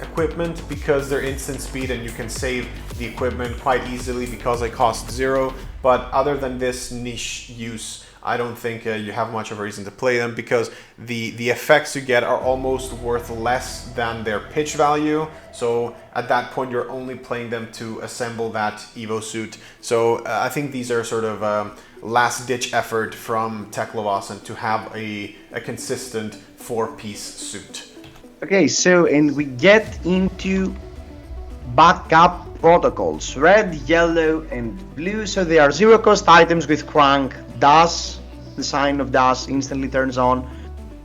equipment because they're instant speed and you can save the equipment quite easily because they cost 0. But other than this niche use, I don't think you have much of a reason to play them because the effects you get are almost worth less than their pitch value. So at that point, you're only playing them to assemble that Evo suit. So I think these are sort of last-ditch effort from Teklevossen to have a consistent 4-piece suit. Okay, so and we get into backup protocols, red, yellow and blue. So they are 0 cost items with crank. DAS, the sign of DAS instantly turns on,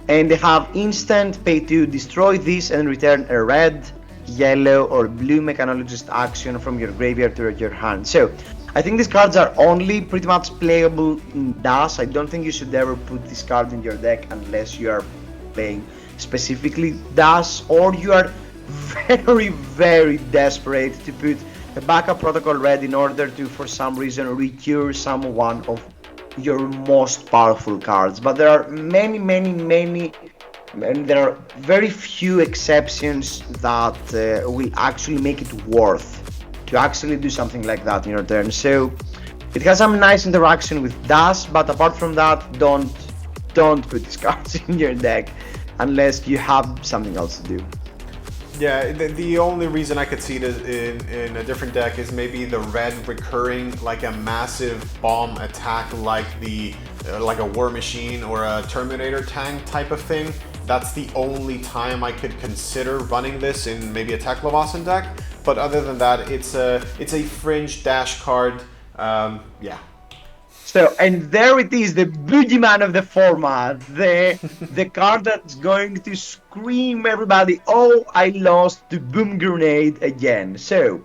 and they have instant pay to destroy this and return a red, yellow or blue mechanologist action from your graveyard to your hand. So I think these cards are only pretty much playable in DAS. I don't think you should ever put these cards in your deck unless you are playing specifically DAS, or you are very desperate to put a backup protocol red in order to, for some reason, recure some one of your most powerful cards. But there are many, and there are very few exceptions that will actually make it worth to actually do something like that in your turn. So it has some nice interaction with DAS, but apart from that, don't put these cards in your deck unless you have something else to do. Yeah, the only reason I could see it in a different deck is maybe the red recurring like a massive bomb attack like like a war machine or a Terminator tank type of thing. That's the only time I could consider running this in maybe a Tech Leviathan deck. But other than that, it's a fringe dash card. Yeah. So, and there it is, the boogeyman of the format, the card that's going to scream everybody, oh, I lost to Boom Grenade again. So,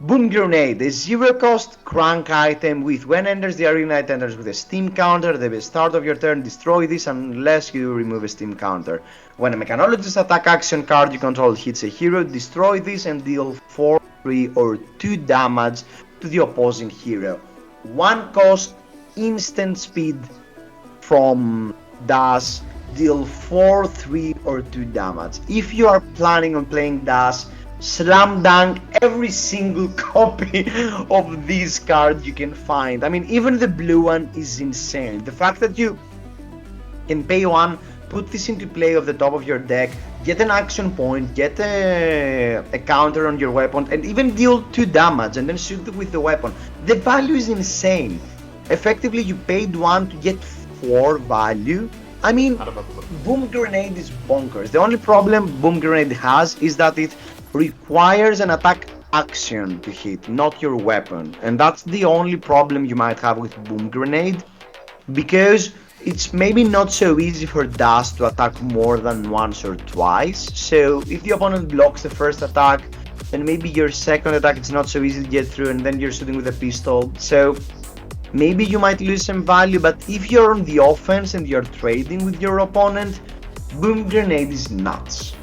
Boom Grenade, a zero-cost crank item with when enters the arena, it enters with a steam counter. At the start of your turn, destroy this unless you remove a steam counter. When a mechanologist attack action card you control hits a hero, destroy this and deal 4, 3, or 2 damage to the opposing hero. 1 cost, instant speed from Dash, deal 4, 3, or 2 damage. If you are planning on playing Dash, slam dunk every single copy of this card you can find. I mean, even the blue one is insane. The fact that you can pay 1, put this into play off the top of your deck, get an action point, get a counter on your weapon, and even deal 2 damage and then shoot with the weapon. The value is insane. Effectively, you paid 1 to get 4 value. I mean, Boom Grenade is bonkers. The only problem Boom Grenade has is that it requires an attack action to hit, not your weapon. And that's the only problem you might have with Boom Grenade, because it's maybe not so easy for Dash to attack more than once or twice. So if the opponent blocks the first attack, then maybe your second attack is not so easy to get through, and then you're shooting with a pistol. So maybe you might lose some value, but if you're on the offense and you're trading with your opponent, Boom Grenade is nuts.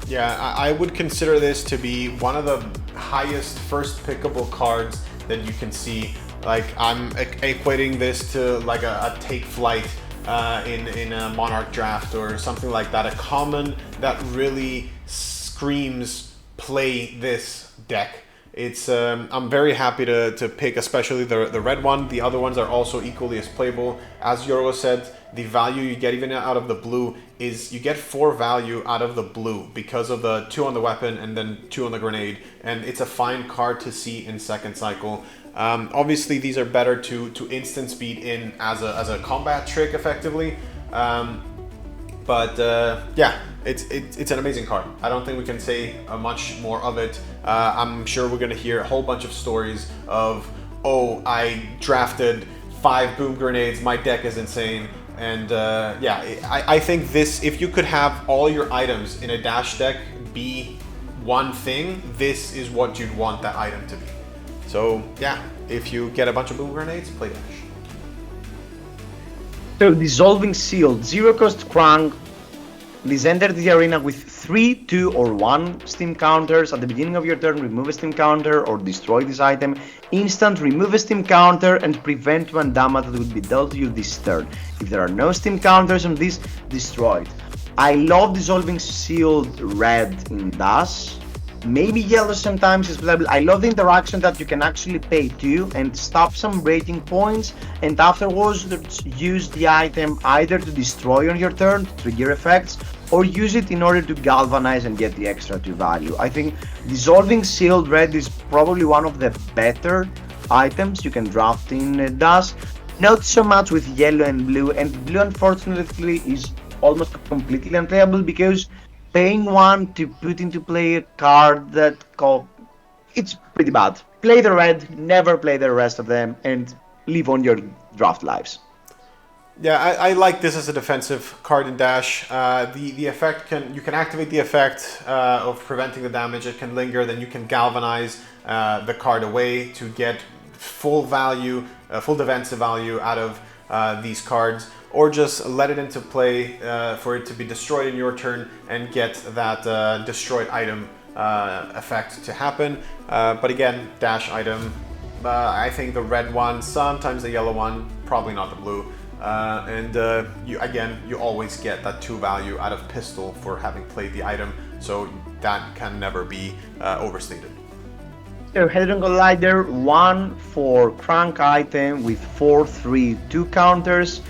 Yeah, I would consider this to be one of the highest first pickable cards that you can see. Like, I'm equating this to like a take flight in a Monarch draft or something like that. A common that really screams play this deck. It's I'm very happy to pick especially the red one. The other ones are also equally as playable. As Yorgo said, the value you get even out of the blue is you get 4 value out of the blue because of the 2 on the weapon and then 2 on the grenade, and it's a fine card to see in second cycle. Obviously these are better to instant speed in as a combat trick effectively, but yeah, it's an amazing card. I don't think we can say much more of it. I'm sure we're gonna hear a whole bunch of stories of, oh, I drafted 5 boom grenades, my deck is insane. And yeah, I think this, if you could have all your items in a dash deck be one thing, this is what you'd want that item to be. So yeah, if you get a bunch of boom grenades, play dash. So Dissolving Shield, 0-cost crank. Please enter the arena with 3, 2, or 1 steam counters. At the beginning of your turn, remove a steam counter or destroy this item. Instant, remove a steam counter and prevent 1 damage that would be dealt to you this turn. If there are no steam counters on this, destroy it. I love Dissolving Shield red in Dash. Maybe yellow sometimes is playable. I love the interaction that you can actually pay 2 and stop some rating points, and afterwards use the item either to destroy on your turn to trigger effects, or use it in order to galvanize and get the extra 2 value. I think Dissolving Shield red is probably one of the better items you can draft in Dash. Not so much with yellow and blue unfortunately is almost completely unplayable because paying 1 to put into play a card that it's pretty bad. Play the red, never play the rest of them, and live on your draft lives. Yeah, I like this as a defensive card in Dash. The effect you can activate the effect of preventing the damage. It can linger, then you can galvanize the card away to get full value, full defensive value out of these cards, or just let it into play for it to be destroyed in your turn and get that destroyed item effect to happen. But again, Dash item. I think the red one, sometimes the yellow one, probably not the blue. And you always get that 2 value out of pistol for having played the item, so that can never be overstated. So Hadron Collider, 1 for crank item with 4, 3, 2 counters.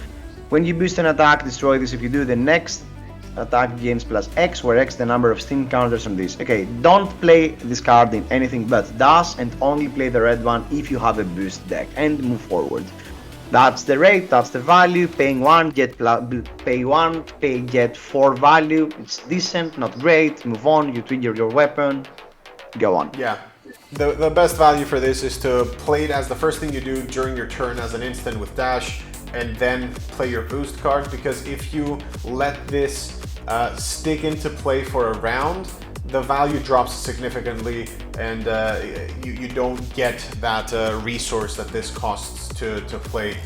When you boost an attack, destroy this. If you do, the next attack gains plus X, where X the number of steam counters on this. Okay, don't play this card in anything but dash, and only play the red one if you have a boost deck, and move forward. That's the rate, that's the value. Paying 1, get 4 value. It's decent, not great. Move on, you trigger your weapon, go on. Yeah. The best value for this is to play it as the first thing you do during your turn as an instant with dash, and then play your boost card, because if you let this stick into play for a round, the value drops significantly, and you don't get that resource that this costs to play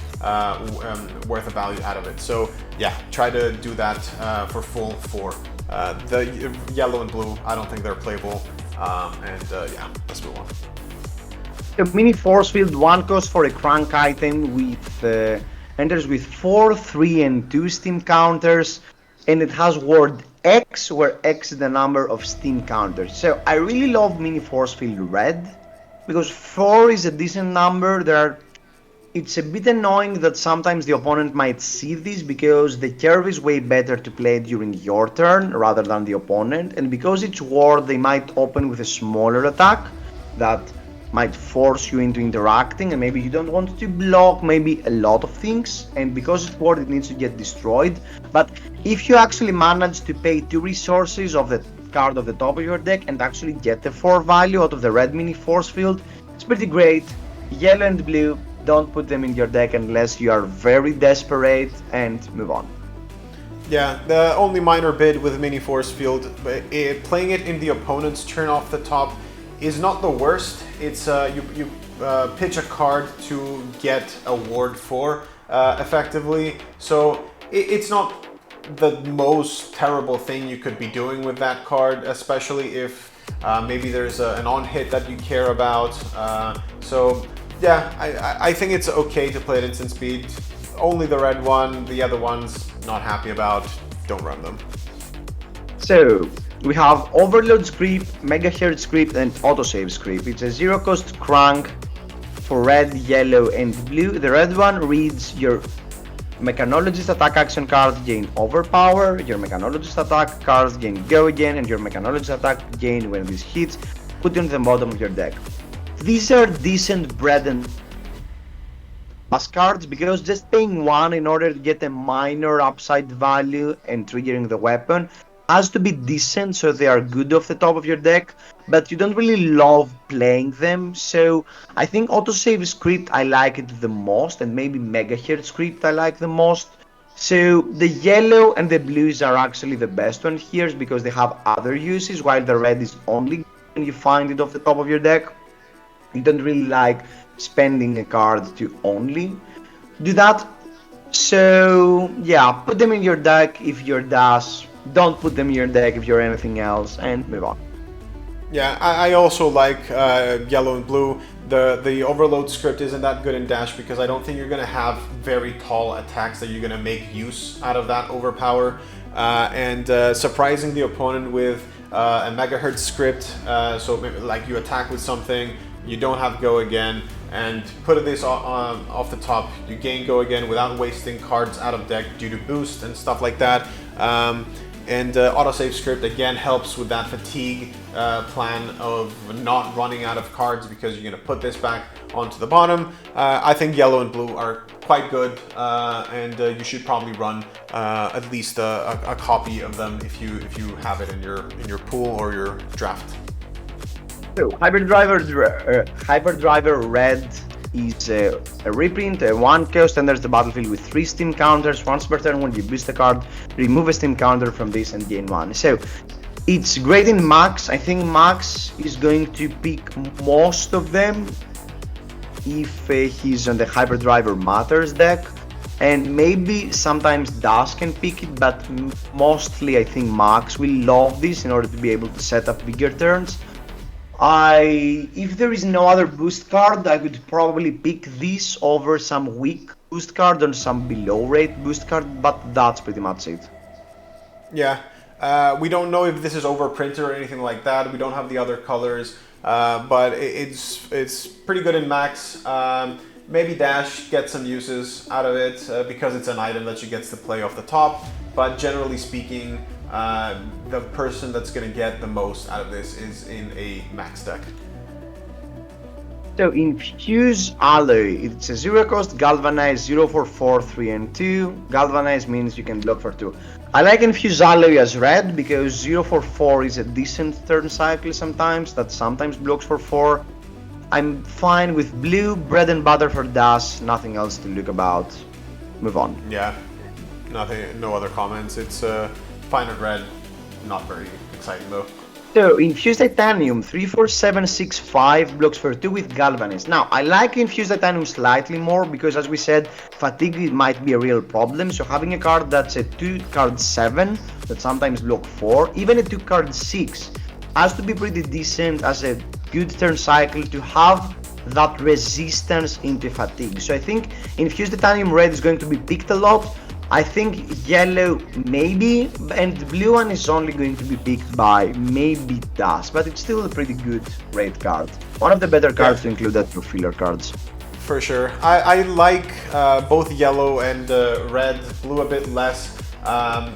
worth of value out of it. So yeah, try to do that for full 4. The yellow and blue, I don't think they're playable. Yeah, let's move on. A mini force field, 1 cost for a crank item with enters with 4, 3, and 2 steam counters, and it has word X, where X is the number of steam counters. So I really love mini force field red because 4 is a decent number. It's a bit annoying that sometimes the opponent might see this because the curve is way better to play during your turn rather than the opponent, and because it's ward, they might open with a smaller attack that might force you into interacting, and maybe you don't want to block maybe a lot of things, and because it's ward, it needs to get destroyed. But if you actually manage to pay 2 resources of the card of the top of your deck and actually get the 4 value out of the red mini force field, it's pretty great. Yellow and blue, don't put them in your deck unless you are very desperate, and move on. Yeah, the only minor bit with mini force field, playing it in the opponent's turn off the top is not the worst. It's you pitch a card to get a ward for effectively, so it's not the most terrible thing you could be doing with that card, especially if maybe there's an on hit that you care about. So yeah, I think it's okay to play at instant speed. Only the red one, the other ones not happy about, don't run them. So we have Overload Script, Megahertz Script, and Autosave Script. It's a 0 cost crank for red, yellow, and blue. The red one reads your Mechanologist attack action cards gain Overpower, your Mechanologist attack cards gain Go Again, and your Mechanologist attack gain when this hits, put it on the bottom of your deck. These are decent bread and pass cards because just paying 1 in order to get a minor upside value and triggering the weapon has to be decent, so they are good off the top of your deck, but you don't really love playing them. So I think Autosave Script I like it the most, and maybe Megahertz Script I like the most. So the yellow and the blues are actually the best one here because they have other uses, while the red is only when you find it off the top of your deck. You don't really like spending a card to only do that. So yeah, put them in your deck if you're dash. Don't put them in your deck if you're anything else, and move on. Yeah, I also like yellow and blue. The overload script isn't that good in dash because I don't think you're going to have very tall attacks that you're going to make use out of that overpower. And surprising the opponent with a megahertz script, so maybe, like, you attack with something, you don't have Go Again, and put this off the top, you gain Go Again without wasting cards out of deck due to boost and stuff like that. And autosave script again helps with that fatigue plan of not running out of cards because you're going to put this back onto the bottom. I think yellow and blue are quite good, and you should probably run at least a copy of them if you have it in your pool or your draft. So Hyperdriver Red is a reprint, a 1 cost, enters the battlefield with 3 steam counters. Once per turn, when you boost a card, remove a steam counter from this and gain 1. So it's great in Max. I think Max is going to pick most of them if he's on the Hyperdriver Matters deck, and maybe sometimes Das can pick it, but mostly I think Max will love this in order to be able to set up bigger turns. If there is no other boost card, I would probably pick this over some weak boost card or some below rate boost card, but that's pretty much it. Yeah, we don't know if this is overprinted or anything like that. We don't have the other colors, but it's pretty good in Max. Maybe Dash gets some uses out of it because it's an item that she gets to play off the top, but generally speaking, the person that's going to get the most out of this is in a max deck. So Infuse Alloy, it's a 0 cost, Galvanize 0 for 4, 3 and 2. Galvanize means you can block for 2. I like Infuse Alloy as red because 0 for 4 is a decent turn cycle sometimes, that sometimes blocks for 4. I'm fine with blue, bread and butter for dash, nothing else to look about. Move on. Yeah, nothing, no other comments. It's fine at red, not very exciting though. So, Infused Titanium, 3, 4, 7, 6, 5, blocks for 2 with Galvanize. Now, I like Infused Titanium slightly more because, as we said, fatigue might be a real problem. So, having a card that's a 2 card 7 that sometimes block 4, even a 2 card 6, has to be pretty decent as a good turn cycle to have that resistance into fatigue. So, I think Infused Titanium red is going to be picked a lot. I think yellow maybe, and the blue one is only going to be picked by maybe Dust, but it's still a pretty good raid card. One of the better cards to include that for filler cards. For sure. I like both yellow and red, blue a bit less,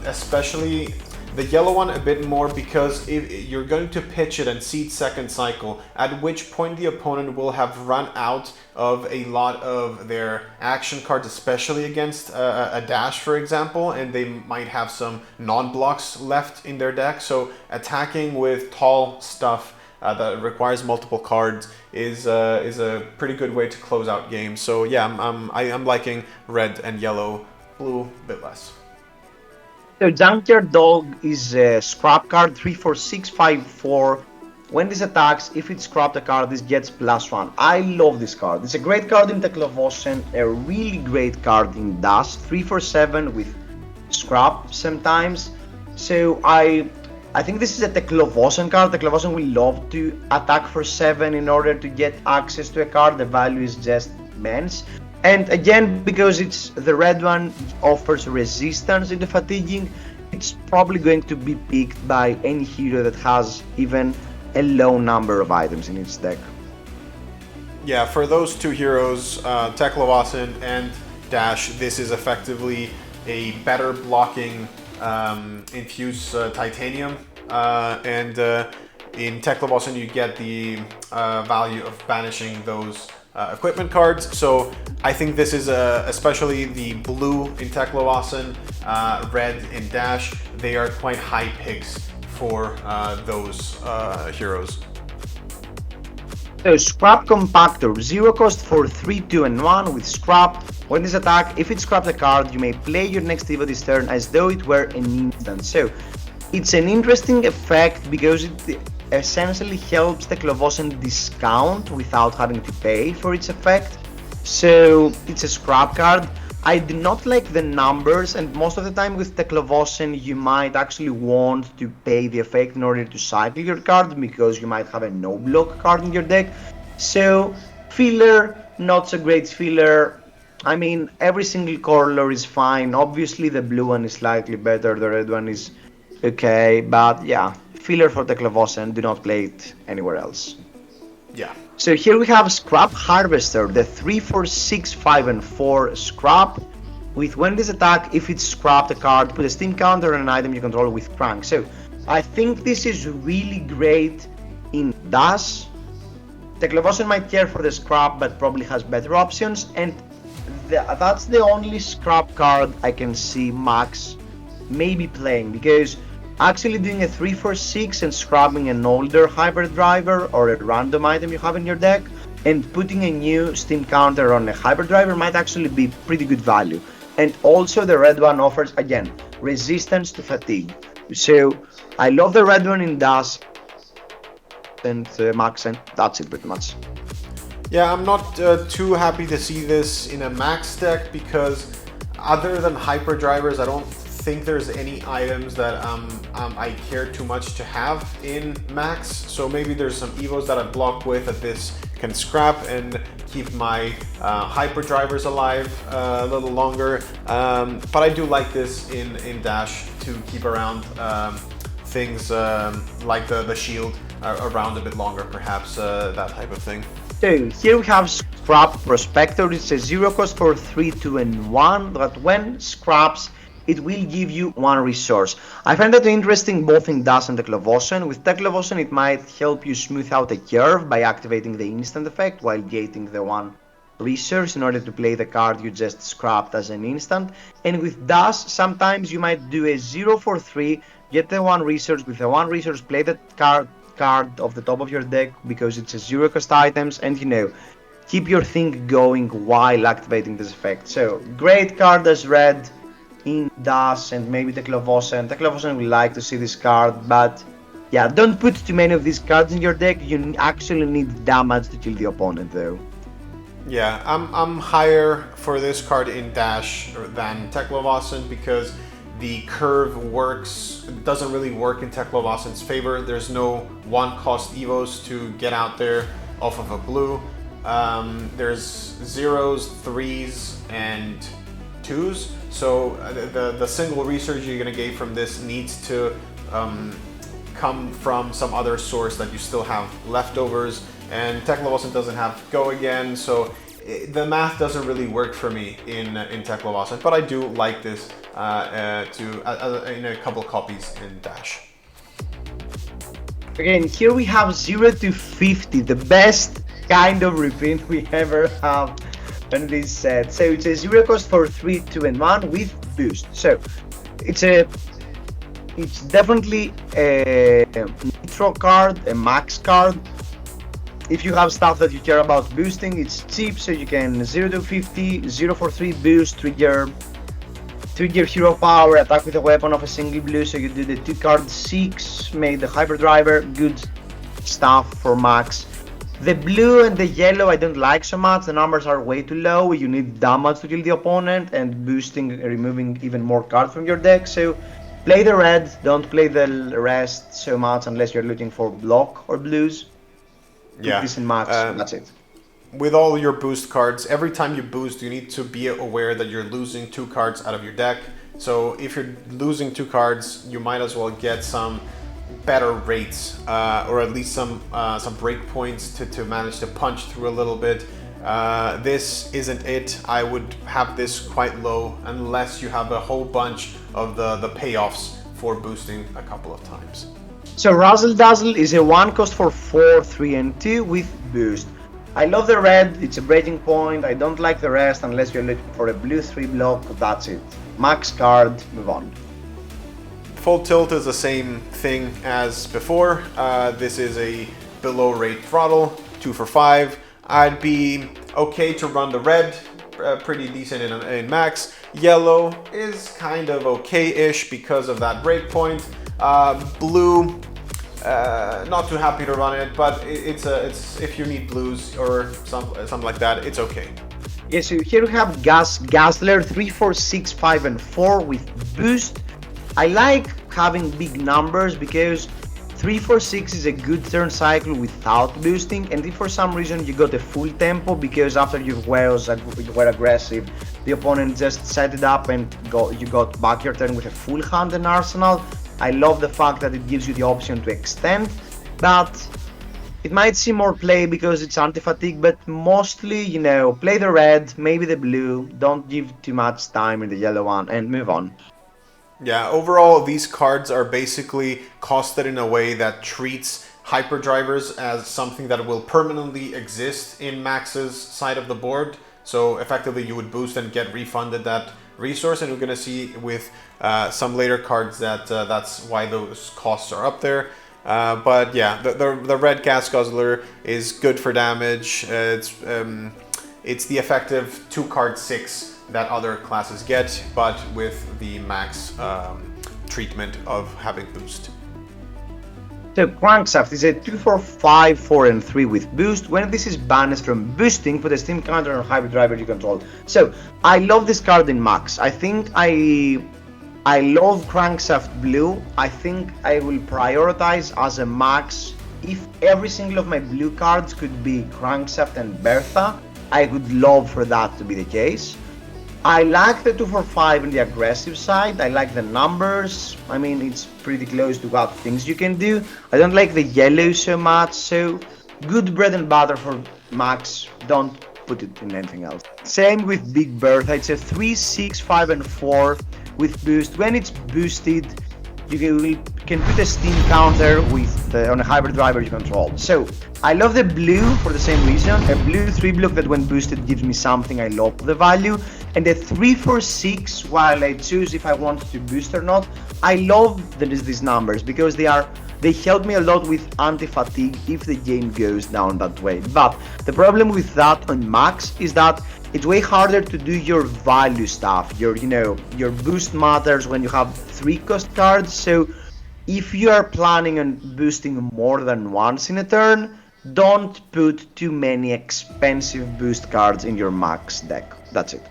especially the yellow one a bit more because if you're going to pitch it and seed second cycle, at which point the opponent will have run out of a lot of their action cards, especially against a dash, for example, and they might have some non-blocks left in their deck. So attacking with tall stuff that requires multiple cards is a pretty good way to close out games. So yeah, I'm liking red and yellow, blue a bit less. So Junkyard Dog is a scrap card, 3, 4, 6, 5, 4. When this attacks, if it scrapped a card, this gets +1. I love this card. It's a great card in Teklovosen, a really great card in Dust, 3, 4, 7 with scrap sometimes. So I think this is a Teklovosen card. Teklovosen will love to attack for 7 in order to get access to a card. The value is just immense. And again, because it's the red one offers resistance in the fatiguing, it's probably going to be picked by any hero that has even a low number of items in its deck. Yeah, for those two heroes, Teklovosen and Dash, this is effectively a better blocking Infuse Titanium, and in Teklovosen you get the value of banishing those equipment cards. So I think this is especially the blue in Teklovosen, red in Dash, they are quite high picks for those heroes. So Scrap Compactor, 0 cost for 3, 2 and 1 with Scrap. When this attack, if it scraps a card, you may play your next devotee's turn as though it were an instant. So it's an interesting effect because it essentially helps the Teklovosen discount without having to pay for its effect. So it's a scrap card. I do not like the numbers, and most of the time with Teklovosen you might actually want to pay the effect in order to cycle your card because you might have a no block card in your deck. So filler, not so great filler. I mean, every single color is fine. Obviously the blue one is slightly better, the red one is okay, but yeah, filler for Teklovosen, do not play it anywhere else. Yeah. So here we have Scrap Harvester, the 3, 4, 6, 5 and 4 scrap. With when this attack, if it's scrapped a card, put a steam counter on an item you control with Crank. So I think this is really great in Dash. Teklovosen might care for the scrap, but probably has better options, and that's the only scrap card I can see Max maybe playing, because actually doing a 3, 4, 6 and scrapping an older hyperdriver or a random item you have in your deck and putting a new steam counter on a hyperdriver might actually be pretty good value. And also the red one offers, again, resistance to fatigue. So I love the red one in Dash and Max, and that's it pretty much. Yeah, I'm not too happy to see this in a max deck because other than hyperdrivers, I don't think there's any items that I care too much to have in max. So maybe there's some evos that I block with that this can scrap and keep my hyperdrivers alive a little longer. But I do like this in Dash to keep around things like the shield around a bit longer, perhaps, that type of thing. So here we have Scrap Prospector. It's a 0 cost for 3, 2 and 1 that when scraps, it will give you one resource. I find that interesting both in Dash and Teklovosen. With Teklovosen, it might help you smooth out a curve by activating the instant effect while gating the one resource in order to play the card you just scrapped as an instant. And with Dash, sometimes you might do a 0 for 3, get the one resource, with the one resource play the card off the top of your deck because it's a 0 cost items, and you know, keep your thing going while activating this effect. So great card as red in Dash and maybe Teklovosen. Teklovosen will like to see this card, but yeah, don't put too many of these cards in your deck. You actually need damage to kill the opponent though. Yeah, I'm higher for this card in Dash than Teklovosen because the curve doesn't really work in Teklovosen's favor. There's no one cost evos to get out there off of a blue. There's 0s, 3s, and 2s. So the single research you're gonna get from this needs to come from some other source that you still have leftovers. And Teklovosen doesn't have Go Again, so the math doesn't really work for me in Teklovosen, but I do like this in a couple copies in Dash. Again, here we have 0 to 50, the best kind of reprint we ever have on this set. So it's a 0 cost for 3, 2, and 1 with boost. So it's definitely a nitro card, a max card. If you have stuff that you care about boosting, it's cheap, so you can 0 to 50, 0 for 3 boost, trigger hero power, attack with a weapon of a single blue, so you do the 2 card 6, make the hyperdriver, good stuff for max. The blue and the yellow I don't like so much, the numbers are way too low, you need damage to kill the opponent, and boosting, removing even more cards from your deck, so play the red, don't play the rest so much unless you're looking for block or blues. Yeah, decent max, that's it. With all your boost cards, every time you boost, you need to be aware that you're losing 2 cards out of your deck. So if you're losing 2 cards, you might as well get some better rates, or at least some breakpoints to manage to punch through a little bit. This isn't it. I would have this quite low unless you have a whole bunch of the payoffs for boosting a couple of times. So Razzle Dazzle is a 1 cost for 4, 3, and 2 with boost. I love the red, it's a breaking point. I don't like the rest unless you're looking for a blue 3 block, that's it. Max card, move on. Full tilt is the same thing as before. This is a below rate throttle, 2 for 5. I'd be okay to run the red, pretty decent in max. Yellow is kind of okay-ish because of that breakpoint. Blue, not too happy to run it, but it's if you need blues or something like that, it's okay. Yeah, so here we have Gasler 3, 4, 6, 5, and 4 with boost. I like having big numbers because 3, 4, 6 is a good turn cycle without boosting, and if for some reason you got a full tempo because after you were aggressive, the opponent just set it up and you got back your turn with a full hand and arsenal. I love the fact that it gives you the option to extend, but it might see more play because it's anti-fatigue, but mostly, you know, play the red, maybe the blue, don't give too much time in the yellow one, and move on. Yeah, overall, these cards are basically costed in a way that treats hyperdrivers as something that will permanently exist in Max's side of the board. So effectively, you would boost and get refunded that resource, and we're going to see with some later cards that that's why those costs are up there. But yeah, the red Gas Guzzler is good for damage. It's the effective 2 card 6 that other classes get, but with the max treatment of having boost. So Crankshaft is a 2 for 5, 4, and 3 with boost. When this is banned from boosting, put a steam counter on hyperdriver you control. So I love this card in max. I think I love Crankshaft blue. I think I will prioritize as a max. If every single of my blue cards could be Crankshaft and Bertha, I would love for that to be the case. I like the 2 for 5 on the aggressive side. I like the numbers. I mean, it's pretty close to what things you can do. I don't like the yellow so much, so good bread and butter for max. Don't put it in anything else. Same with Big Bertha. It's a 3, 6, 5, and 4 with boost. When it's boosted, you can put a steam counter with on a hybrid driver you control. So I love the blue for the same reason. A blue 3-block that when boosted gives me something I love the value, and a 3-4-6 while I choose if I want to boost or not. I love these numbers because they help me a lot with anti-fatigue if the game goes down that way. But the problem with that on max is that it's way harder to do your value stuff. Your boost matters when you have 3 cost cards. So if you are planning on boosting more than once in a turn, don't put too many expensive boost cards in your max deck. That's it.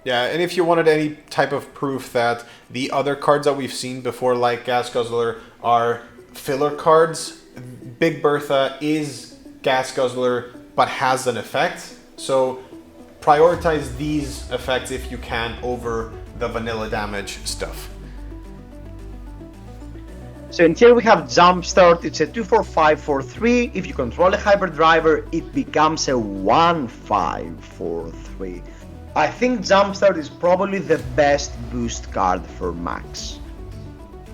Yeah, and if you wanted any type of proof that the other cards that we've seen before, like Gas Guzzler, are filler cards, Big Bertha is Gas Guzzler but has an effect. So prioritize these effects if you can over the vanilla damage stuff. So in here we have Jumpstart. It's a 2-4-5-4-3. If you control a hyperdriver, it becomes a 1-5-4-3. I think Jumpstart is probably the best boost card for max.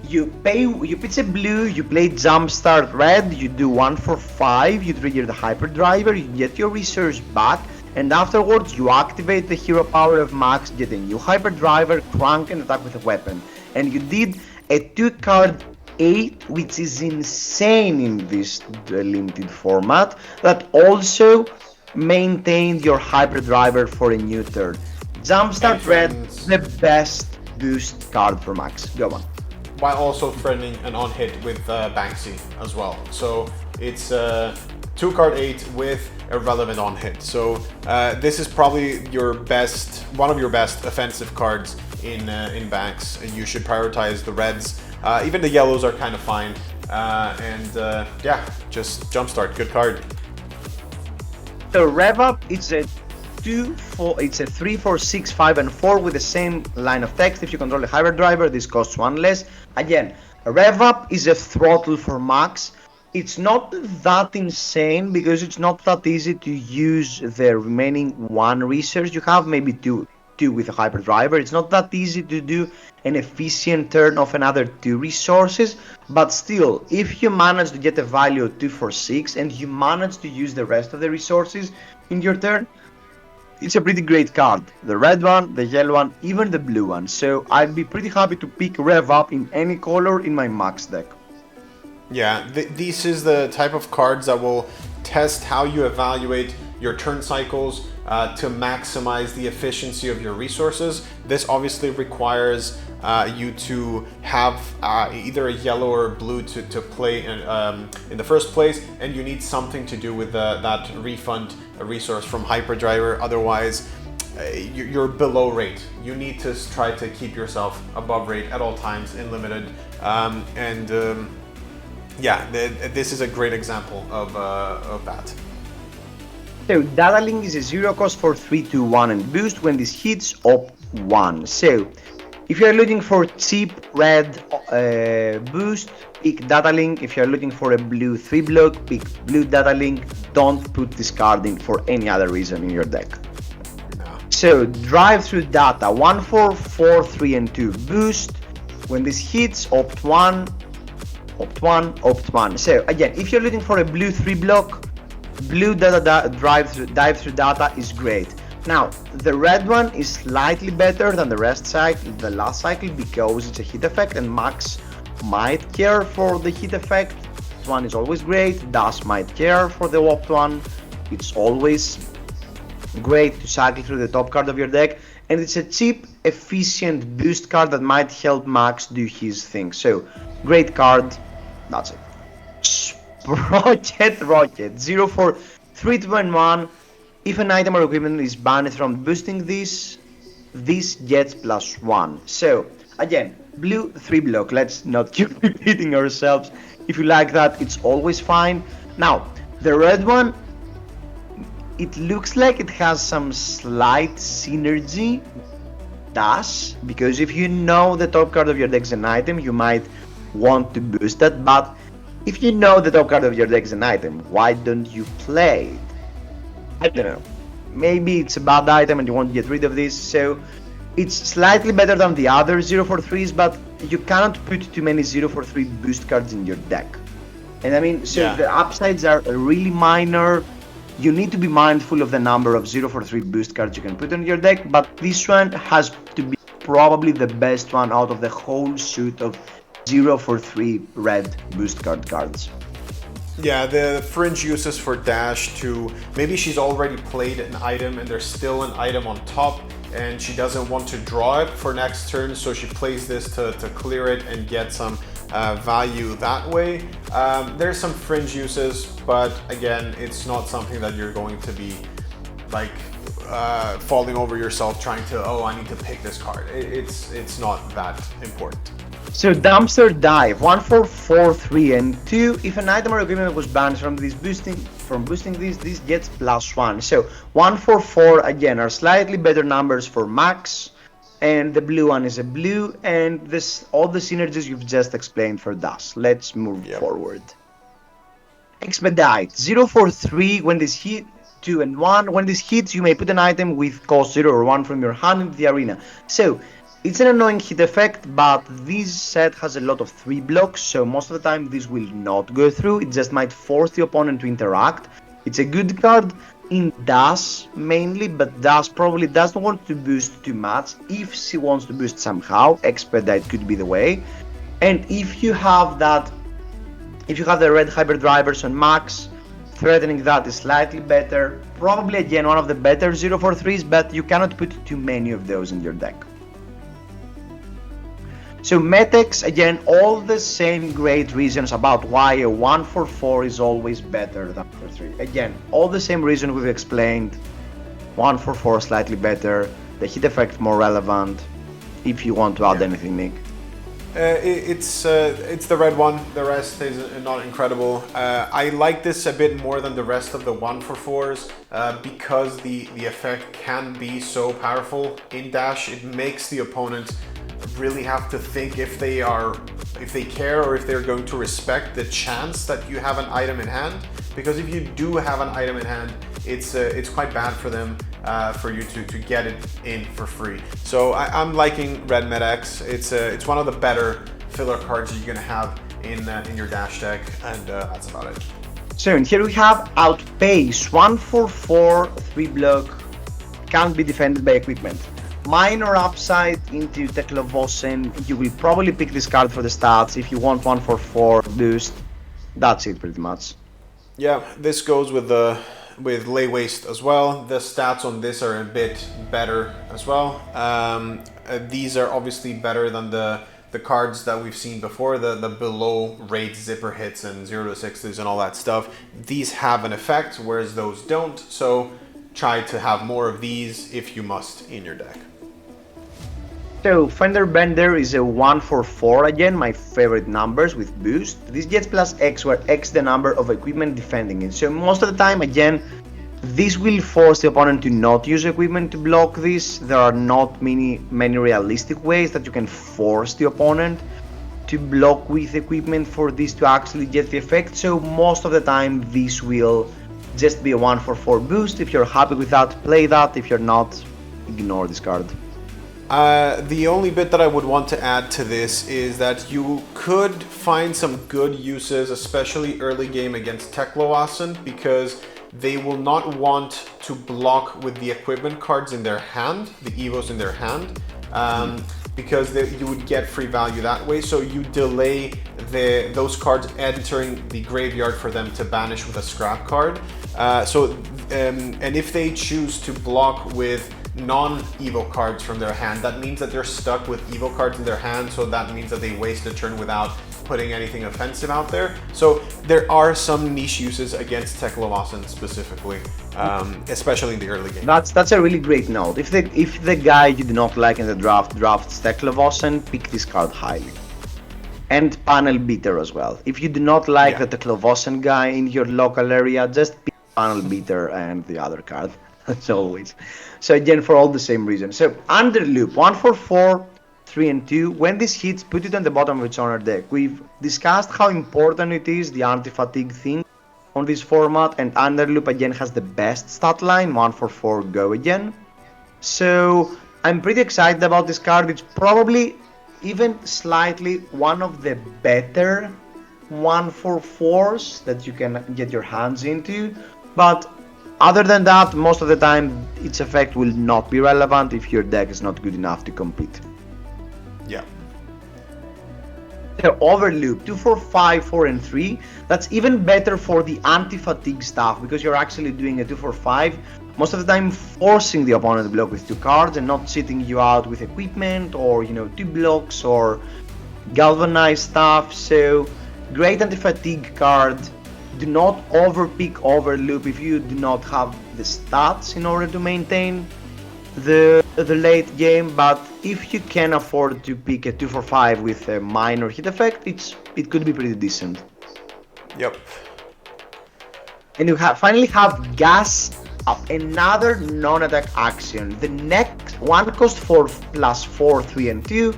You pitch a blue, you play Jumpstart red, you do 1-4-5, you trigger the hyperdriver, you get your resource back, and afterwards you activate the hero power of max, get a new hyperdriver, crank and attack with a weapon. And you did a 2-card 8, which is insane in this limited format, that also maintained your hyperdriver for a new turn. Jumpstart red, the best boost card for max. Go on. While also threatening an on-hit with Banksy as well. So it's a 2-card 8 with a relevant on-hit. So this is probably one of your best offensive cards in Banks. You should prioritize the reds. Even the yellows are kind of fine. Yeah, just Jumpstart, good card. So rev up, it's a 3, 4, 6, 5, and 4 with the same line of text. If you control a hyperdriver, this costs 1 less. Again, rev up is a throttle for max. It's not that insane because it's not that easy to use the remaining 1 resource you have, maybe 2 with a hyperdriver. It's not that easy to do an efficient turn of another 2 resources, but still, if you manage to get a value of 2-4-6 and you manage to use the rest of the resources in your turn, it's a pretty great card. The red one, the yellow one, even the blue one. So I'd be pretty happy to pick rev up in any color in my max deck. Yeah, this is the type of cards that will test how you evaluate your turn cycles to maximize the efficiency of your resources. This obviously requires you to have either a yellow or a blue to play in the first place, and you need something to do with that refund resource from hyperdriver. Otherwise you're below rate. You need to try to keep yourself above rate at all times in limited, yeah, this is a great example of that. So Data Link is a 0 cost for 3, 2, 1 and boost. When this hits, opt 1. So if you're looking for cheap red boost, pick Data Link. If you're looking for a blue 3-block, pick blue Data Link. Don't put this card in for any other reason in your deck. No. So drive through data 1, 4, 4, 3 and 2 boost. When this hits, opt 1, opt 1, opt 1. So again, if you're looking for a blue 3-block, blue data dive through data is great. Now the red one is slightly better than the last cycle because it's a hit effect and max might care for the hit effect. This one is always great. Das might care for the opt one. It's always great to cycle through the top card of your deck, and it's a cheap, efficient boost card that might help Max do his thing. So great card. That's it. Rocket 0 for 3, 2 and 1. If an item or equipment is banned from boosting this gets +1. So again, blue 3-block. Let's not keep repeating ourselves. If you like that, it's always fine. Now the red one, it looks like it has some slight synergy. Does, because if you know the top card of your deck is an item, you might want to boost that. But if you know the top card of your deck is an item, why don't you play it? I don't know. Maybe it's a bad item and you want to get rid of this. So It's slightly better than the other 043s, but you cannot put too many 043 boost cards in your deck. And I mean, so the upsides are really minor. You need to be mindful of the number of 043 boost cards you can put on your deck, but this one has to be probably the best one out of the whole suite of 043 red boost cards. Yeah, the fringe uses for dash to maybe she's already played an item and there's still an item on top and she doesn't want to draw it for next turn, so she plays this to clear it and get some value that way. There's some fringe uses, but again, it's not something that you're going to be like falling over yourself trying to, oh, I need to pick this card. It's not that important. So Dumpster Dive, 1, 4, 4, 3, and 2. If an item or equipment was banned from boosting this gets +1. So 1, 4, 4 again are slightly better numbers for max, and the blue one is a blue, and this all the synergies you've just explained for dust. Let's move forward. Expedite 0, 4, 3. When this hit 2 and 1. When this hits, you may put an item with cost 0 or 1 from your hand into the arena. So it's an annoying hit effect, but this set has a lot of 3 blocks, so most of the time this will not go through. It just might force the opponent to interact. It's a good card in Dash mainly, but Dash probably doesn't want to boost too much. If she wants to boost somehow, Expedite could be the way. And if you have the red hyperdrivers on max, threatening that is slightly better. Probably again one of the better 043s, but you cannot put too many of those in your deck. So Metex, again, all the same great reasons about why a 144 is always better than 3. Again, all the same reason we've explained. 144 slightly better, the hit effect more relevant. If you want to add anything, Nick. It's the red one. The rest is not incredible. I like this a bit more than the rest of the 144s because the effect can be so powerful in Dash. It makes the opponent really have to think if they care or if they're going to respect the chance that you have an item in hand. Because if you do have an item in hand, it's quite bad for them for you to get it in for free. So I'm liking Red Medex. It's one of the better filler cards you're gonna have in your Dash deck, and that's about it. So and here we have Outpace, 144, 3 block, can't be defended by equipment. Minor upside into Teklovosen. You will probably pick this card for the stats if you want 144 boost. That's it pretty much. Yeah, this goes with Lay Waste as well. The stats on this are a bit better as well. These are obviously better than the cards that we've seen before, the below rate zipper hits and 0 to 6s and all that stuff. These have an effect, whereas those don't. So try to have more of these if you must in your deck. So Fender Bender is a 144 again, my favorite numbers with boost. This gets +X, where X the number of equipment defending it. So most of the time, again, this will force the opponent to not use equipment to block this. There are not many realistic ways that you can force the opponent to block with equipment for this to actually get the effect. So most of the time, this will just be a 144 boost. If you're happy with that, play that. If you're not, ignore this card. The only bit that I would want to add to this is that you could find some good uses, especially early game against Teklovasen, because they will not want to block with the equipment cards in their hand, the Evos in their hand, because you would get free value that way. So you delay those cards entering the graveyard for them to banish with a scrap card. And if they choose to block with non-Evo cards from their hand, that means that they're stuck with Evo cards in their hand, so that means that they waste a turn without putting anything offensive out there. So there are some niche uses against Teklovasen specifically, especially in the early game. That's a really great note. If the guy you do not like in the drafts Teklovasen, pick this card highly. And Panel Beater as well. If you do not like the Teklovasen guy in your local area, just pick Panel Beater and the other card. As always. So again, for all the same reasons. So Underloop, 144, 3 and 2. When this hits, put it on the bottom of its owner deck. We've discussed how important it is, the anti-fatigue thing on this format, and Underloop again has the best stat line, 144, go again. So I'm pretty excited about this card. It's probably even slightly one of the better 1/4/4s that you can get your hands into, but other than that, most of the time its effect will not be relevant if your deck is not good enough to compete. Yeah. The Overloop 2 4 5 4 and 3, that's even better for the anti-fatigue stuff because you're actually doing a 2 4 5 most of the time, forcing the opponent to block with 2 cards and not sitting you out with equipment or 2 blocks or galvanized stuff. So great anti-fatigue card. Do not overpick Overloop if you do not have the stats in order to maintain the late game, but if you can afford to pick a 2 for 5 with a minor hit effect, it could be pretty decent. Yep. And you finally have Gas Up, another non-attack action. The next one costs for +4, 3 and 2.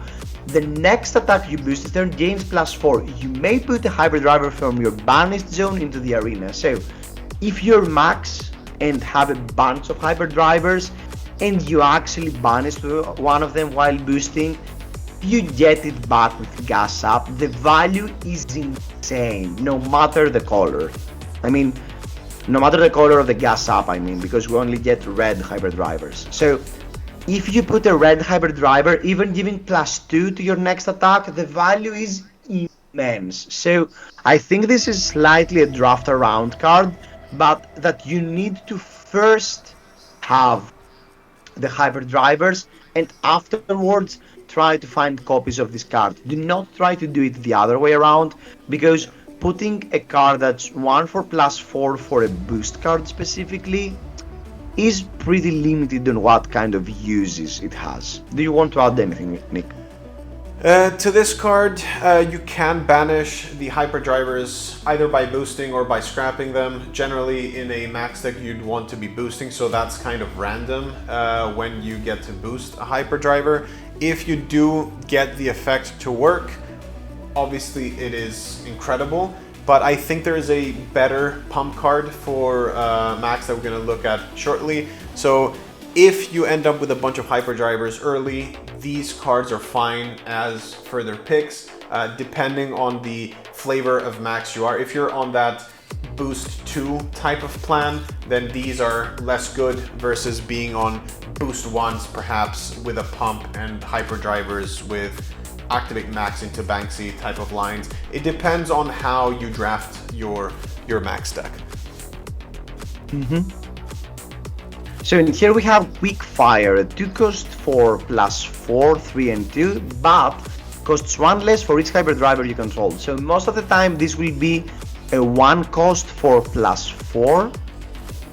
The next attack you boost this turn gains +4. You may put a hyperdriver from your banished zone into the arena. So if you're max and have a bunch of hyperdrivers and you actually banish one of them while boosting, you get it back with Gas Up. The value is insane, no matter the color. No matter the color of the Gas Up, because we only get red hyperdrivers. So if you put a red hyperdriver, even giving +2 to your next attack, the value is immense. So I think this is slightly a draft around card, but that you need to first have the hyperdrivers and afterwards try to find copies of this card. Do not try to do it the other way around, because putting a card that's 1 for +4 for a boost card specifically is pretty limited on what kind of uses it has. Do you want to add anything, Nick? To this card, you can banish the hyperdrivers either by boosting or by scrapping them. Generally, in a max deck, you'd want to be boosting, so that's kind of random when you get to boost a hyperdriver. If you do get the effect to work, obviously it is incredible, but I think there is a better pump card for max that we're going to look at shortly. So if you end up with a bunch of hyperdrivers early, these cards are fine as further picks, depending on the flavor of max you are. If you're on that boost 2 type of plan, then these are less good versus being on boost 1s perhaps with a pump and hyperdrivers with activate max into Banksy type of lines. It depends on how you draft your max deck. So in here we have Quick Fire, a 2 cost for +4, 3 and 2, but costs 1 less for each hyperdriver you control. So most of the time this will be a 1 cost for +4,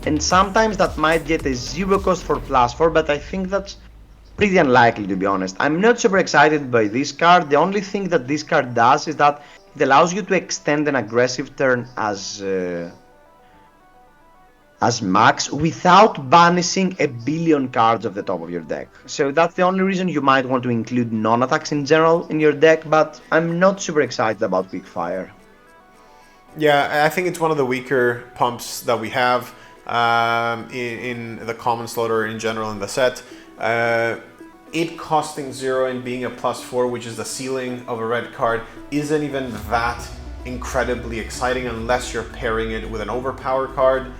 and sometimes that might get a 0 cost for +4, but I think that's pretty unlikely, to be honest. I'm not super excited by this card. The only thing that this card does is that it allows you to extend an aggressive turn as max without banishing a billion cards off the top of your deck. So that's the only reason you might want to include non-attacks in general in your deck, but I'm not super excited about Quick Fire. Yeah, I think it's one of the weaker pumps that we have in the common slaughter in general in the set. It costing 0 and being a +4, which is the ceiling of a red card, isn't even that incredibly exciting unless you're pairing it with an overpower card.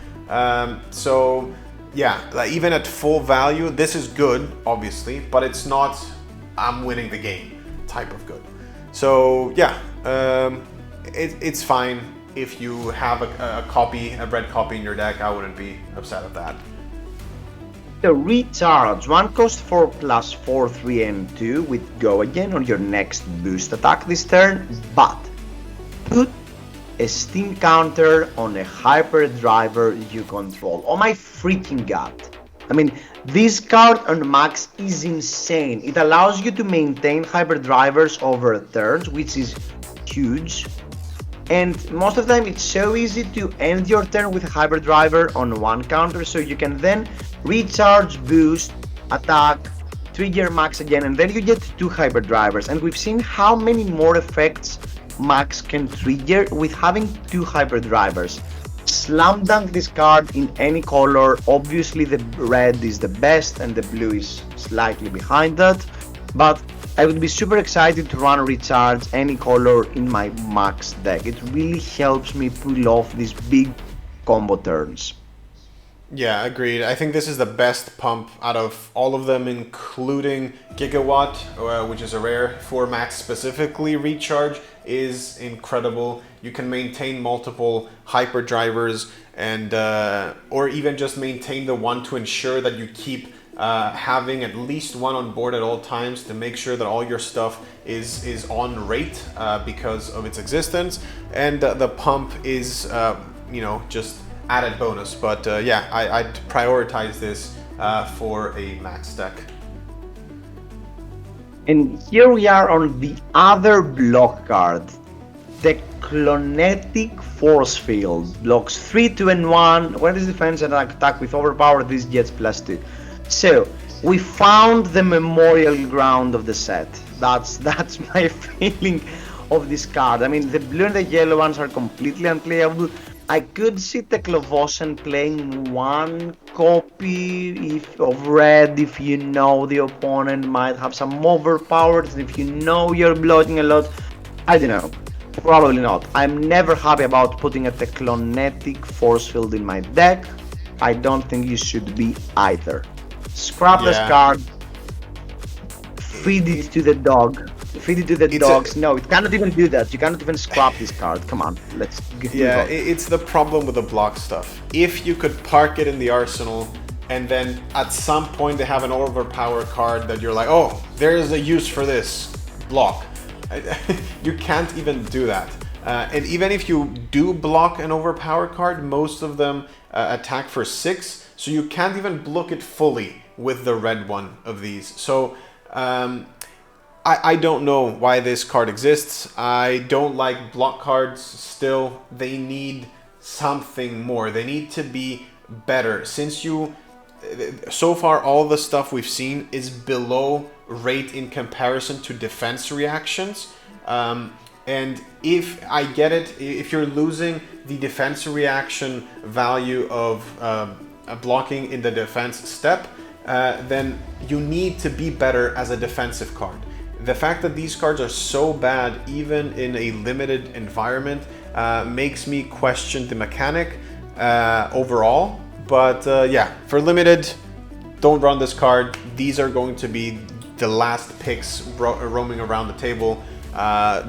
So yeah, like even at full value, this is good, obviously, but it's not I'm winning the game type of good. So yeah, it's fine if you have a red copy in your deck. I wouldn't be upset at that. The Recharge, 1 cost for +4, 3 and 2 with Go Again on your next boost attack this turn, but put a steam counter on a hyperdriver you control. Oh my freaking god. This card on max is insane. It allows you to maintain hyperdrivers over turns, which is huge. And most of the time it's so easy to end your turn with a hyperdriver on 1 counter, so you can then recharge, boost, attack, trigger max again, and then you get 2 hyperdrivers. And we've seen how many more effects max can trigger with having 2 hyperdrivers. slam dunk this card in any color. Obviously the red is the best and the blue is slightly behind that, but I would be super excited to run recharge any color in my max deck. It really helps me pull off these big combo turns. Yeah, agreed. I think this is the best pump out of all of them, including Gigawatt, which is a rare for max specifically. Recharge is incredible. You can maintain multiple hyperdrivers and or even just maintain the one to ensure that you keep having at least one on board at all times to make sure that all your stuff is on rate because of its existence. And the pump is, you know, just added bonus. But yeah, I'd prioritize this for a max deck. And here we are on the other block card, the Clonetic Force Field. Blocks 3, 2, and 1. When it is defense and attack with overpower, this gets +2. So we found the memorial ground of the set. That's my feeling of this card. I mean, the blue and the yellow ones are completely unplayable. I could see the Clovosen playing one copy of red if you know the opponent might have some overpowers, if you know you're blocking a lot. I don't know. Probably not. I'm never happy about putting a Clonetic Force Field in my deck. I don't think you should be either. Scrap this card. Feed it to the dog. Feed it to the dogs. No, it cannot even do that. You cannot even scrap this card. Come on, let's get it's the problem with the block stuff. If you could park it in the arsenal and then at some point they have an overpower card that you're like, oh, there is a use for this block. You can't even do that. And even if you do block an overpower card, most of them attack for 6, so you can't even block it fully with the red one of these. So I don't know why this card exists. I don't like block cards still. They need something more. They need to be better. Since so far all the stuff we've seen is below rate in comparison to defense reactions. And if I get it, if you're losing the defense reaction value of blocking in the defense step, then you need to be better as a defensive card. The fact that these cards are so bad, even in a limited environment, makes me question the mechanic overall. But yeah, for limited, don't run this card. These are going to be the last picks roaming around the table.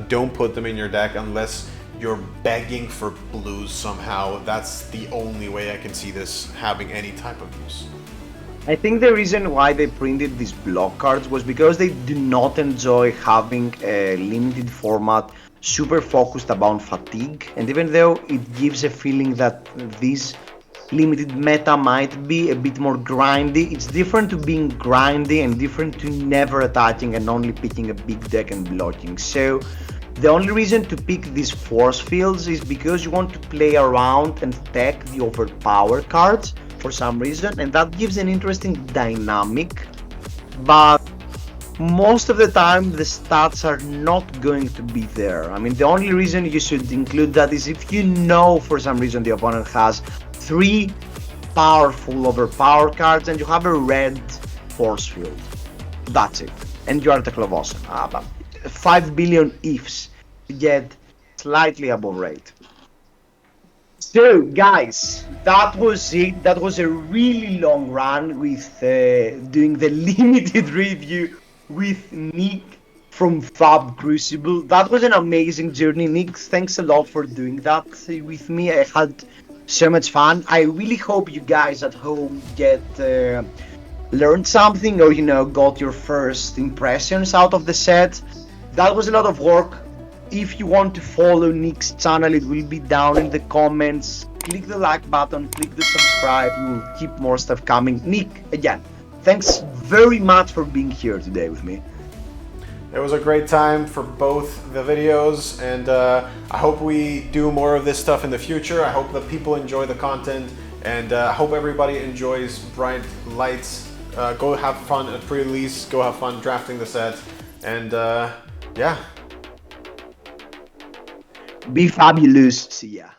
Don't put them in your deck unless you're begging for blues somehow. That's the only way I can see this having any type of use. I think the reason why they printed these block cards was because they do not enjoy having a limited format super focused about fatigue, and even though it gives a feeling that this limited meta might be a bit more grindy, it's different to being grindy and different to never attacking and only picking a big deck and blocking. So the only reason to pick these force fields is because you want to play around and tech the overpower cards for some reason, and that gives an interesting dynamic, but most of the time the stats are not going to be there. I mean, the only reason you should include that is if you know for some reason the opponent has 3 powerful overpower cards and you have a red force field. That's it. And you are the Clovosen. 5 billion ifs to get slightly above rate. So guys, that was it. That was a really long run with doing the limited review with Nick from FaBCrucible. That was an amazing journey, Nick. Thanks a lot for doing that with me. I had so much fun. I really hope you guys at home learned something, or got your first impressions out of the set. That was a lot of work. If you want to follow Nick's channel, it will be down in the comments. Click the like button, click the subscribe. We will keep more stuff coming. Nick, again, thanks very much for being here today with me. It was a great time for both the videos, and I hope we do more of this stuff in the future. I hope that people enjoy the content, and I hope everybody enjoys Bright Lights. Go have fun at pre-release, go have fun drafting the set, and yeah. Be fabulous. See ya.